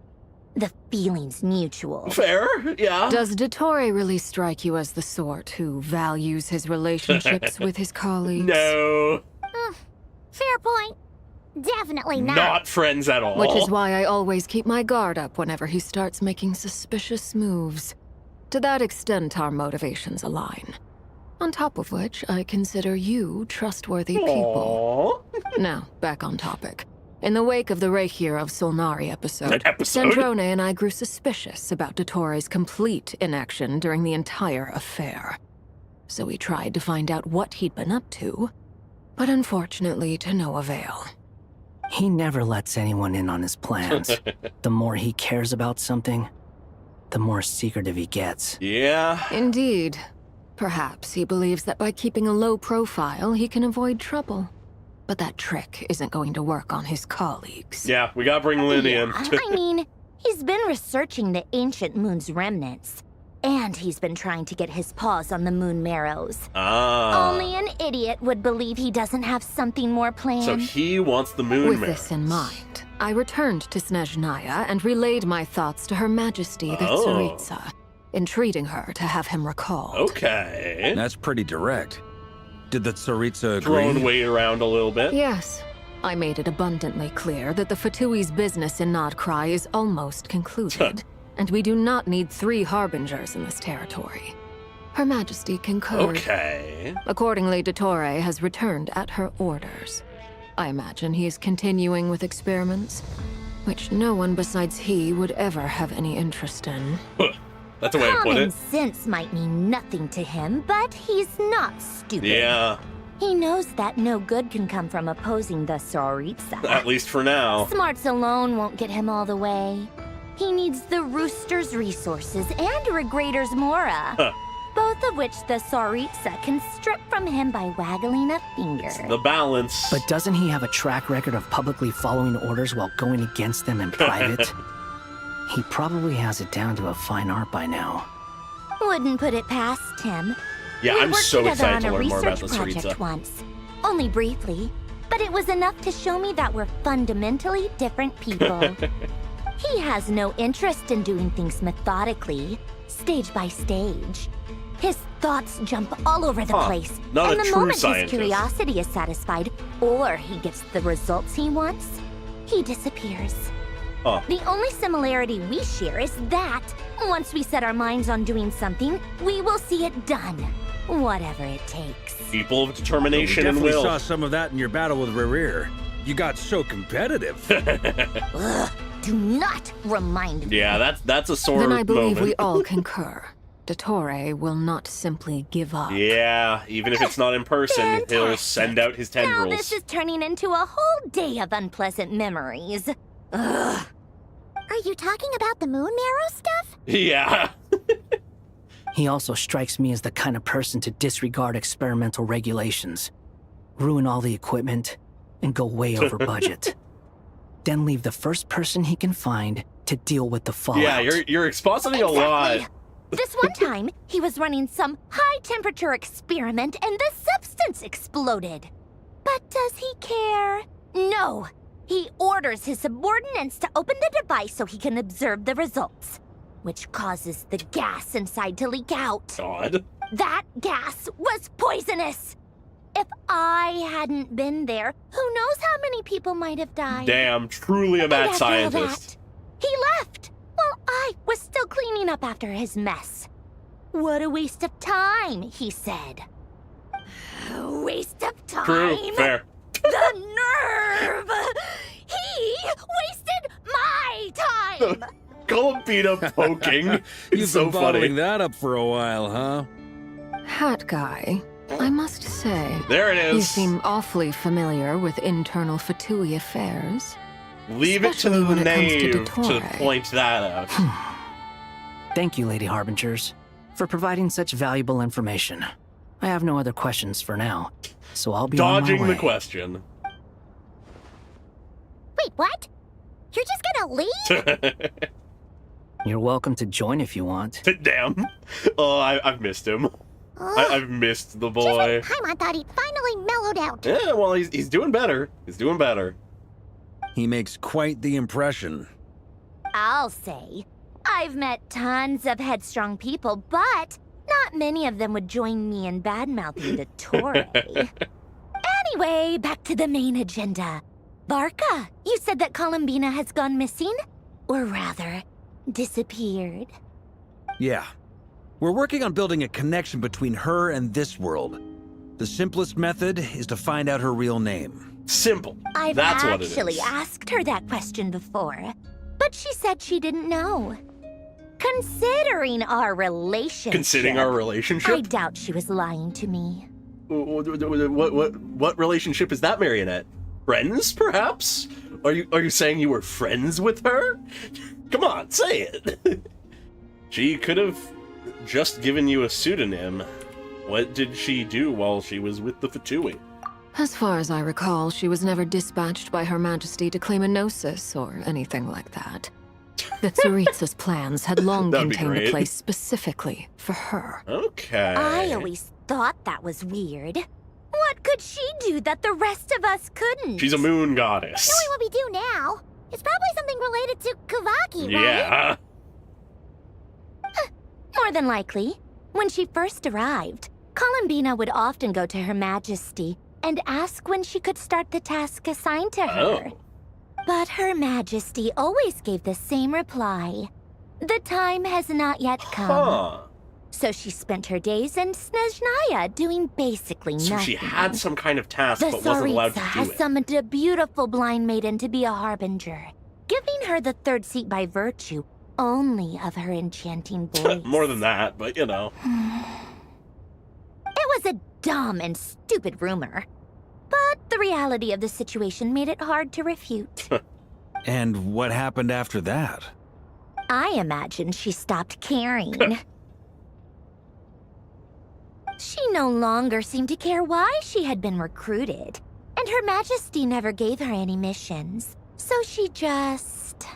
The feeling's mutual. Fair, yeah. Does Dottore really strike you as the sort who values his relationships with his colleagues? No. Fair point. Definitely not. Not friends at all. Which is why I always keep my guard up whenever he starts making suspicious moves. To that extent, our motivations align. On top of which, I consider you trustworthy people. Now, back on topic. In the wake of the Reikir of Solnari episode, Sandrone and I grew suspicious about Dottore's complete inaction during the entire affair. So we tried to find out what he'd been up to, but unfortunately to no avail. He never lets anyone in on his plans. The more he cares about something, the more secretive he gets. Yeah. Indeed. Perhaps he believes that by keeping a low profile, he can avoid trouble. But that trick isn't going to work on his colleagues. Yeah, we gotta bring Lynn in. I mean, he's been researching the ancient moon's remnants. And he's been trying to get his paws on the moon marrows. Only an idiot would believe he doesn't have something more planned. So he wants the moon With marrows. this in mind, I returned to Snezhnaya and relayed my thoughts to Her Majesty the Tsaritsa, entreating her to have him recalled. Okay. That's pretty direct. Did the Tsaritsa agree? Throwing weight around a little bit. Yes. I made it abundantly clear that the Fatui's business in Notcry is almost concluded, and we do not need 3 harbingers in this territory. Her Majesty concurred. Okay. Accordingly, Dottore has returned at her orders. I imagine he is continuing with experiments, which no one besides he would ever have any interest in. That's a way to put Common it. sense might mean nothing to him, but he's not stupid. Yeah. He knows that no good can come from opposing the Tsaritsa. At least for now. Smarts alone won't get him all the way. He needs the Rooster's resources and Regrator's Mora. Both of which the Tsaritsa can strip from him by waggling a finger. The balance. But doesn't he have a track record of publicly following orders while going against them in private? He probably has it down to a fine art by now. Wouldn't put it past him. Yeah, We I'm worked so together excited on to a learn more about the research project Tsaritsa. once. Only briefly, but it was enough to show me that we're fundamentally different people. He has no interest in doing things methodically, stage by stage. His thoughts jump all over the place, Not and a the true moment scientist. his curiosity is satisfied, or he gets the results he wants, he disappears. The only similarity we share is that, once we set our minds on doing something, we will see it done, whatever it takes. People of determination we and definitely will. saw some of that in your battle with Rerir. You got so competitive. Ugh, do not remind me. Yeah, that's a sore Then I believe moment. we all concur. Dottore will not simply give up. Yeah, even if it's not in person, he'll send out his Now tendrils. this is turning into a whole day of unpleasant memories. Ugh. Are you talking about the moon marrow stuff? Yeah. He also strikes me as the kind of person to disregard experimental regulations, ruin all the equipment, and go way over budget. Then leave the first person he can find to deal with the fallout. Yeah, you're expositing a lot. This one time, he was running some high-temperature experiment and the substance exploded. But does he care? No. He orders his subordinates to open the device so he can observe the results, which causes the gas inside to leak out. God. That gas was poisonous! If I hadn't been there, who knows how many people might have died. Damn, truly a And mad after all scientist. that, he left while I was still cleaning up after his mess. What a waste of time, he said. A waste of time? True, fair. The nerve! He wasted my time! Columbina poking. You've so been funny. bottling that up for a while, huh? Hat guy, I must say. There it is. You seem awfully familiar with internal Fatui affairs. Leave it to the especially when it comes knave to to Dottore. point that out. Thank you, Lady Harbingers, for providing such valuable information. I have no other questions for now, so I'll be Dodging on my the way. question. Wait, what? You're just gonna leave? You're welcome to join if you want. Damn. Oh, I've missed him. I've missed the boy. Paimon thought he'd finally mellowed out. Yeah, well, he's doing better. He's doing better. He makes quite the impression. I'll say. I've met tons of headstrong people, but not many of them would join me in bad-mouthing Dottore. Anyway, back to the main agenda. Barca, you said that Columbina has gone missing? Or rather, disappeared. Yeah. We're working on building a connection between her and this world. The simplest method is to find out her real name. Simple. I've That's what it actually is. asked her that question before, but she said she didn't know. Considering our relationship... Considering our relationship? I doubt she was lying to me. What relationship is that, Marionette? Friends, perhaps? Are you saying you were friends with her? Come on, say it. She could have just given you a pseudonym. What did she do while she was with the Fatui? As far as I recall, she was never dispatched by Her Majesty to claim a gnosis or anything like that. The Tsaritsa's plans had long That'd be contained a great. place specifically for her. Okay. I always thought that was weird. What could she do that the rest of us couldn't? She's a moon goddess. Knowing what we do now, it's probably something related to Kavaki, right? Yeah. More than likely. When she first arrived, Columbina would often go to Her Majesty and ask when she could start the task assigned to her. Oh. But Her Majesty always gave the same reply. The time has not yet come. Huh. So she spent her days in Snezhnaya doing basically So nothing. she had some kind of task The but wasn't allowed to Tsaritsa do has it. summoned a beautiful blind maiden to be a harbinger, giving her the third seat by virtue only of her enchanting voice. More than that, but you know. It was a dumb and stupid rumor, but the reality of the situation made it hard to refute. And what happened after that? I imagine she stopped caring. She no longer seemed to care why she had been recruited, and Her Majesty never gave her any missions. So she just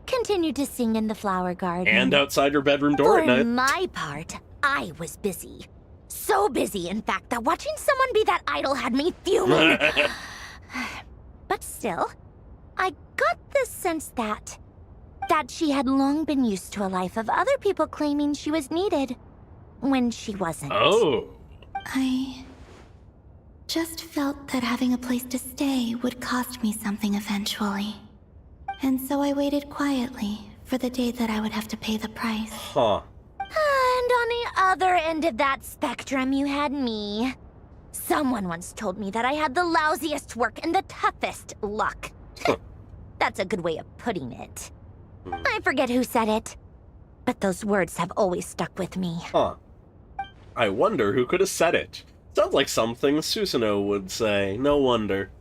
continued to sing in the flower garden. And outside your bedroom door For at night. my part, I was busy. So busy, in fact, that watching someone be that idol had me fuming. But still, I got the sense that she had long been used to a life of other people claiming she was needed when she wasn't. Oh. I just felt that having a place to stay would cost me something eventually. And so I waited quietly for the day that I would have to pay the price. Huh. And on the other end of that spectrum, you had me. Someone once told me that I had the lousiest work and the toughest luck. That's a good way of putting it. I forget who said it, but those words have always stuck with me. Huh. I wonder who could have said it. Sounds like something Susanoo would say. No wonder.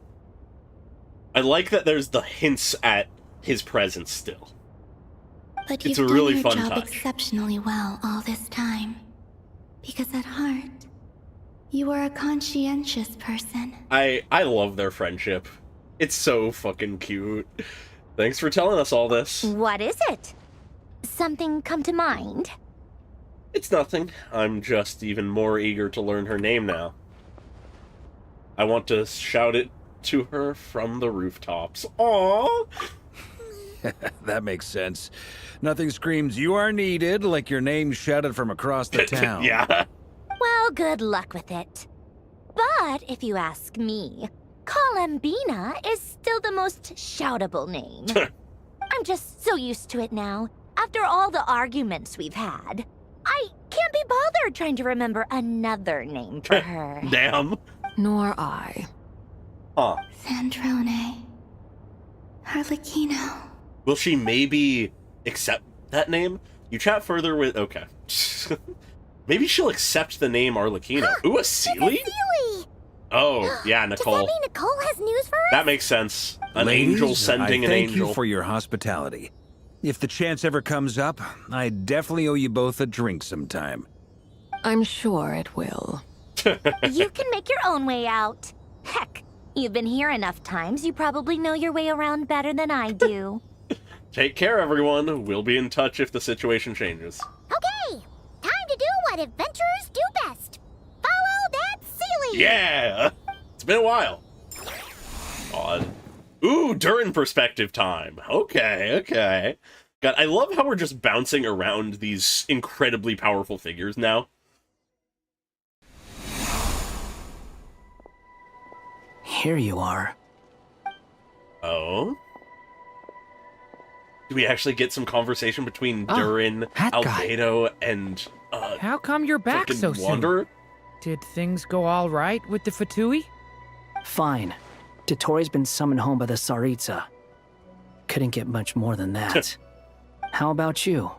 I like that there's the hints at his presence still. But It's you've a really done fun your job touch. exceptionally well all this time. Because at heart, you are a conscientious person. I love their friendship. It's so fucking cute. Thanks for telling us all this. What is it? Something come to mind? It's nothing. I'm just even more eager to learn her name now. I want to shout it to her from the rooftops. Aww! That makes sense. Nothing screams "you are needed" like your name shouted from across the town. Yeah. Well, good luck with it. But But if you ask me, Columbina is still the most shoutable name. I'm just so used to it now. After all the arguments we've had, I can't be bothered trying to remember another name for her. Damn. Nor I. Huh. Sandrone. Harlequino. Will she maybe accept that name? You chat further with... Okay. Maybe she'll accept the name Arlecchino. Ooh, a Sealy? Oh, yeah, Nicole. Does that mean Nicole has news for us? That makes sense. An Ladies, angel sending an angel. Thank you for your hospitality. If the chance ever comes up, I definitely owe you both a drink sometime. I'm sure it will. You can make your own way out. Heck, you've been here enough times, you probably know your way around better than I do. Take care, everyone. We'll be in touch if the situation changes. Okay, time to do what adventurers do best. Follow that Sealy! Yeah! It's been a while. God. Ooh, Durin perspective time. Okay, okay. God, I love how we're just bouncing around these incredibly powerful figures now. Here you are. Oh? Do we actually get some conversation between Durin, Albedo, and, How come you're back so Wanderer? soon? Did things go all right with the Fatui? Fine. Dottore been summoned home by the Tsaritsa. Couldn't get much more than that. How about you?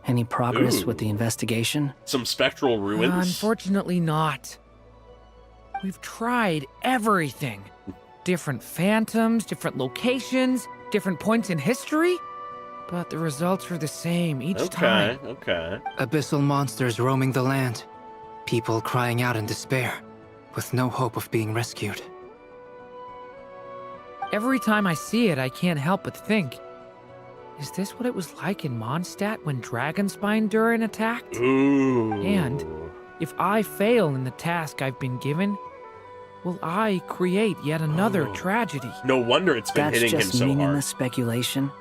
Any progress with the investigation? Some spectral ruins? Unfortunately not. We've tried everything. Different phantoms, different locations, different points in history. But the results were the same each time. Okay. Abyssal monsters roaming the land. People crying out in despair, with no hope of being rescued. Every time I see it, I can't help but think, is this what it was like in Mondstadt when Dragonspine Durin attacked? Ooh. And if I fail in the task I've been given, will I create yet another tragedy? No wonder it's been hitting him so hard. That's just meaningless speculation.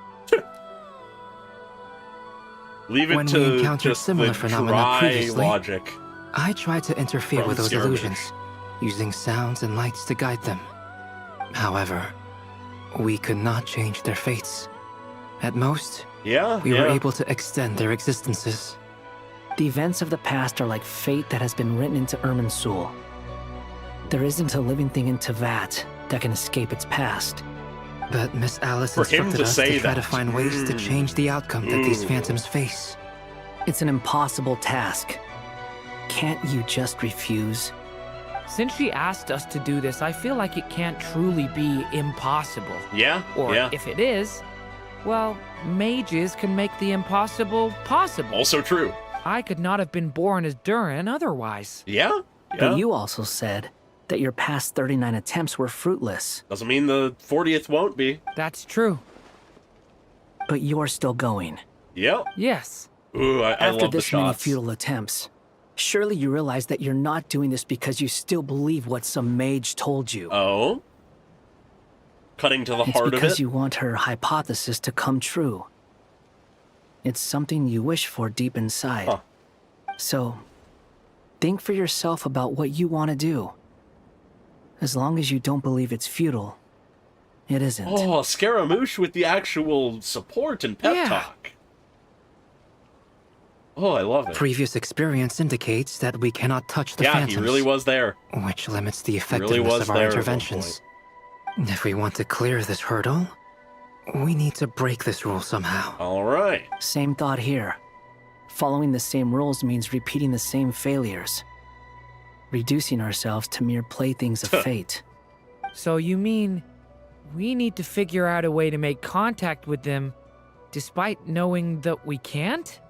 Leave it when to we encountered just similar the phenomena dry previously, logic. I tried to interfere from with those Scaramouche. illusions, using sounds and lights to guide them. However, we could not change their fates. At most, we were able to extend their existences. The events of the past are like fate that has been written into Irminsul. There isn't a living thing in Tevat that can escape its past. But Miss Alice For him instructed to us say to try to that. find ways to change the outcome that these phantoms face. It's an impossible task. Can't you just refuse? Since she asked us to do this, I feel like it can't truly be impossible. Yeah, Or yeah. if it is, well, mages can make the impossible possible. Also true. I could not have been born as Durin otherwise. Yeah? But you also said that your past 39 attempts were fruitless. Doesn't mean the 40th won't be. That's true. But you're still going. Yep. Yes. Ooh, I After love the this many shots. futile attempts, surely you realize that you're not doing this because you still believe what some mage told you. Oh? Cutting to the It's heart of because it? you want her hypothesis to come true. It's something you wish for deep inside. Huh. So, think for yourself about what you want to do. As long as you don't believe it's futile, it isn't. Oh, Scaramouche with the actual support and pep talk. Oh, I love it. Previous experience indicates that we cannot touch the Yeah, phantoms. he really was there. Which limits the Really effectiveness was of our there at one interventions. If we want to clear this hurdle, we need to break this rule somehow. All right. Same thought here. Following the same rules means repeating the same failures. Reducing ourselves to mere playthings of fate. So you mean we need to figure out a way to make contact with them despite knowing that we can't?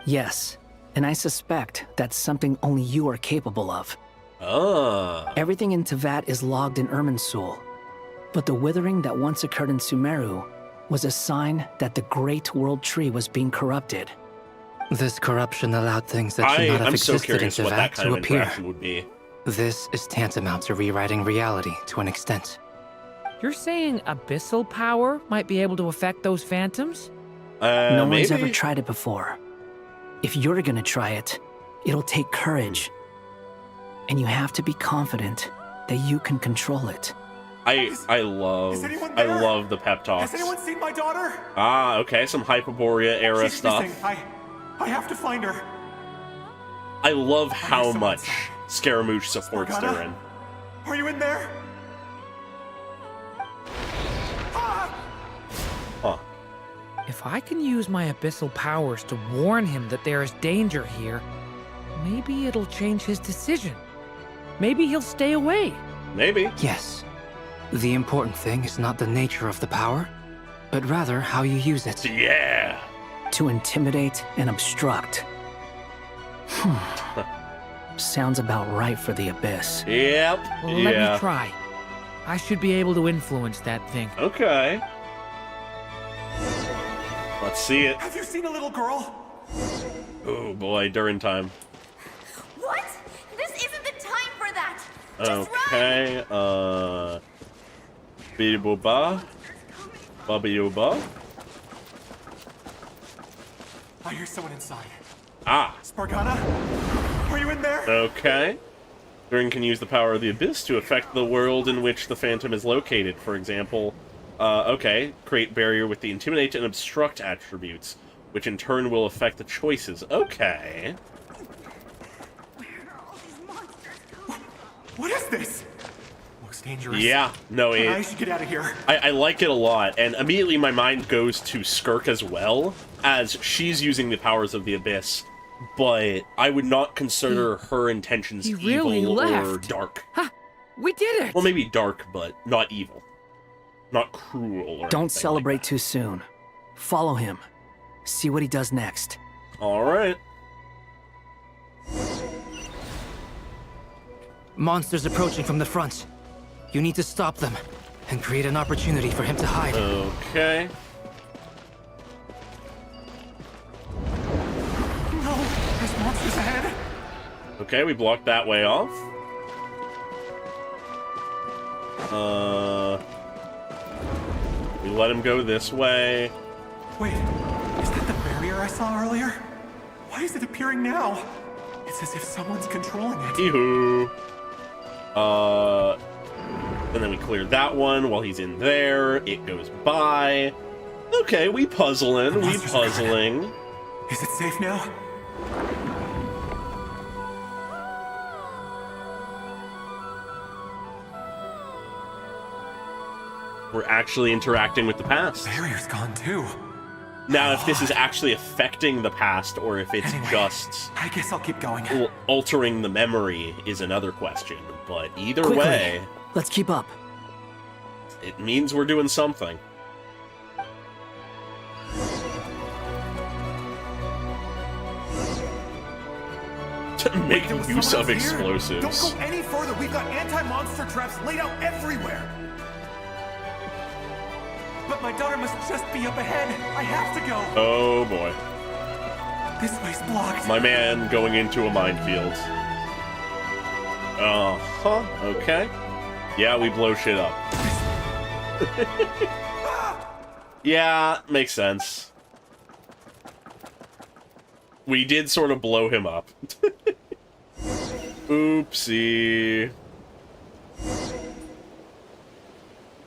Yes, and I suspect that's something only you are capable of. Ah. Everything in Tevat is logged in Irminsul, but the withering that once occurred in Sumeru was a sign that the Great World Tree was being corrupted. This corruption allowed things that should not have I'm so existed in curious what that Tevat kind to of appear. interaction would be. This is tantamount to rewriting reality to an extent. You're saying abyssal power might be able to affect those phantoms? No one's maybe? ever tried it before. If you're gonna try it, it'll take courage. And you have to be confident that you can control it. I love the pep talks. Has anyone seen my daughter? Ah, okay, some Hyperborea era She's stuff. missing. I have to find her. I love how much Scaramouche supports Morgana? Durin. Are you in there? Huh. If I can use my abyssal powers to warn him that there is danger here, maybe it'll change his decision. Maybe he'll stay away. Maybe. Yes. The important thing is not the nature of the power, but rather how you use it. Yeah. To intimidate and obstruct. Sounds about right for the Abyss. Yep. Well, let me try. I should be able to influence that thing. Okay. Let's see it. Have you seen a little girl? Oh boy, Durin time. What? This isn't the time for that. Just Okay, Bidibooba. Babidooba. I hear someone inside. Ah. Spargana? Are you in there? Okay. Durin can use the power of the Abyss to affect the world in which the Phantom is located. For example, okay, create barrier with the Intimidate and Obstruct attributes, which in turn will affect the choices. Okay. What is this? Looks dangerous. Yeah, no, I should get out of here. I like it a lot, and immediately my mind goes to Skirk as well, as she's using the powers of the Abyss, but I would not consider her intentions he really evil left. or dark. Ha! We did it! Well, maybe dark, but not evil. Not cruel or Don't celebrate too soon. Follow him. See what he does next. Alright. Monsters approaching from the front. You need to stop them and create an opportunity for him to hide. Okay. No, there's monsters ahead. Okay, we blocked that way off. We let him go this way. Wait, is that the barrier I saw earlier? Why is it appearing now? It's as if someone's controlling it. Yee-hoo. And then we cleared that one while he's in there. It goes by. Okay, we puzzling. We puzzling. Is it safe now? We're actually interacting with the past. Barrier's gone too. Now, if this is actually affecting the past or if it's just... I guess I'll keep going. Altering the memory is another question, but either Quickly. way... Let's keep up. It means we're doing something. Making use of explosives. Don't go any further. We've got anti-monster traps laid out everywhere. But my daughter must just be up ahead. I have to go. Oh boy. This way's blocked. My man going into a minefield. Uh-huh. Okay. Yeah, we blow shit up. Yeah, makes sense. We did sort of blow him up. Oopsie.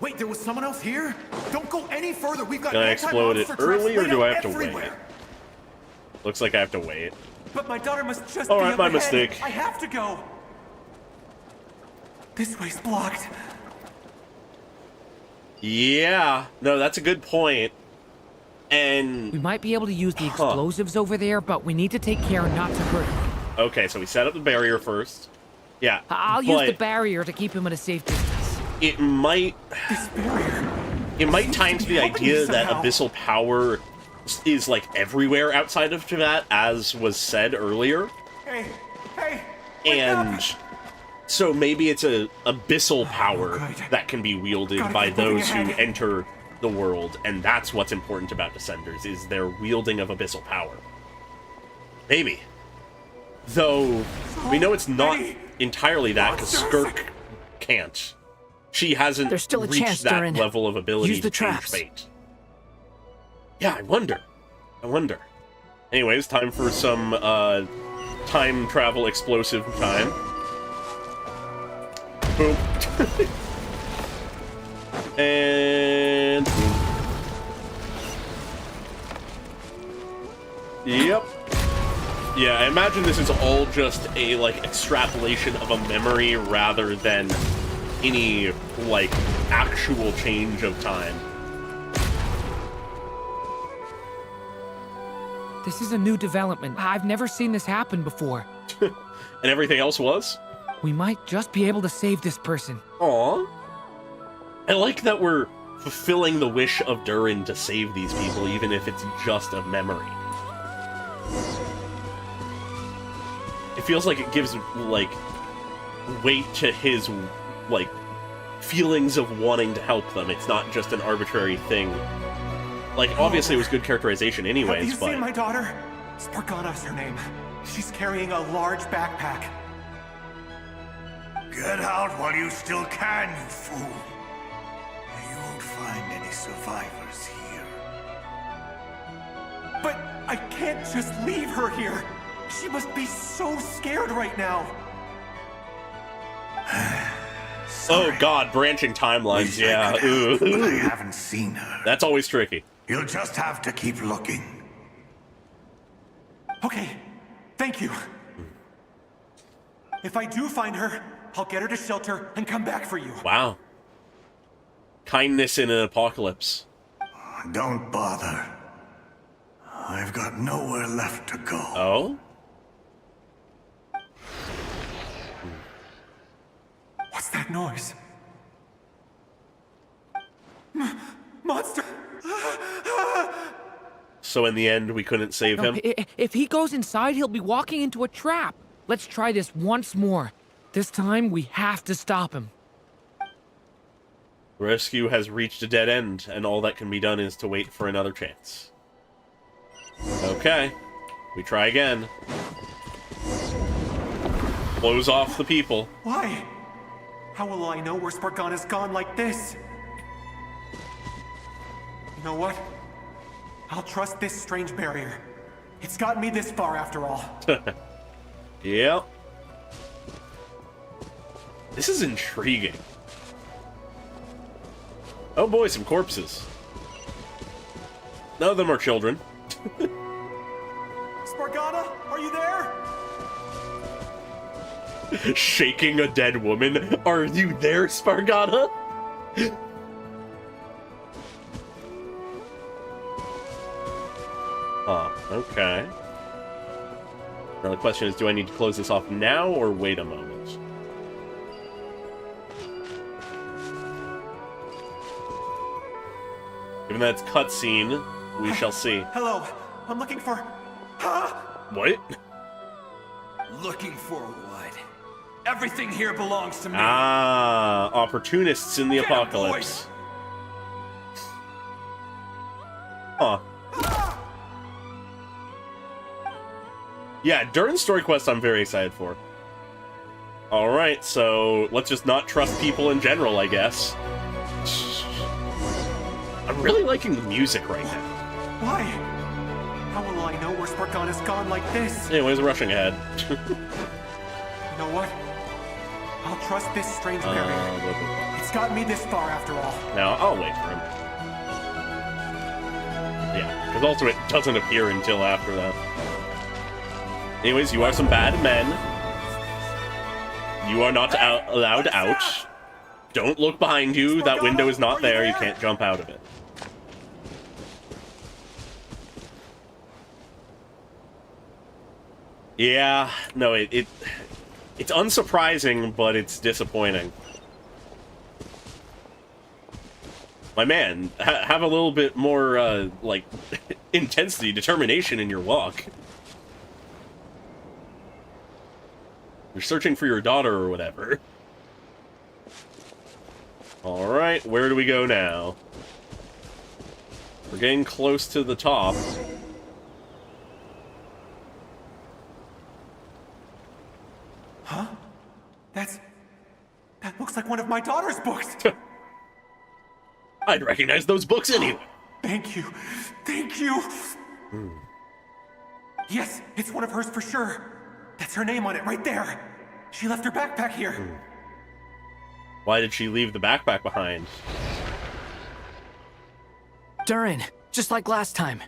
Wait, there was someone else here? Don't go any further. We've got Can I explode it anti-monster traps early, or laid do I out have to everywhere. wait? Looks like I have to wait. But my daughter must just All be right, up my ahead. mistake. I have to go. This way's blocked. Yeah. No, that's a good point. And... We might be able to use the explosives over there, but we need to take care not to hurt him. Okay, so we set up the barrier first. Yeah, I'll use the barrier to keep him at a safe distance. It might... It might tie into the idea that abyssal power is, like, everywhere outside of Teyvat, as was said earlier. Hey, hey! And so maybe it's a abyssal power that can be wielded by those who enter the world, and that's what's important about Descenders, is their wielding of abyssal power. Maybe. Though, we know it's not entirely that, because Skirk can't. She hasn't There's still a reached chance, that Durin. level of ability Use the to change traps. fate. Yeah, I wonder. Anyways, time for some time travel explosive time. Boom. And boom. Yep. Yeah, I imagine this is all just a, like, extrapolation of a memory rather than any, like, actual change of time. This is a new development. I've never seen this happen before. And everything else was? We might just be able to save this person. Aww. I like that we're fulfilling the wish of Durin to save these people, even if it's just a memory. It feels like it gives, like, weight to his, like, feelings of wanting to help them. It's not just an arbitrary thing. Like, obviously it was good characterization anyways, Have you seen my daughter? Spargana's her name. She's carrying a large backpack. Get out while you still can, you fool. You won't find any survivors here. But I can't just leave her here. She must be so scared right now. Oh god, branching timelines, yeah. Help, but I haven't seen her. That's always tricky. You'll just have to keep looking. Okay, thank you. If I do find her, I'll get her to shelter and come back for you. Wow. Kindness in an apocalypse. Don't bother. I've got nowhere left to go. Oh? What's that noise? Monster! So in the end, we couldn't save him? If he goes inside, he'll be walking into a trap. Let's try this once more. This time, we have to stop him. The rescue has reached a dead end, and all that can be done is to wait for another chance. Okay. We try again. Close off the people. Why? How will I know where Spargana's gone like this? You know what? I'll trust this strange barrier. It's gotten me this far after all. Yep. This is intriguing. Oh boy, some corpses. None of them are children. Spargana, are you there? Shaking a dead woman. Are you there, Spargana? Okay. Now the question is, do I need to close this off now or wait a moment? Given that it's cutscene, we shall see. Hello, I'm looking for... What? Looking for what? Everything here belongs to me. Ah, opportunists in the apocalypse. Huh. Yeah, Durin's story quest I'm very excited for. Alright, so let's just not trust people in general, I guess. I'm really liking the music right now. Why? How will I know where Spargana's gone like this? Anyways, rushing ahead. You know what? I'll trust this strange barrier. It's gotten me this far after all. Now, I'll wait for him. Yeah, because also it doesn't appear until after that. Anyways, you are some bad men. You are not allowed out. Don't look behind you. That window is not there. You can't jump out of it. Yeah, no, it's unsurprising, but it's disappointing. My man, have a little bit more, like, intensity, determination in your walk. You're searching for your daughter or whatever. Alright, where do we go now? We're getting close to the top. Huh? That looks like one of my daughter's books! I'd recognize those books anyway. Thank you. Thank you! Yes, it's one of hers for sure. That's her name on it right there. She left her backpack here. Why did she leave the backpack behind? Durin, just like last time.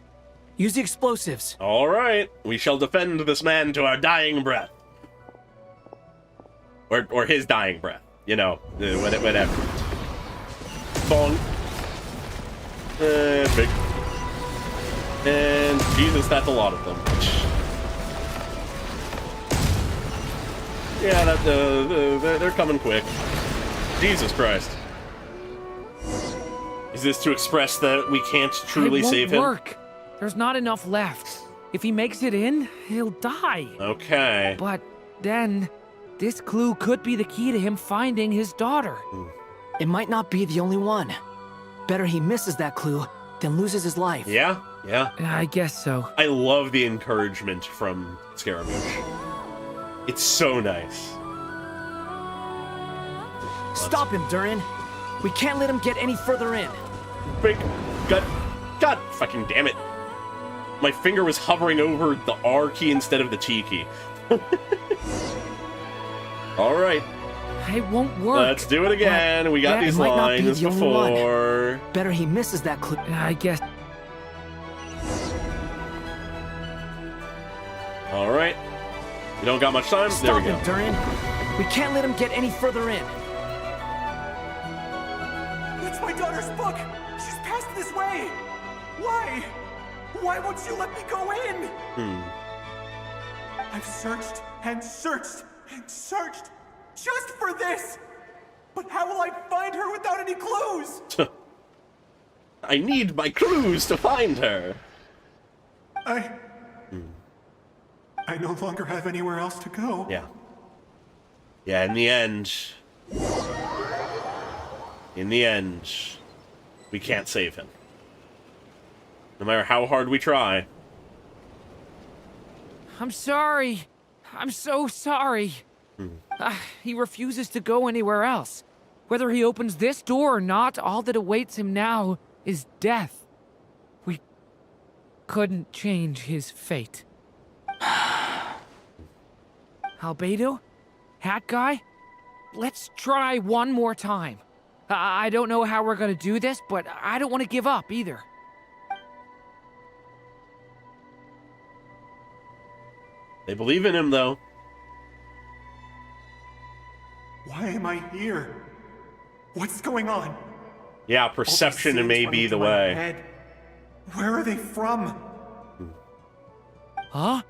Use the explosives. All right, we shall defend this man to our dying breath. Or his dying breath. You know, whatever. Bong. And big. And Jesus, that's a lot of them. Yeah, they're coming quick. Jesus Christ. Is this to express that we can't truly save him? It won't work. There's not enough left. If he makes it in, he'll die. Okay. But then, this clue could be the key to him finding his daughter. It might not be the only one. Better he misses that clue than loses his life. Yeah, yeah. I guess so. I love the encouragement from Scaramouche. It's so nice. Stop him, Durin. We can't let him get any further in. Big God fucking damn it. My finger was hovering over the R key instead of the T key. All right. It won't work. Let's do it again. We got these lines before. Better he misses that clue. I guess. All right. We don't got much time. There we go. Stop him, Durin. We can't let him get any further in. That's my daughter's book. She's passed this way. Why? Why won't you let me go in? I've searched and searched and searched just for this. But how will I find her without any clues? I need my clues to find her. I no longer have anywhere else to go. Yeah. Yeah, in the end, we can't save him. No matter how hard we try. I'm sorry. I'm so sorry. He refuses to go anywhere else. Whether he opens this door or not, all that awaits him now is death. We couldn't change his fate. Albedo? Hat Guy? Let's try one more time. I don't know how we're gonna do this, but I don't want to give up either. They believe in him, though. Why am I here? What's going on? Yeah, perception may be the way. Head. Where are they from? Huh?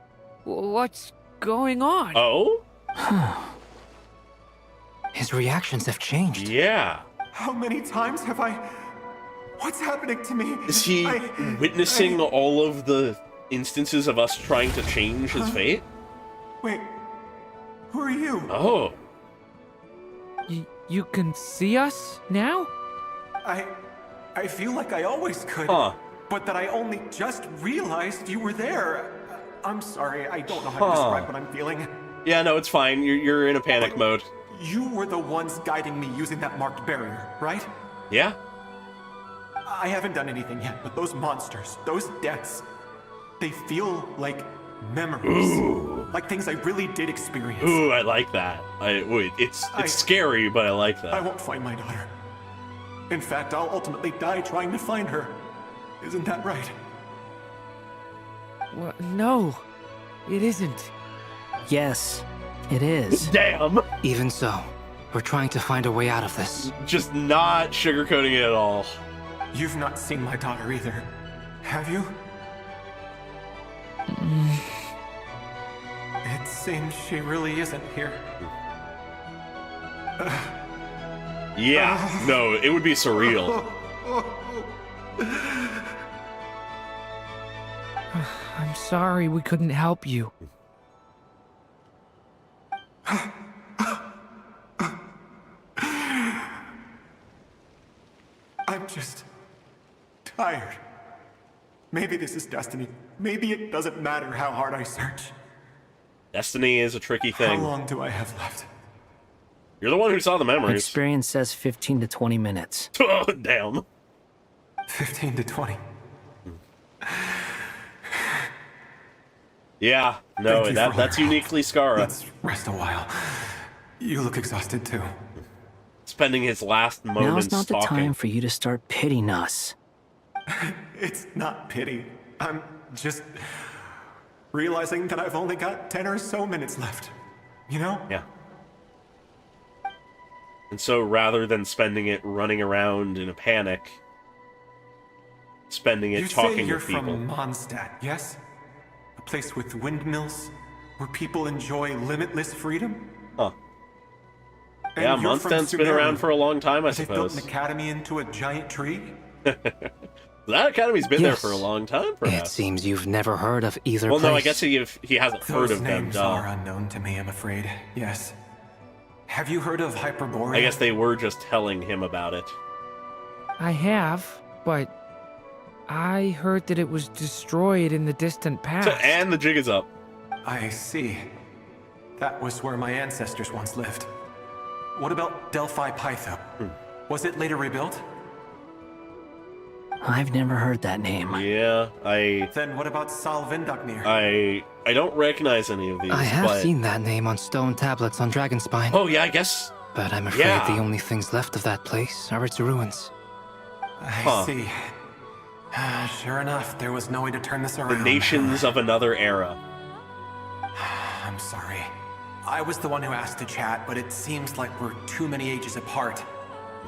What's going on? Oh? His reactions have changed. Yeah. How many times have I... What's happening to me? Is he witnessing all of the instances of us trying to change his fate? Wait, who are you? Oh. You can see us now? I feel like I always could. But that I only just realized you were there. I'm sorry, I don't know how to describe what I'm feeling. Yeah, no, it's fine. You're in a panic mode. You were the ones guiding me using that marked barrier, right? Yeah. I haven't done anything yet, but those monsters, those deaths, they feel like memories. Ooh. Like things I really did experience. Ooh, I like that. It's scary, but I like that. I won't find my daughter. In fact, I'll ultimately die trying to find her. Isn't that right? Well, no, it isn't. Yes, it is. Damn! Even so, we're trying to find a way out of this. Just not sugarcoating it at all. You've not seen my daughter either, have you? It seems she really isn't here. Yeah, no, it would be surreal. I'm sorry we couldn't help you. I'm just tired. Maybe this is destiny. Maybe it doesn't matter how hard I search. Destiny is a tricky thing. How long do I have left? You're the one who saw the memories. Experience says 15 to 20 minutes. Oh, damn. 15 to 20. Yeah, no, that's uniquely Skara. Let's rest a while. You look exhausted too. spending his last moments Now's not the stalking. time for you to start pitying us. It's not pity. I'm just realizing that I've only got 10 or so minutes left. You know? Yeah. And so rather than spending it running around in a panic, spending it talking with people. You say you're from Mondstadt, yes? A place with windmills, where people enjoy limitless freedom? Huh. And Yeah, you're from Mondstadt's been around for a long time, I They built suppose. an academy into a giant tree? That academy's been there Yes. for a long time, It perhaps. seems you've never heard of either Well, place. no, I guess he hasn't heard Those of them, names duh. are unknown to me, I'm afraid. Yes. Have you heard of Hyperborea? I guess they were just telling him about it. I have, but I heard that it was destroyed in the distant past. And the jig is up. I see. That was where my ancestors once lived. What about Delphi Pytho? Was it later rebuilt? I've never heard that name. Yeah, Then what about Salvindagnir? I don't recognize any of these. I have but... seen that name on stone tablets on Dragonspine. Oh yeah, I guess. But I'm afraid Yeah. the only things left of that place are its ruins. I see. Sure enough, there was no way to turn this around. The nations of another era. I'm sorry. I was the one who asked to chat, but it seems like we're too many ages apart.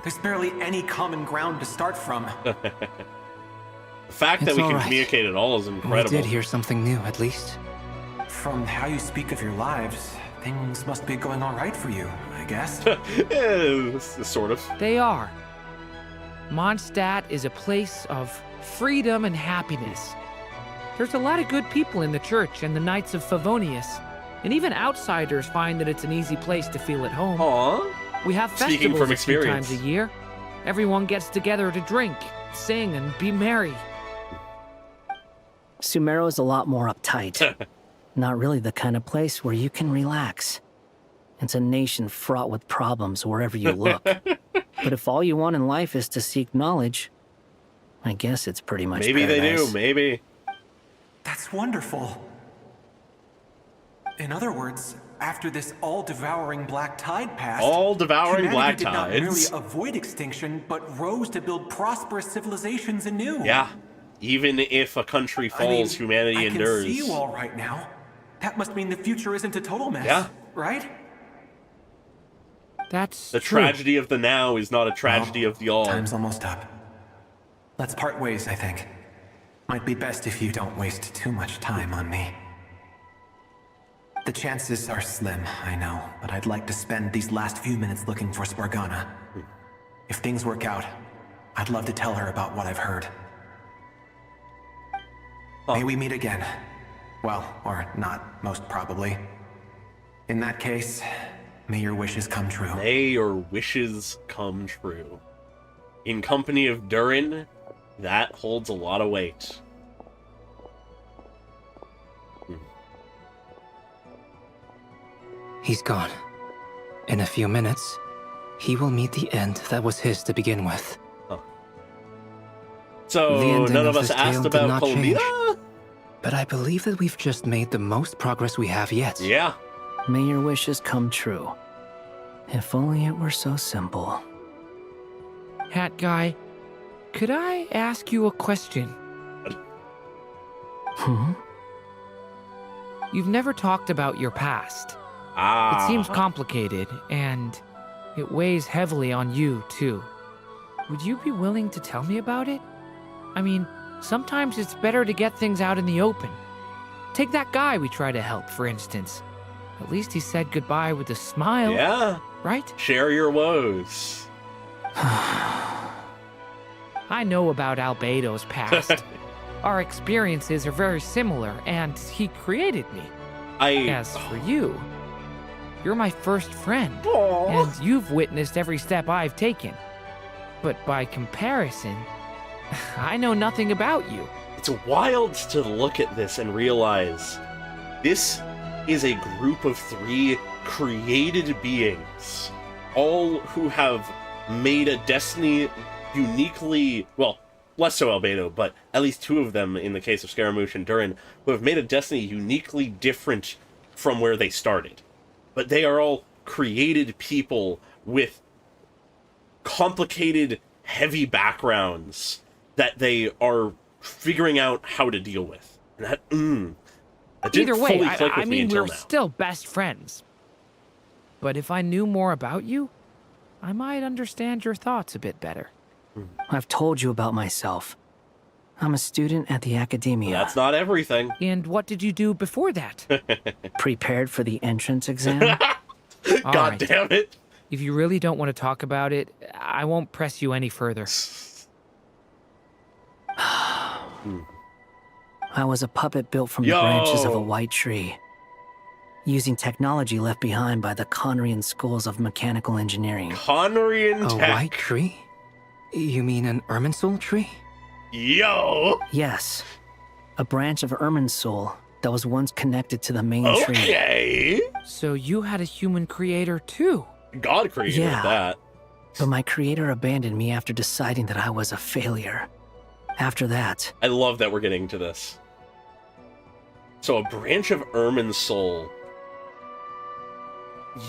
There's barely any common ground to start from. The fact that It's we all can right. communicate at all is incredible. We did hear something new, at least. From how you speak of your lives, things must be going all right for you, I guess. Sort of. They are. Mondstadt is a place of freedom and happiness. There's a lot of good people in the church and the Knights of Favonius, and even outsiders find that it's an easy place to feel at home. Aww. We have Speaking festivals from a few experience. times a year. Everyone gets together to drink, sing, and be merry. Sumero is a lot more uptight. Not really the kind of place where you can relax. It's a nation fraught with problems wherever you look. But if all you want in life is to seek knowledge, I guess it's pretty much Maybe they paradise. do, maybe. That's wonderful. In other words, after this all-devouring black tide passed, All-devouring black humanity did not merely tides. avoid extinction, but rose to build prosperous civilizations anew. Yeah. Even if a country falls, humanity I endures. can see you all right now. That must mean the future isn't a total mess. Yeah. Right? That's The true. tragedy of the now is not a tragedy of the all. Time's almost up. Let's part ways, I think. Might be best if you don't waste too much time on me. The chances are slim, I know, but I'd like to spend these last few minutes looking for Spargana. If things work out, I'd love to tell her about what I've heard. May we meet again. Well, or not, most probably. In that case, may your wishes come true. May your wishes come true. In company of Durin, that holds a lot of weight. He's gone. In a few minutes, he will meet the end that was his to begin with. So, The ending none of of us this tale asked did about not Columbina? change. But I believe that we've just made the most progress we have yet. Yeah. May your wishes come true. If only it were so simple. Hat guy, could I ask you a question? You've never talked about your past. It seems complicated, and it weighs heavily on you, too. Would you be willing to tell me about it? I mean, sometimes it's better to get things out in the open. Take that guy we try to help, for instance. At least he said goodbye with a smile. Yeah. Right? Share your woes. I know about Albedo's past. Our experiences are very similar, and he created me. As for you, you're my first friend, and you've witnessed every step I've taken. But by comparison, I know nothing about you. It's wild to look at this and realize this is a group of 3 created beings, all who have made a destiny uniquely, well, less so Albedo, but at least 2 of them, in the case of Scaramouche and Durin, who have made a destiny uniquely different from where they started. But they are all created people with complicated, heavy backgrounds that they are figuring out how to deal with. And that, that didn't Either way, fully click with me until we're now. still best friends. But if I knew more about you, I might understand your thoughts a bit better. I've told you about myself. I'm a student at the academia. Well, that's not everything. And what did you do before that? Prepared for the entrance exam. God damn it. If you really don't want to talk about it, I won't press you any further. I was a puppet built from the branches of a white tree, using technology left behind by the Conrian schools of mechanical engineering. Conrian A tech. white tree? You mean an Irminsul tree? Yo! Yes. A branch of Irminsul that was once connected to the main tree. Okay. So you had a human creator too? God created that. But my creator abandoned me after deciding that I was a failure. After that... I love that we're getting to this. So a branch of Irminsul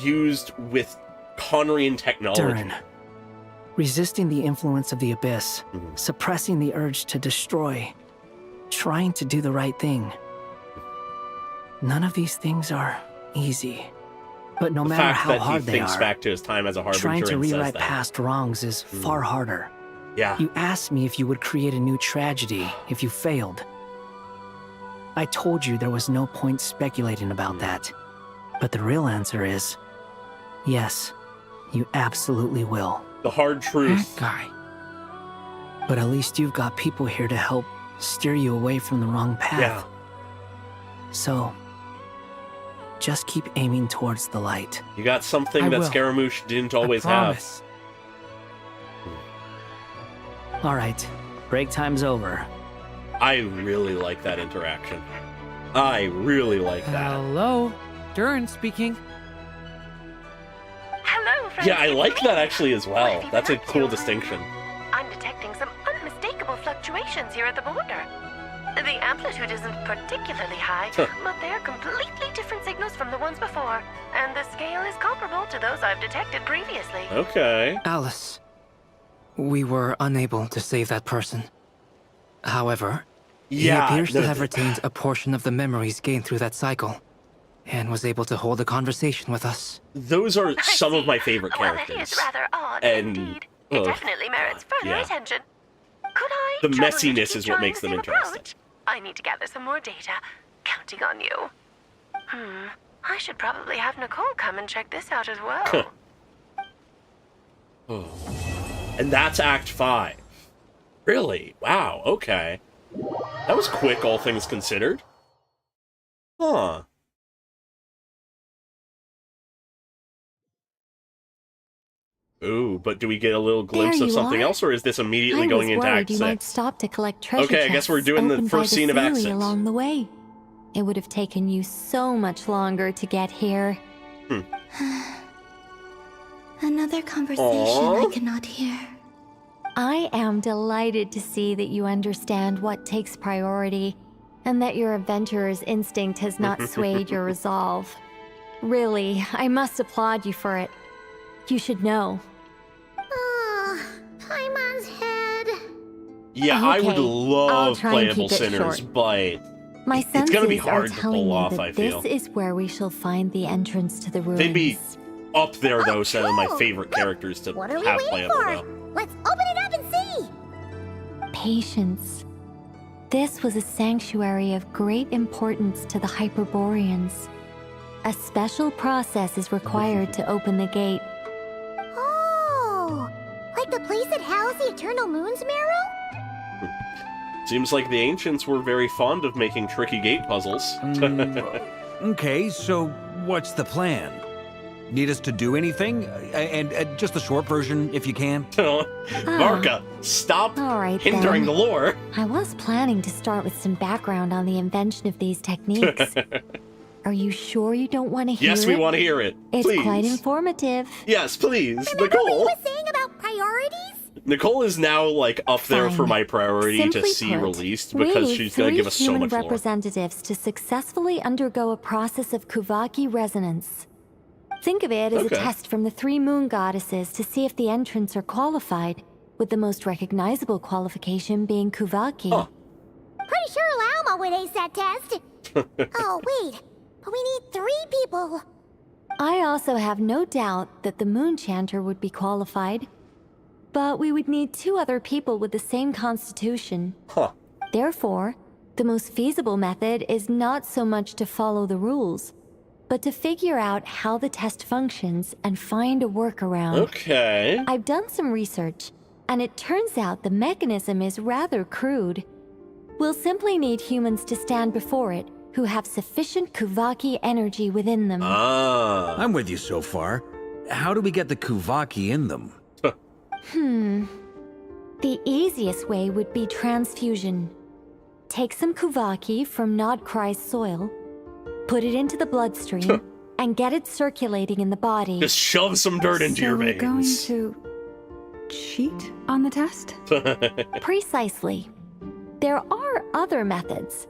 used with Conrian technology. Durin. Resisting the influence of the Abyss, suppressing the urge to destroy, trying to do the right thing. None of these things are easy. But no matter how hard they thinks are, back to his time as a harbinger trying to and says rewrite that. past wrongs is far harder. Yeah. You asked me if you would create a new tragedy if you failed. I told you there was no point speculating about that. But the real answer is, yes, you absolutely will. The hard truth. That guy. But at least you've got people here to help steer you away from the wrong path. Yeah. So, just keep aiming towards the light. You got something I that will. Scaramouche didn't always I have. promise. All right, break time's over. I really like that interaction. I really like that. Hello? Durin speaking. Hello, friends. Yeah, I it's like me. that actually as What well. have you That's a been up cool to? distinction. I'm detecting some unmistakable fluctuations here at the border. The amplitude isn't particularly high, Huh. but they're completely different signals from the ones before, and the scale is comparable to those I've detected previously. Okay. Alice, we were unable to save that person. However, he appears to have retained a portion of the memories gained through that cycle, and was able to hold a conversation with us. Those are some of my favorite Well, characters. that is rather odd And indeed. It ugh, definitely merits further yeah. attention. Could I The trouble you to messiness keep is what trying makes the them same interesting. approach? I need to gather some more data. Counting on you. I should probably have Nicole come and check this out as well. And that's Act 5. Really? Wow, okay. That was quick, all things considered. Huh. Ooh, but do we get a little glimpse There of you something are. else, or is this immediately I going was into worried Act you 6? might stop to collect treasure Okay, I guess we're chests doing the opened by first scene of Act Seelie 6. along the way. It would have taken you so much longer to get here. Another conversation Aw. I cannot hear. I am delighted to see that you understand what takes priority, and that your adventurer's instinct has not swayed your resolve. Really, I must applaud you for it. You should know. Paimon's head. Yeah, I would Okay, I'll love try and Playable keep it Sinners, short. but My it's senses gonna be are hard to telling pull me off, that I feel. this is where we shall find the entrance to the ruins. They'd be up there, though, some of my favorite characters to What are we have waiting playable, for? though. Let's open it up and see. Patience. This was a sanctuary of great importance to the Hyperboreans. A special process is required to open the gate. Oh, like the place that housed the Eternal Moon's Marrow? Seems like the ancients were very fond of making tricky gate puzzles. Okay, so what's the plan? Need us to do anything? And just the short version, if you can. Varka, stop All right, hindering then. the lore. I was planning to start with some background on the invention of these techniques. Are you sure you don't want to hear it? Yes, we want to hear it. It's Please. quite informative. Yes, please. Remember what you Nicole. were saying about priorities? Nicole is now, like, up there for Fine. my priority to Simply see put, released we because need she's going to 3 give us so human much lore. representatives to successfully undergo a process of Kuvaki resonance. Think of it as Okay. a test from the 3 moon goddesses to see if the entrants are qualified, with the most recognizable qualification being Kuvaki. Pretty sure Lauma would ace that test. Oh, wait. But we need 3 people. I also have no doubt that the Moon Chanter would be qualified, but we would need 2 other people with the same constitution. Therefore, the most feasible method is not so much to follow the rules, but to figure out how the test functions and find a workaround. Okay. I've done some research, and it turns out the mechanism is rather crude. We'll simply need humans to stand before it who have sufficient Kuvaki energy within them. I'm with you so far. How do we get the Kuvaki in them? The easiest way would be transfusion. Take some Kuvaki from Nodcry's soil, put it into the bloodstream, and get it circulating in the body. Just shove some dirt into your we're going veins. to cheat on the test? Precisely. There are other methods,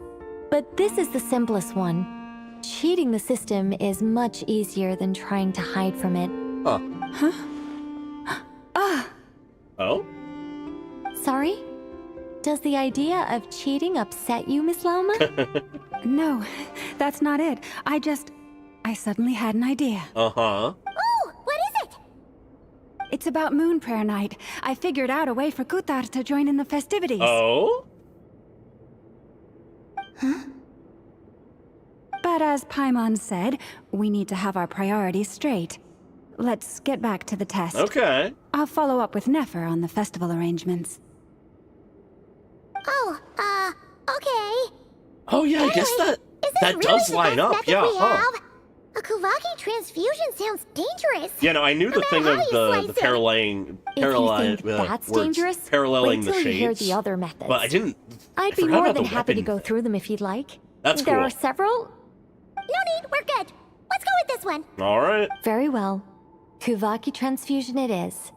but this is the simplest one. Cheating the system is much easier than trying to hide from it. Oh? Sorry? Does the idea of cheating upset you, Miss Lauma? No, that's not it. I suddenly had an idea. Uh-huh. Ooh, what is it? It's about Moon Prayer Night. I figured out a way for Kutar to join in the festivities. Oh? But as Paimon said, we need to have our priorities straight. Let's get back to the test. Okay. I'll follow up with Nefer on the festival arrangements. Oh, okay. Oh yeah, I guess that Really does the line best up. method Yeah, we have? A Kuvaki transfusion sounds dangerous. Yeah, no, I knew the thing of the paralleling, If you think that's dangerous, paralleling wait the till you hear shades. the other methods. But I didn't. I'd be forgot more about than the happy to weapon. go through them if you'd like. That's There cool. are several. No need, we're good. Let's go with this one. All right. Very well. Kuvaki transfusion it is.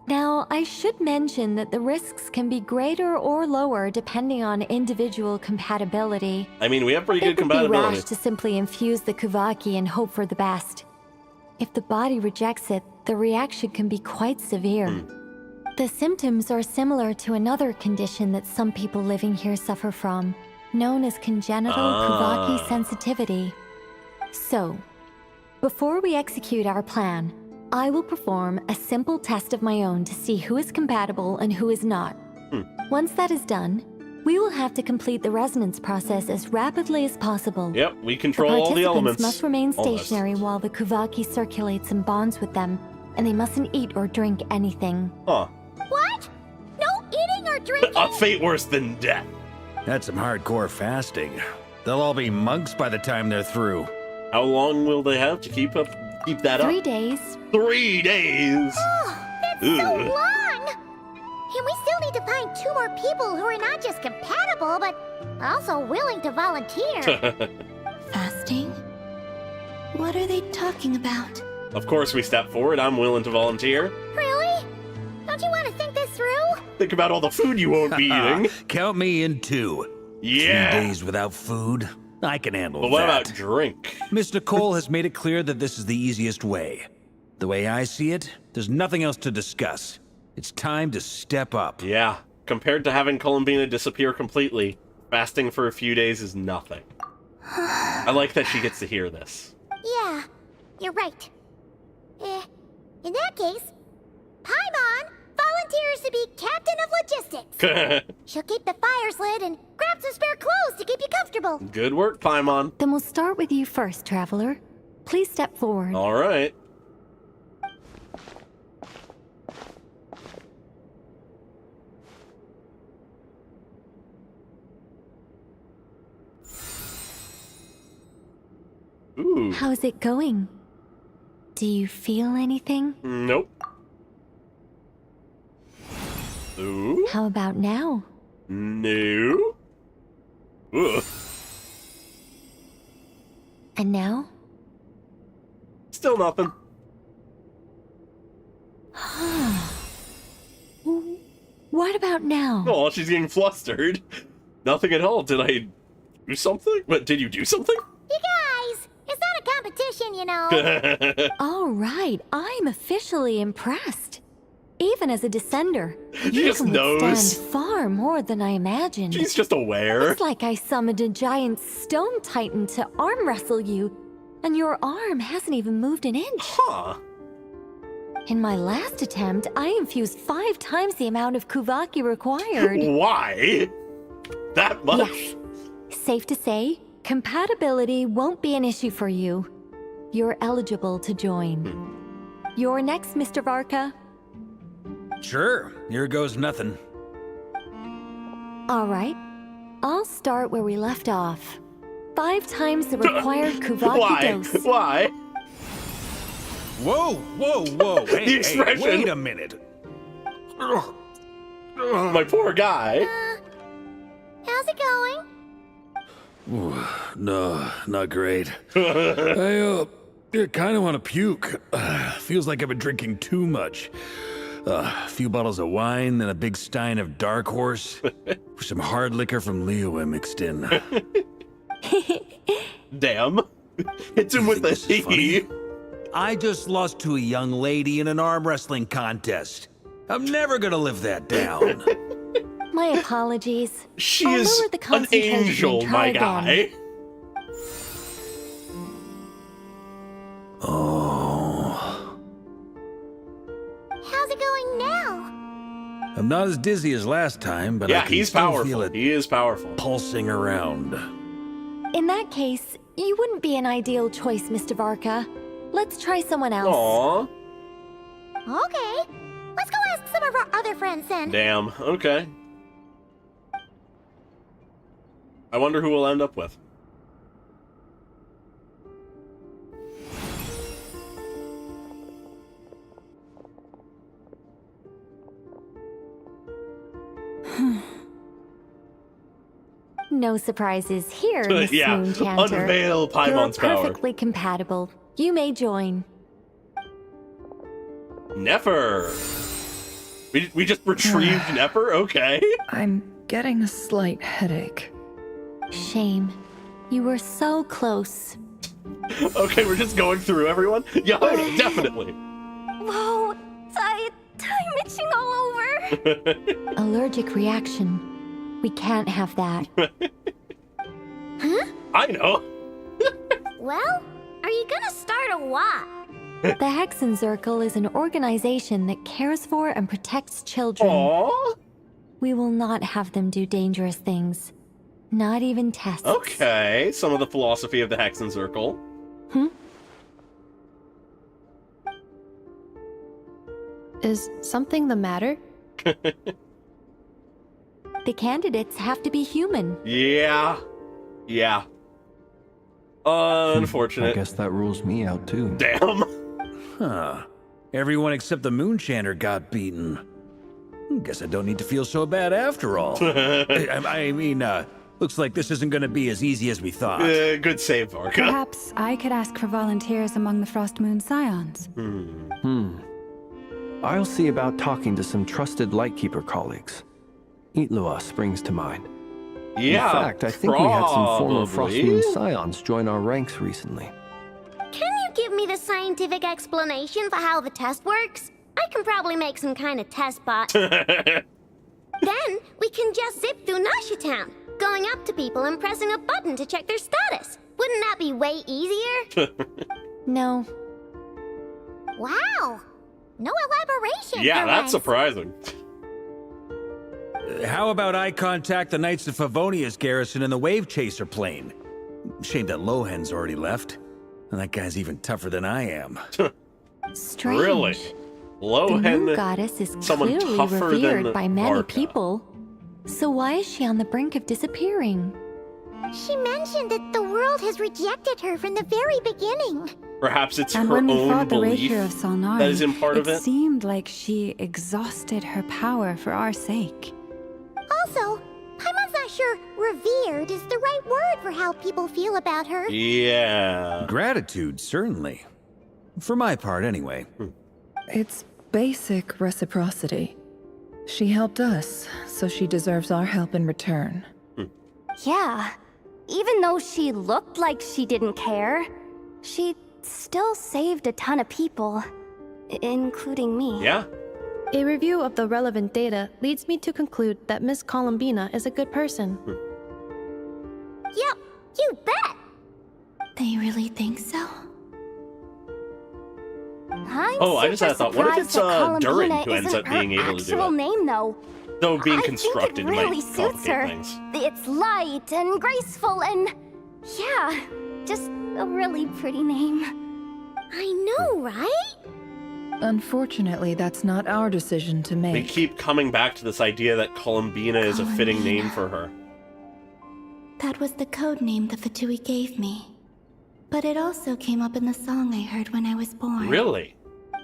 Now, I should mention that the risks can be greater or lower depending on individual compatibility. I mean, we have pretty good It would be compatibility. rash to simply infuse the Kuvaki and hope for the best. If the body rejects it, the reaction can be quite severe. The symptoms are similar to another condition that some people living here suffer from, known as congenital Kuvaki sensitivity. So, before we execute our plan, I will perform a simple test of my own to see who is compatible and who is not. Once that is done, we will have to complete the resonance process as rapidly as possible. Yep, we control all the elements. Must remain Almost. stationary while the Kuvaki circulates and bonds with them, and they mustn't eat or drink anything. Huh. What? No eating or drinking? A fate worse than death. That's some hardcore fasting. They'll all be monks by the time they're through. How long will they have to keep that up? 3 days. 3 days. Oh, that's so long! And we still need to find 2 more people who are not just compatible, but also willing to volunteer. Fasting? What are they talking about? Of course we step forward. I'm willing to volunteer. Really? Don't you want to think this through? Think about all the food you won't be eating. Count me in 2. Yeah. 3 days without food? I can handle But what that. about drink? Miss Nicole has made it clear that this is the easiest way. The way I see it, there's nothing else to discuss. It's time to step up. Yeah. Compared to having Columbina disappear completely, fasting for a few days is nothing. I like that she gets to hear this. Yeah, you're right. In that case, Paimon volunteers to be captain of logistics. She'll keep the fires lit and grab some spare clothes to keep you comfortable. Good work, Paimon. Then we'll start with you first, Traveler. Please step forward. All right. Ooh. How's it going? Do you feel anything? Nope. Ooh. How about now? No. Ugh. And now? Still nothing. What about now? Oh, she's getting flustered. Nothing at all. Did I do something? What, did you do something? You guys, it's not a competition, you know. All right, I'm officially impressed. Even as a descender, She you just can knows. withstand far more than I imagined. She's just aware. It's like I summoned a giant stone titan to arm wrestle you, and your arm hasn't even moved an inch. Huh. In my last attempt, I infused 5 times the amount of Kuvaki required. Why? That much? Yes. Safe to say, compatibility won't be an issue for you. You're eligible to join. You're next, Mr. Varka. Sure, here goes nothing. All right. I'll start where we left off. 5 times the required Kuvaki dose. Why? Whoa, whoa, whoa. Hey, The expression. Hey, wait a minute. My poor guy. How's it going? Ooh, no, not great. I kind of want to puke. Feels like I've been drinking too much. A few bottles of wine, then a big stein of Dark Horse, with some hard liquor from Liyue mixed in. Damn. Hits him with the tea. I just lost to a young lady in an arm wrestling contest. I'm never gonna live that down. My apologies. She I'll is lower the an concentration and angel, try my again. guy. Oh. How's it going now? I'm not as dizzy as last time, but Yeah, I can he's still powerful. feel it He is powerful. pulsing around. In that case, you wouldn't be an ideal choice, Mr. Varka. Let's try someone else. Aww. Okay. Let's go ask some of our other friends then. Damn. Okay. I wonder who we'll end up with. No surprises here, Miss Yeah, Moonchanter. unveil Paimon's You're power. perfectly compatible. You may join. Nefer. We just retrieved Nefer? Okay. I'm getting a slight headache. Shame. You were so close. Okay, we're just going through everyone? Yeah, definitely. Whoa, I'm itching all over. Allergic reaction. We can't have that. Huh? I know. Well, are you gonna start or what? The Hexenzirkel is an organization that cares for and protects children. Aww. We will not have them do dangerous things. Not even tests. Okay, some of the philosophy of the Hexenzirkel. Is something the matter? The candidates have to be human. Yeah. Yeah. Unfortunate. I guess that rules me out too. Damn. Huh. Everyone except the Moonchanter got beaten. Guess I don't need to feel so bad after all. I mean, looks like this isn't going to be as easy as we thought. Good save, Varka. Perhaps I could ask for volunteers among the Frost Moon Scions. I'll see about talking to some trusted Lightkeeper colleagues. Itlua springs to mind. Yeah, In fact, I think we had some former Frost probably. Moon Scions join our ranks recently. Can you give me the scientific explanation for how the test works? I can probably make some kind of test bot. Then we can just zip through Nasha Town, going up to people and pressing a button to check their status. Wouldn't that be way easier? No. Wow. No elaboration. Yeah, for that's once. surprising. How about I contact the Knights of Favonia's garrison in the Wave Chaser plane? Shame that Lohan's already left. And that guy's even tougher than I am. Strange. Really? The Lohan, moon goddess is someone clearly tougher revered than by many Varka. people. So why is she on the brink of disappearing? She mentioned that the world has rejected her from the very beginning. Perhaps it's And her when we own fought the belief Rapier of Solnari, that is in part of it. seemed like she exhausted her power for our sake. Also, Paimon's not sure revered is the right word for how people feel about her. Yeah. Gratitude, certainly. For my part, anyway. It's basic reciprocity. She helped us, so she deserves our help in return. Yeah, even though she looked like she didn't care, She still saved a ton of people, including me. Yeah. A review of the relevant data leads me to conclude that Miss Columbina is a good person. Yep, you bet! They really think so? I just had a thought. What if it's Durin who ends up being able to do Actual it? name, though. Though being constructed I think it really might suits her. complicate things. It's light and graceful and yeah, just a really pretty name. I know, right? Unfortunately, that's not our decision to We make. keep coming back to this idea that Columbina is a fitting name for her. That was the code name the Fatui gave me. But it also came up in the song I heard when I was born. Really?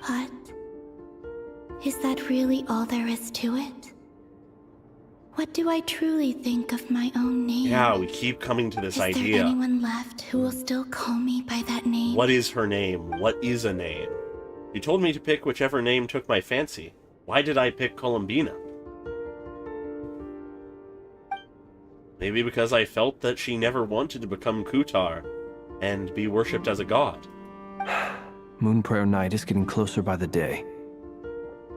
But is that really all there is to it? What do I truly think of my own name? Yeah, we keep coming to this Is idea. there anyone left who will still call me by that name? What is her name? What is a name? You told me to pick whichever name took my fancy. Why did I pick Columbina? Maybe because I felt that she never wanted to become Kutar and be worshipped as a god. Moon Prayer Night is getting closer by the day.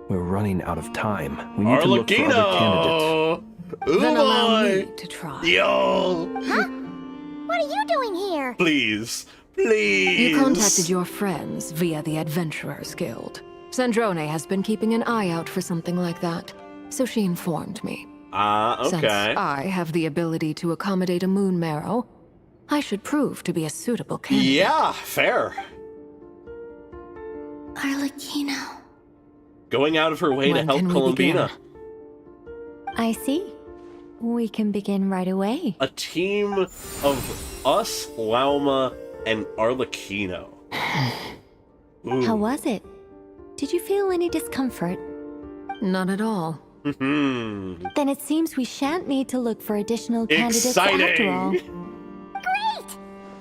We're running out of time. We need to look for other candidates. Then allow me to try. Yo! Huh? What are you doing here? Please. Please! You contacted your friends via the Adventurers Guild. Sandrone has been keeping an eye out for something like that, so she informed me. Okay. Since I have the ability to accommodate a moon marrow, I should prove to be a suitable candidate. Yeah, fair. Arlecchino. Going out of her way to When help can we Columbina. I see. We can begin right away. A team of us, Lauma, and Arlecchino. Ooh. How was it? Did you feel any discomfort? Not at all. Then it seems we shan't need to look for additional candidates after all.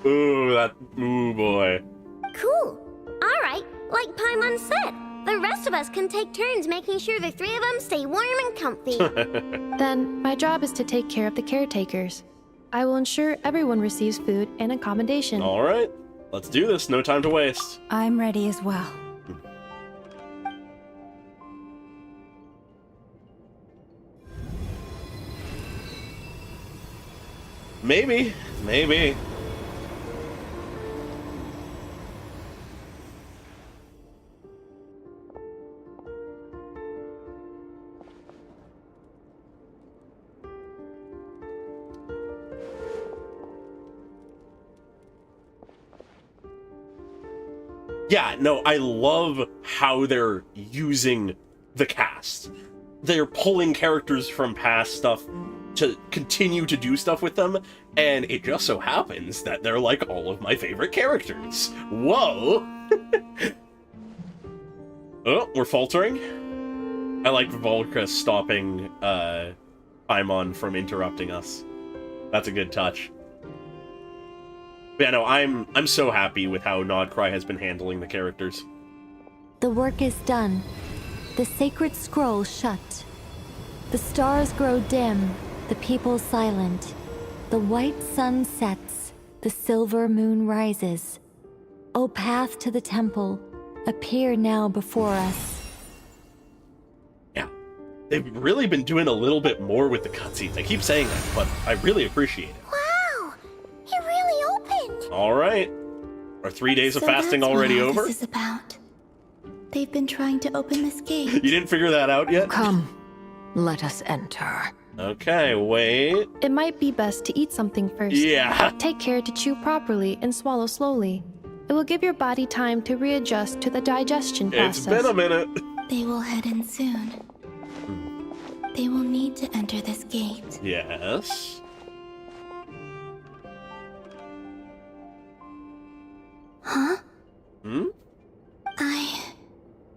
Ooh, boy. Cool. All right, like Paimon said, the rest of us can take turns making sure the three of them stay warm and comfy. Then, my job is to take care of the caretakers. I will ensure everyone receives food and accommodation. All right, let's do this. No time to waste. I'm ready as well. Maybe. Yeah, no, I love how they're using the cast. They're pulling characters from past stuff to continue to do stuff with them, and it just so happens that they're like all of my favorite characters. Whoa! Oh, we're faltering. I like Volca stopping Paimon from interrupting us. That's a good touch. But yeah, no, I'm so happy with how Nodcry has been handling the characters. The work is done. The sacred scroll shut. The stars grow dim, the people silent. The white sun sets, the silver moon rises. O path to the temple, appear now before us. Yeah, they've really been doing a little bit more with the cutscenes. I keep saying that, but I really appreciate it. Wow, it really opened. All right, are 3 days of So fasting that's already what all over? This is about. They've been trying to open this gate. You didn't figure that out yet? Come, let us enter. Okay, wait. It might be best to eat something first. Yeah. Take care to chew properly and swallow slowly. It will give your body time to readjust to the digestion process. It's been a minute. They will head in soon. They will need to enter this gate. Yes. Huh? Hmm? I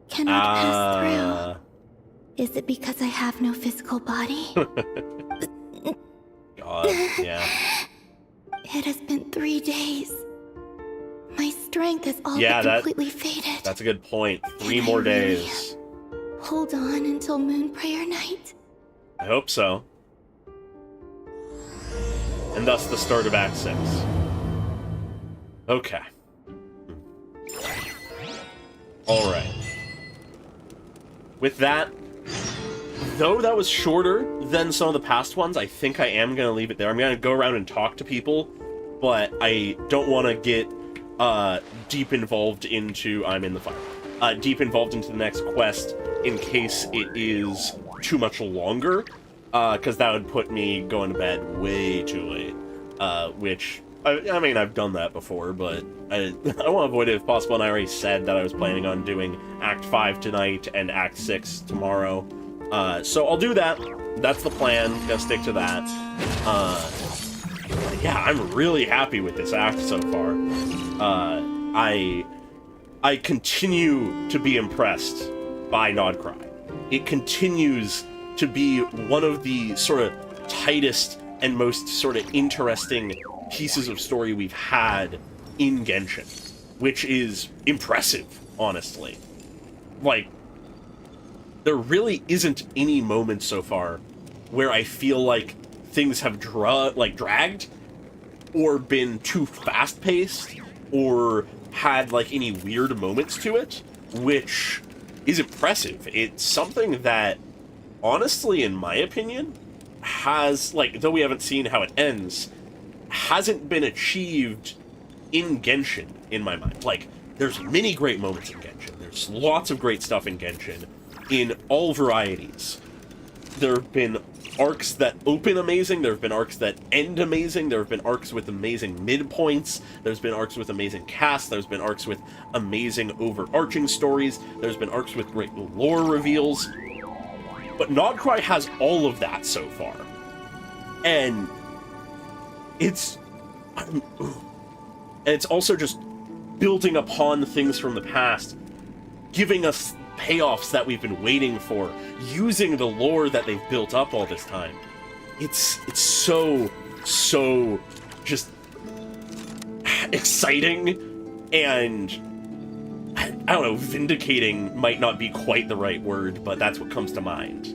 cannot pass through. Is it because I have no physical body? God, yeah. It has been 3 days. My strength has all but completely faded. That's a good point. 3 more days. Hold on until Moon Prayer Night. I hope so. And thus the start of Act 6. Okay. Alright. With that, though that was shorter than some of the past ones, I think I am going to leave it there. I'm going to go around and talk to people, but I don't want to get deep involved into... I'm in the fire. Deep involved into the next quest in case it is too much longer, because that would put me going to bed way too late, which... I mean, I've done that before, but I want to avoid it if possible, and I already said that I was planning on doing Act 5 tonight and Act 6 tomorrow. So I'll do that. That's the plan. Gonna stick to that. Yeah, I'm really happy with this act so far. I continue to be impressed by Nodcry. It continues to be one of the sort of tightest and most sort of interesting pieces of story we've had in Genshin, which is impressive, honestly. Like, there really isn't any moment so far where I feel like things have dragged, or been too fast-paced, or had, like, any weird moments to it, which is impressive. It's something that, honestly, in my opinion, has, like, though we haven't seen how it ends, hasn't been achieved in Genshin, in my mind. Like, there's many great moments in Genshin. There's lots of great stuff in Genshin, in all varieties. There have been arcs that open amazing, there have been arcs that end amazing, there have been arcs with amazing midpoints, there's been arcs with amazing casts, there's been arcs with amazing overarching stories, there's been arcs with great lore reveals. But Nodcry has all of that so far. And it's also just building upon things from the past, giving us payoffs that we've been waiting for, using the lore that they've built up all this time. It's so just exciting, and I don't know, vindicating might not be quite the right word, but that's what comes to mind.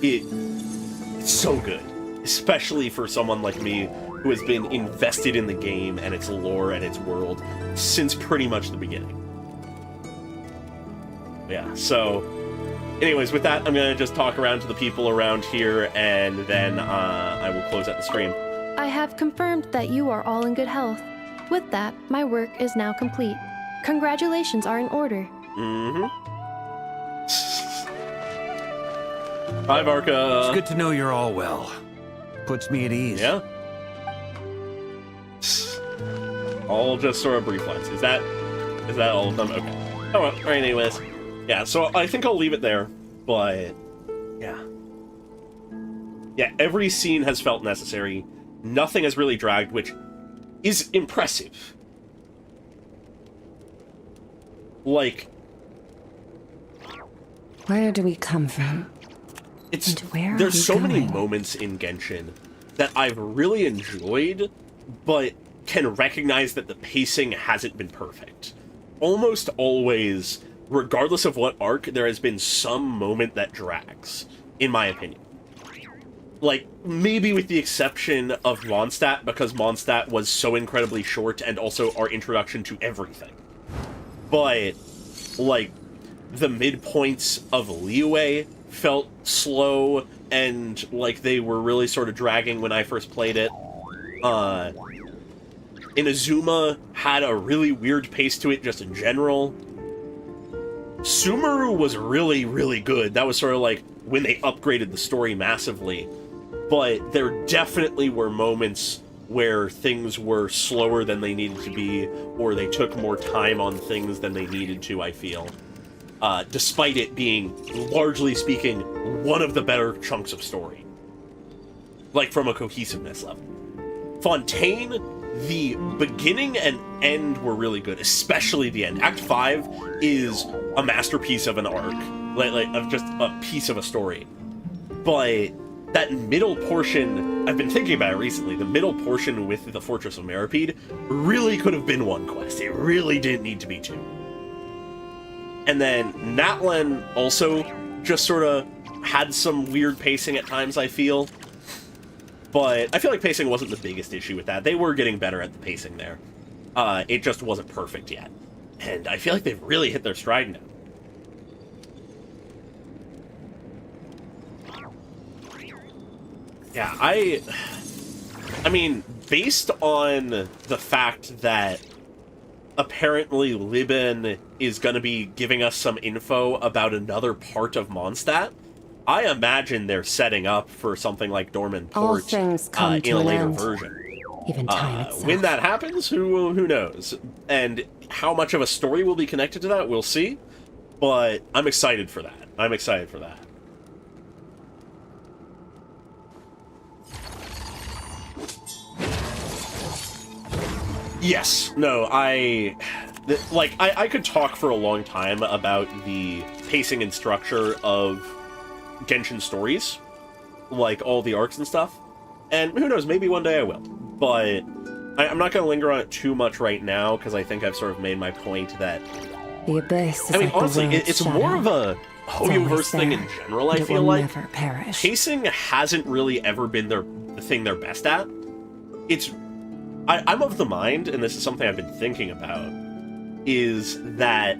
It's so good, especially for someone like me who has been invested in the game and its lore and its world since pretty much the beginning. Yeah, so anyways, with that, I'm going to just talk around to the people around here, and then I will close out the stream. I have confirmed that you are all in good health. With that, my work is now complete. Congratulations are in order. Mm-hmm. Hi, Varka. It's good to know you're all well. Puts me at ease. Yeah. All just sort of brief lines. Is that all of them? Okay. Oh, well, alright, anyways. Yeah, so I think I'll leave it there, but yeah. Yeah, every scene has felt necessary. Nothing has really dragged, which is impressive. Like, where do we come from? There's so many moments in Genshin that I've really enjoyed, but can recognize that the pacing hasn't been perfect. Almost always, regardless of what arc, there has been some moment that drags, in my opinion. Like, maybe with the exception of Mondstadt, because Mondstadt was so incredibly short and also our introduction to everything. But, like, the midpoints of Liyue felt slow, and like they were really sort of dragging when I first played it. Inazuma had a really weird pace to it just in general. Sumeru was really, really good. That was sort of like when they upgraded the story massively. But there definitely were moments where things were slower than they needed to be, or they took more time on things than they needed to, I feel. Despite it being, largely speaking, one of the better chunks of story. Like, from a cohesiveness level. Fontaine, the beginning and end were really good, especially the end. Act 5 is a masterpiece of an arc, like of just a piece of a story. But that middle portion, I've been thinking about it recently, the middle portion with the Fortress of Meripede really could have been one quest. It really didn't need to be two. And then Natlan also just sort of had some weird pacing at times, I feel. But I feel like pacing wasn't the biggest issue with that. They were getting better at the pacing there. It just wasn't perfect yet. And I feel like they've really hit their stride now. Yeah, I mean, based on the fact that apparently Liben is going to be giving us some info about another part of Mondstadt, I imagine they're setting up for something like Dorman All Port things come in to a an later end. version. Even time itself. When that happens, who knows? And how much of a story will be connected to that, we'll see. But I'm excited for that. I'm excited for that. Yes. No, I could talk for a long time about the pacing and structure of Genshin stories, like all the arcs and stuff. And who knows, maybe one day I will. But I'm not going to linger on it too much right now, because I think I've sort of made my point that... The abyss is I mean, like honestly, the world's it's shadow. more of a Hoyoverse thing in general, I feel like. Never perish. Pacing hasn't really ever been the thing they're best at. I'm of the mind, and this is something I've been thinking about, is that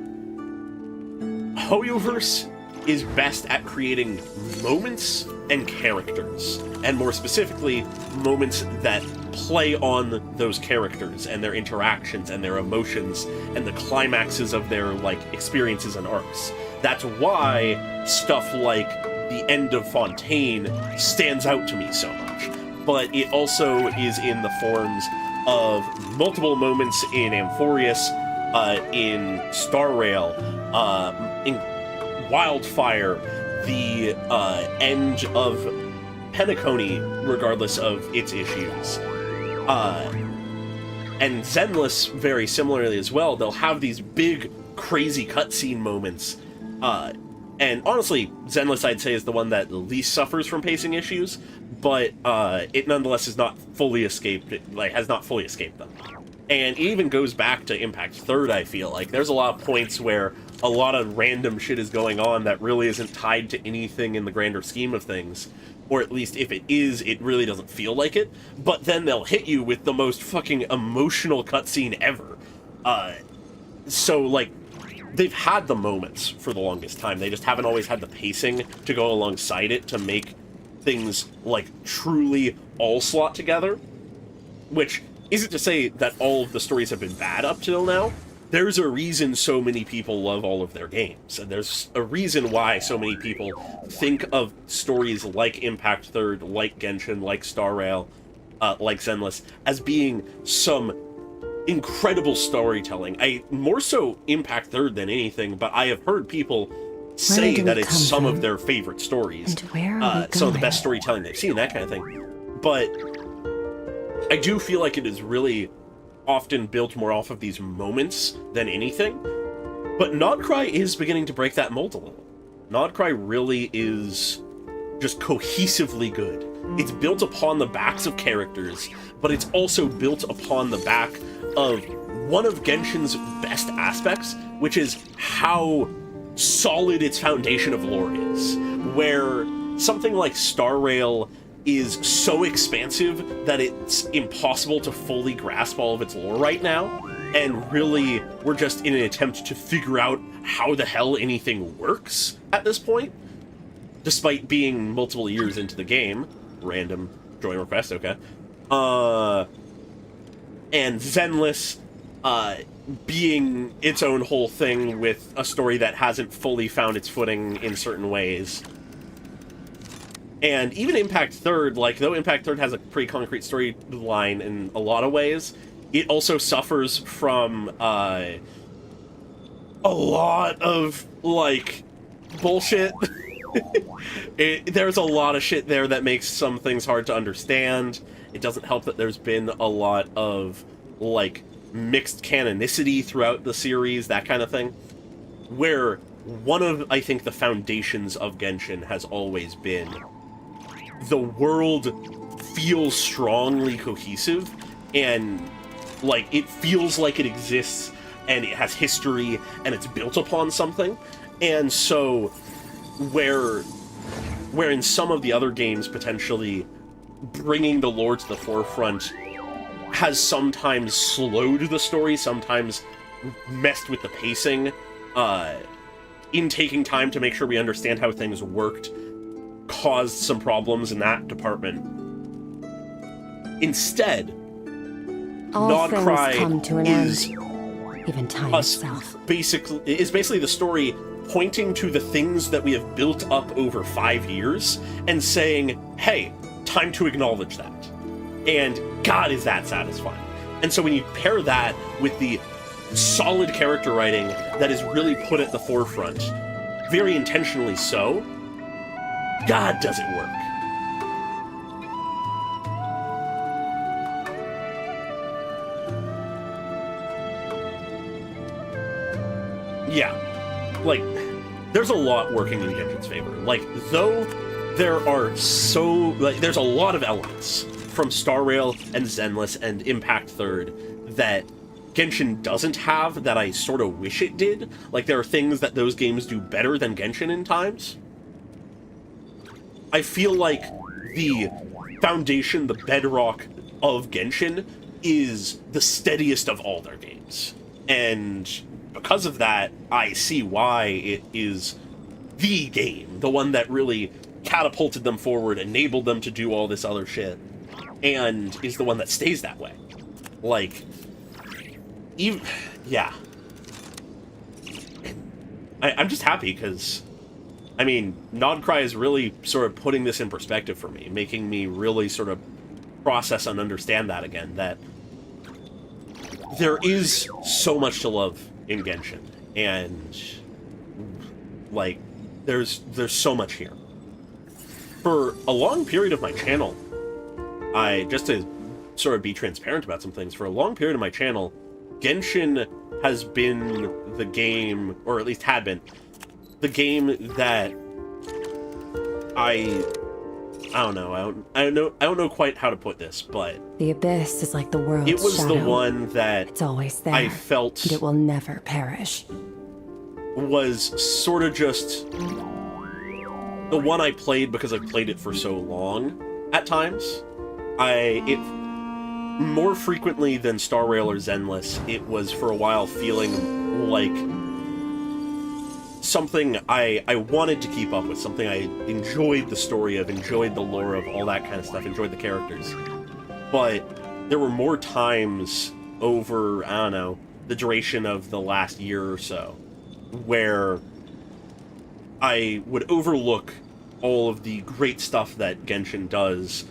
Hoyoverse is best at creating moments and characters, and more specifically, moments that play on those characters and their interactions and their emotions and the climaxes of their experiences and arcs. That's why stuff like the end of Fontaine stands out to me so much. But it also is in the forms of multiple moments in Amphorius, in Star Rail, in Wildfire, the end of Penacony, regardless of its issues. And Zenless, very similarly as well, they'll have these big, crazy cutscene moments. And honestly, Zenless, I'd say, is the one that least suffers from pacing issues, but it nonetheless is not fully escaped. Has not fully escaped them. And it even goes back to Impact 3rd, I feel like. There's a lot of points where a lot of random shit is going on that really isn't tied to anything in the grander scheme of things. Or at least if it is, it really doesn't feel like it. But then they'll hit you with the most fucking emotional cutscene ever. So, they've had the moments for the longest time. They just haven't always had the pacing to go alongside it to make things, truly all slot together. Which isn't to say that all of the stories have been bad up till now. There's a reason so many people love all of their games, and there's a reason why so many people think of stories like Impact 3rd, like Genshin, like Star Rail, like Zenless, as being some incredible storytelling. More so Impact 3rd than anything, but I have heard people say that it's some of their favorite stories. And where are we some of the best storytelling they've seen, that kind of thing. But I do feel like it is really often built more off of these moments than anything. But Nodcry is beginning to break that mold a little. Nodcry really is just cohesively good. It's built upon the backs of characters, but it's also built upon the back of one of Genshin's best aspects, which is how solid its foundation of lore is. Where something like Star Rail is so expansive that it's impossible to fully grasp all of its lore right now, and really we're just in an attempt to figure out how the hell anything works at this point, despite being multiple years into the game. Random join request, okay. And Zenless being its own whole thing with a story that hasn't fully found its footing in certain ways. And even Impact 3rd, though Impact 3rd has a pretty concrete storyline in a lot of ways, it also suffers from a lot of, bullshit. There's a lot of shit there that makes some things hard to understand. It doesn't help that there's been a lot of, mixed canonicity throughout the series, that kind of thing. Where one of, I think, the foundations of Genshin has always been the world feels strongly cohesive, and, it feels like it exists, and it has history, and it's built upon something. And so, where in some of the other games, potentially bringing the lore to the forefront has sometimes slowed the story, sometimes messed with the pacing, in taking time to make sure we understand how things worked, caused some problems in that department. Instead, all things Nodcry come to an is end, even time itself. Basically the story pointing to the things that we have built up over 5 years and saying, hey, time to acknowledge that. And God, is that satisfying. And so when you pair that with the solid character writing that is really put at the forefront, very intentionally so, God, does it work. Yeah, like, there's a lot working in Genshin's favor. Like, though there are there's a lot of elements from Star Rail and Zenless and Impact Third that Genshin doesn't have that I sort of wish it did. Like, there are things that those games do better than Genshin in times. I feel like the foundation, the bedrock of Genshin is the steadiest of all their games. And because of that, I see why it is the game, the one that really catapulted them forward, enabled them to do all this other shit, and is the one that stays that way. Like, even, yeah. I'm just happy because, I mean, Nodcry is really sort of putting this in perspective for me, making me really sort of process and understand that again, that there is so much to love in Genshin, and, like, there's so much here. For a long period of my channel, just to sort of be transparent about some things, for a long period of my channel, Genshin has been the game, or at least had been, the game that I don't know. I don't know quite how to put this, but the abyss is like the world's it was shadow. the one that it's always there. I felt and it will never perish. Was sort of just the one I played because I've played it for so long. At times, it more frequently than Star Rail or Zenless, it was for a while feeling like something I wanted to keep up with, something I enjoyed the story of, enjoyed the lore of, all that kind of stuff, enjoyed the characters. But there were more times over, I don't know, the duration of the last year or so, where I would overlook all of the great stuff that Genshin does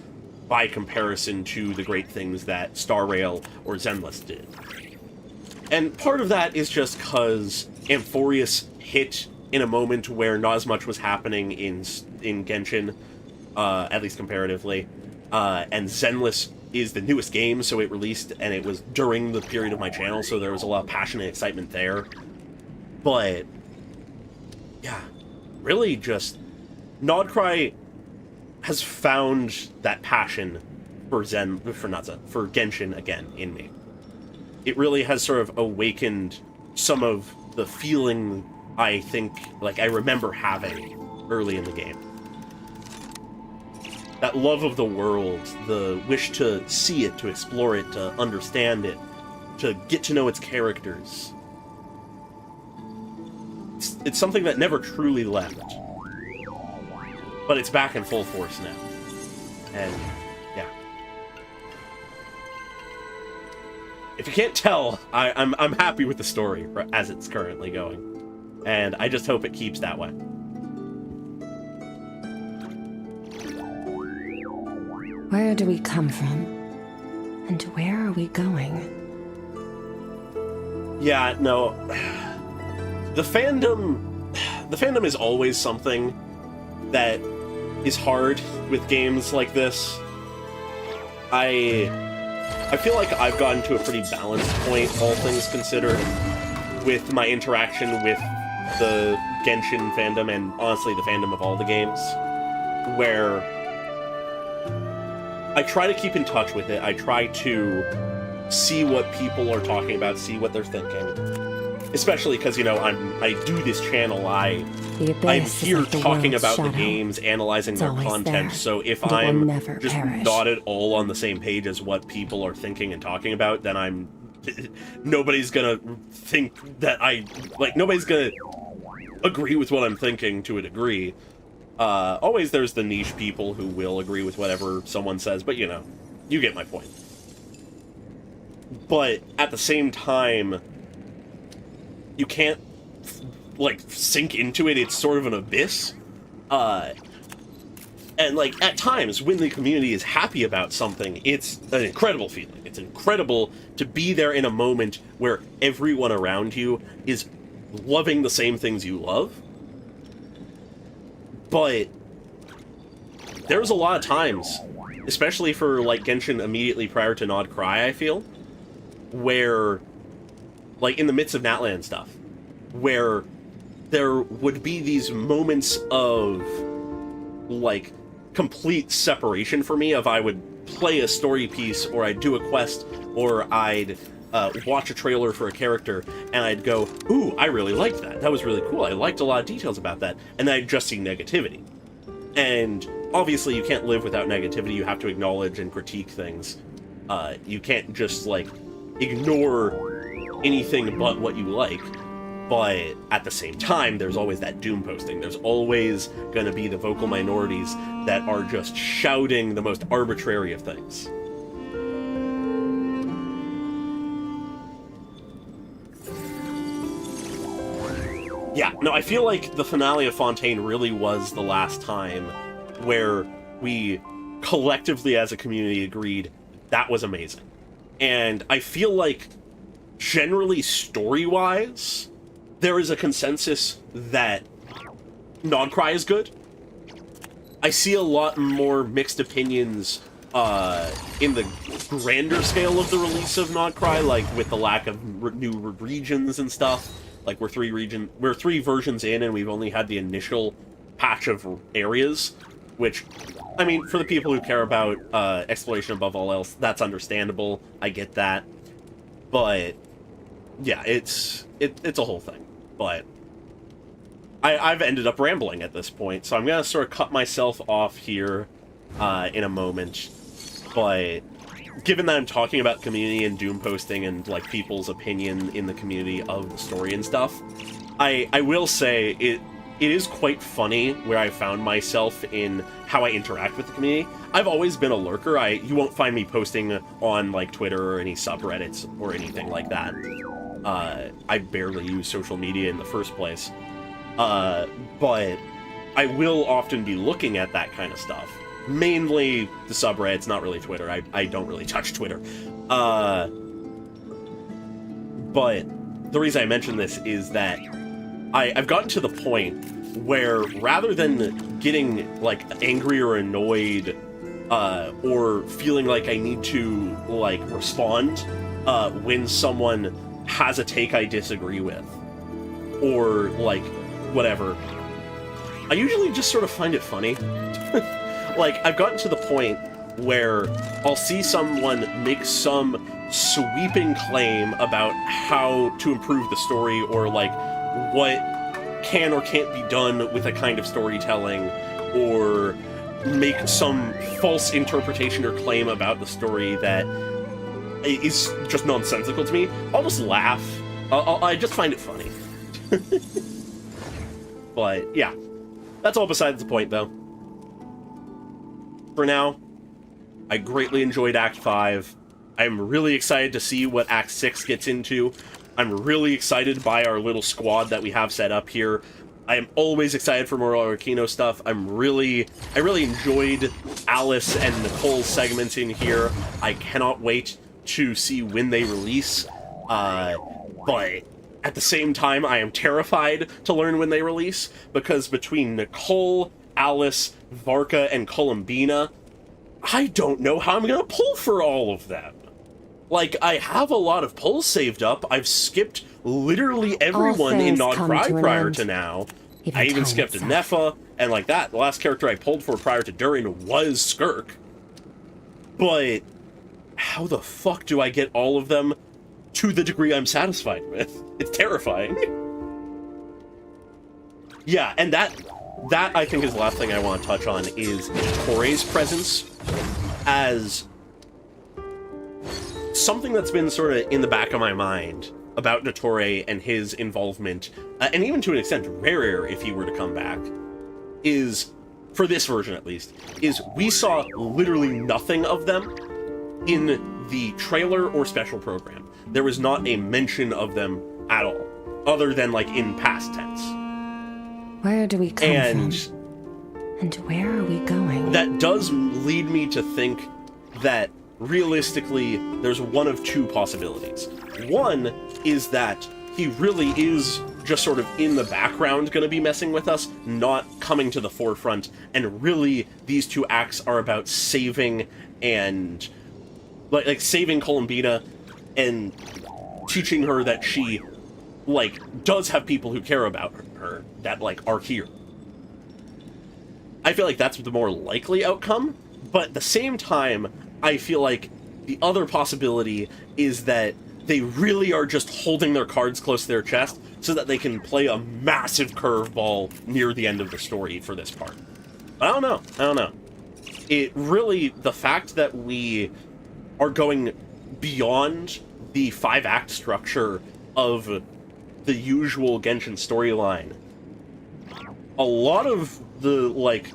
by comparison to the great things that Star Rail or Zenless did. And part of that is just because Amphorius hit in a moment where not as much was happening in Genshin, at least comparatively, and Zenless is the newest game, so it released, and it was during the period of my channel, so there was a lot of passion and excitement there. But, yeah, really just, Nodcry has found that passion for Genshin again in me. It really has sort of awakened some of the feeling I think, like, I remember having early in the game. That love of the world, the wish to see it, to explore it, to understand it, to get to know its characters. It's something that never truly left. But it's back in full force now. And, yeah. If you can't tell, I'm happy with the story as it's currently going. And I just hope it keeps that way. Where do we come from? And where are we going? Yeah, no. The fandom is always something that is hard with games like this. I feel like I've gotten to a pretty balanced point, all things considered, with my interaction with the Genshin fandom, and honestly the fandom of all the games, where I try to keep in touch with it. I try to see what people are talking about, see what they're thinking. Especially because, you know, I do this channel, I'm here talking about the games, analyzing their content, so if I'm just not at all on the same page as what people are thinking and talking about, then I'm nobody's gonna think that nobody's gonna agree with what I'm thinking to a degree. Always there's the niche people who will agree with whatever someone says, but you know, you get my point. But at the same time, you can't, like, sink into it. It's sort of an abyss. And, like, at times, when the community is happy about something, it's an incredible feeling. It's incredible to be there in a moment where everyone around you is loving the same things you love. But there's a lot of times, especially for, like, Genshin immediately prior to Nod Cry, I feel, where, like, in the midst of Natlan stuff, where there would be these moments of, like, complete separation for me of I would play a story piece, or I'd do a quest, or I'd watch a trailer for a character, and I'd go, ooh, I really liked that. That was really cool. I liked a lot of details about that. And then I'd just see negativity. And obviously you can't live without negativity. You have to acknowledge and critique things. You can't just, like, ignore anything but what you like. But at the same time, there's always that doom posting. There's always going to be the vocal minorities that are just shouting the most arbitrary of things. Yeah, no, I feel like the finale of Fontaine really was the last time where we collectively as a community agreed that was amazing. And I feel like, generally story-wise, there is a consensus that Nod Cry is good. I see a lot more mixed opinions in the grander scale of the release of Nod Cry, like with the lack of new regions and stuff. Like we're three versions in, and we've only had the initial patch of areas, which, I mean, for the people who care about exploration above all else, that's understandable. I get that, but yeah, it's a whole thing. But I've ended up rambling at this point, so I'm gonna sort of cut myself off here in a moment. But given that I'm talking about community and doom posting and, like, people's opinion in the community of the story and stuff, I will say it is quite funny where I found myself in how I interact with the community. I've always been a lurker. You won't find me posting on, like, Twitter or any subreddits or anything like that. I barely use social media in the first place. But I will often be looking at that kind of stuff. Mainly the subreddits, not really Twitter. I don't really touch Twitter. But the reason I mention this is that I've gotten to the point where rather than getting, like, angry or annoyed, or feeling like I need to, like, respond, when someone has a take I disagree with, or, like, whatever, I usually just sort of find it funny. Like, I've gotten to the point where I'll see someone make some sweeping claim about how to improve the story, or, like, what can or can't be done with a kind of storytelling, or make some false interpretation or claim about the story that is just nonsensical to me. I'll just laugh. I just find it funny. But, yeah. That's all besides the point, though. For now, I greatly enjoyed Act 5. I'm really excited to see what Act 6 gets into. I'm really excited by our little squad that we have set up here. I am always excited for more Arcano stuff. I really enjoyed Alice and Nicole's segments in here. I cannot wait to see when they release. But at the same time, I am terrified to learn when they release, because between Nicole, Alice, Varka, and Columbina, I don't know how I'm gonna pull for all of them. Like, I have a lot of pulls saved up. I've skipped literally everyone in Nod Cry prior to now. I even skipped Nefa, and like that, the last character I pulled for prior to Durin was Skirk. But how the fuck do I get all of them to the degree I'm satisfied with? It's terrifying. Yeah, and that I think is the last thing I want to touch on, is Torre's presence as something that's been sort of in the back of my mind about Dottore and his involvement, and even to an extent Rare if he were to come back, is, for this version at least, is we saw literally nothing of them in the trailer or special program. There was not a mention of them at all, other than like in past tense. Where do we come from? And where are we going? That does lead me to think that realistically there's one of two possibilities. One is that he really is just sort of in the background going to be messing with us, not coming to the forefront, and really these two acts are about saving and like saving Columbina and teaching her that she like does have people who care about her that like are here. I feel like that's the more likely outcome, but at the same time I feel like the other possibility is that they really are just holding their cards close to their chest so that they can play a massive curveball near the end of the story for this part. I don't know. It really, the fact that we are going beyond the 5-act structure of the usual Genshin storyline, a lot of the, like,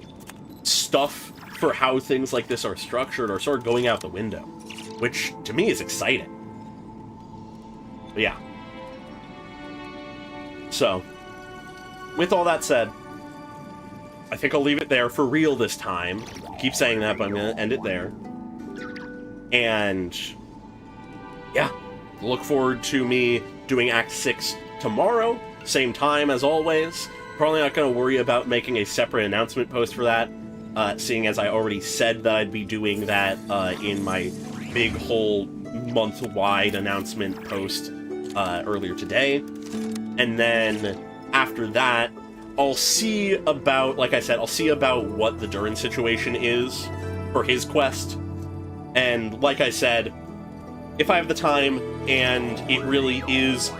stuff for how things like this are structured are sort of going out the window, which to me is exciting. But yeah. So, with all that said, I think I'll leave it there for real this time. I keep saying that, but I'm going to end it there. And, yeah, look forward to me doing Act 6 tomorrow, same time as always. Probably not going to worry about making a separate announcement post for that, seeing as I already said that I'd be doing that in my big whole month-wide announcement post earlier today. And then after that, I'll see about, like I said, I'll see about what the Durin situation is for his quest. And like I said, if I have the time and it really is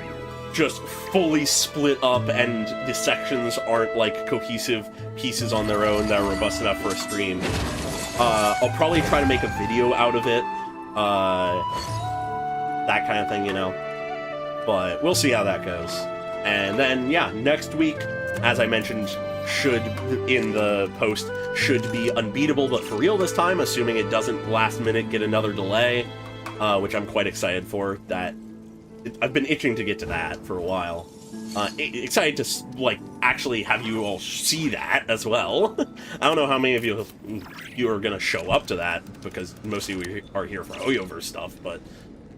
just fully split up and the sections aren't like cohesive pieces on their own that are robust enough for a stream, I'll probably try to make a video out of it. That kind of thing, you know. But we'll see how that goes. And then, yeah, next week, as I mentioned, in the post, should be Unbeatable, but for real this time, assuming it doesn't last minute get another delay, which I'm quite excited for. I've been itching to get to that for a while. Excited to, like, actually have you all see that as well. I don't know how many of you are going to show up to that, because most of you are here for Hoyoverse stuff, but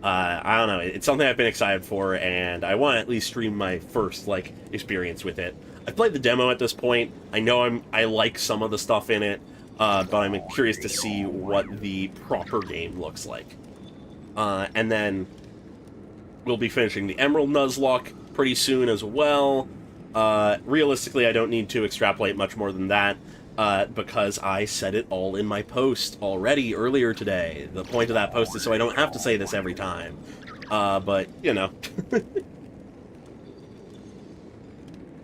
I don't know. It's something I've been excited for, and I want to at least stream my first, like, experience with it. I played the demo at this point. I know I like some of the stuff in it, but I'm curious to see what the proper game looks like. And then we'll be finishing the Emerald Nuzlocke pretty soon as well. Realistically, I don't need to extrapolate much more than that, because I said it all in my post already earlier today. The point of that post is so I don't have to say this every time. But, you know.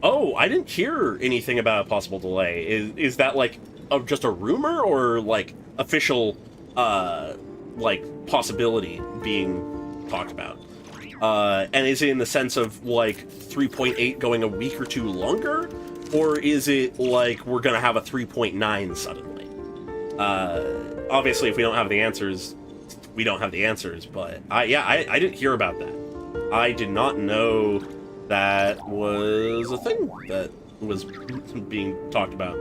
Oh, I didn't hear anything about a possible delay. Is that, like, just a rumor or, like, official, like, possibility being talked about? And is it in the sense of, like, 3.8 going a week or two longer? Or is it, like, we're gonna have a 3.9 suddenly? Obviously, if we don't have the answers, we don't have the answers, but I didn't hear about that. I did not know that was a thing that was being talked about.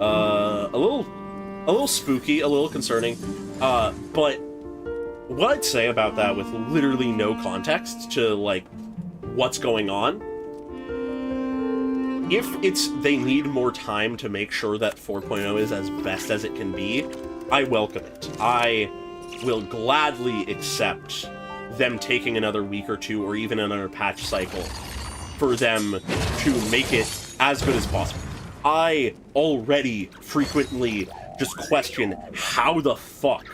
A little spooky, a little concerning, but what I'd say about that with literally no context to, like, what's going on, if they need more time to make sure that 4.0 is as best as it can be, I welcome it. I will gladly accept them taking another week or two, or even another patch cycle, for them to make it as good as possible. I already frequently just question how the fuck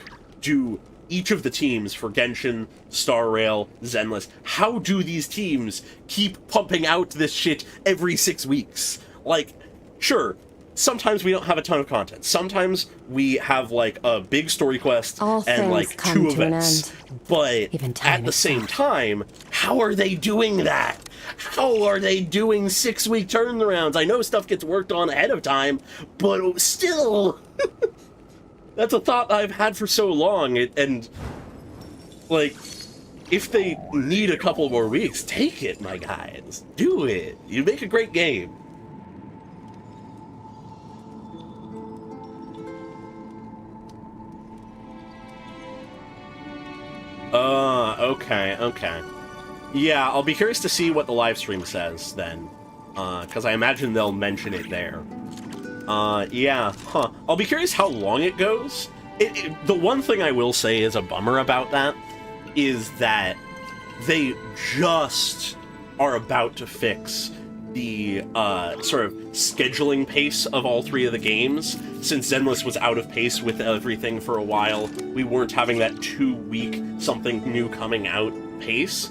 do each of the teams for Genshin, Star Rail, Zenless, how do these teams keep pumping out this shit every 6 weeks? Like, sure, sometimes we don't have a ton of content. Sometimes we have like a big story quest All and like things 2 come to an events. end. But Even time at the same time, how are they doing that? How are they doing 6-week turnarounds? I know stuff gets worked on ahead of time, but still, that's a thought I've had for so long. And like, if they need a couple more weeks, take it, my guys. Do it. You make a great game. Okay. Yeah, I'll be curious to see what the live stream says then. Because I imagine they'll mention it there. Yeah, I'll be curious how long it goes. The one thing I will say is a bummer about that is that they just are about to fix the sort of scheduling pace of all 3 of the games. Since Zenless was out of pace with everything for a while, we weren't having that 2-week something new coming out pace.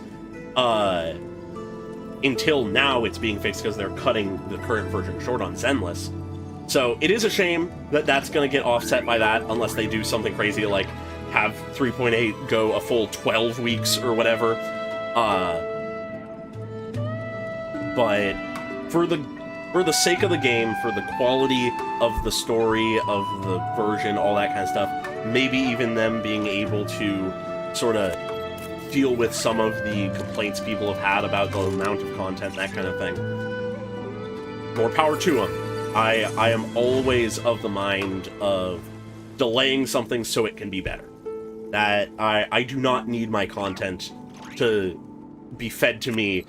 Until now it's being fixed because they're cutting the current version short on Zenless. So it is a shame that that's going to get offset by that, unless they do something crazy like have 3.8 go a full 12 weeks or whatever. But for the sake of the game, for the quality of the story, of the version, all that kind of stuff, maybe even them being able to sort of deal with some of the complaints people have had about the amount of content, that kind of thing. More power to them. I am always of the mind of delaying something so it can be better. That I do not need my content to be fed to me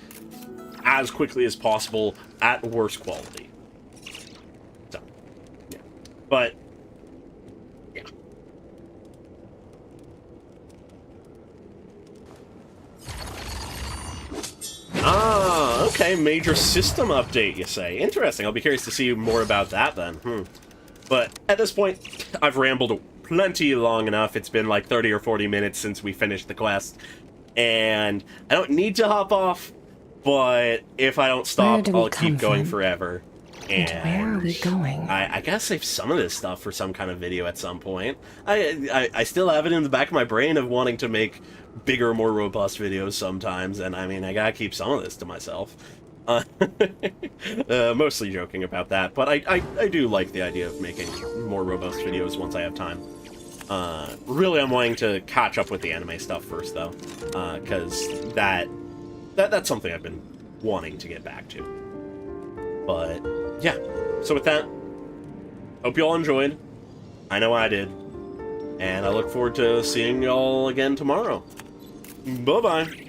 as quickly as possible at worse quality. So, yeah. But, yeah. Ah, okay, major system update, you say. Interesting, I'll be curious to see more about that then. But at this point, I've rambled plenty long enough. It's been like 30 or 40 minutes since we finished the quest. And I don't need to hop off, but if I don't stop, I'll keep going forever. And where are we going? I gotta save some of this stuff for some kind of video at some point. I still have it in the back of my brain of wanting to make bigger, more robust videos sometimes, and I mean, I gotta keep some of this to myself. Mostly joking about that, but I do like the idea of making more robust videos once I have time. Really, I'm wanting to catch up with the anime stuff first, though, because that's something I've been wanting to get back to. But, yeah. So with that, hope you all enjoyed. I know I did. And I look forward to seeing y'all again tomorrow. Bye-bye.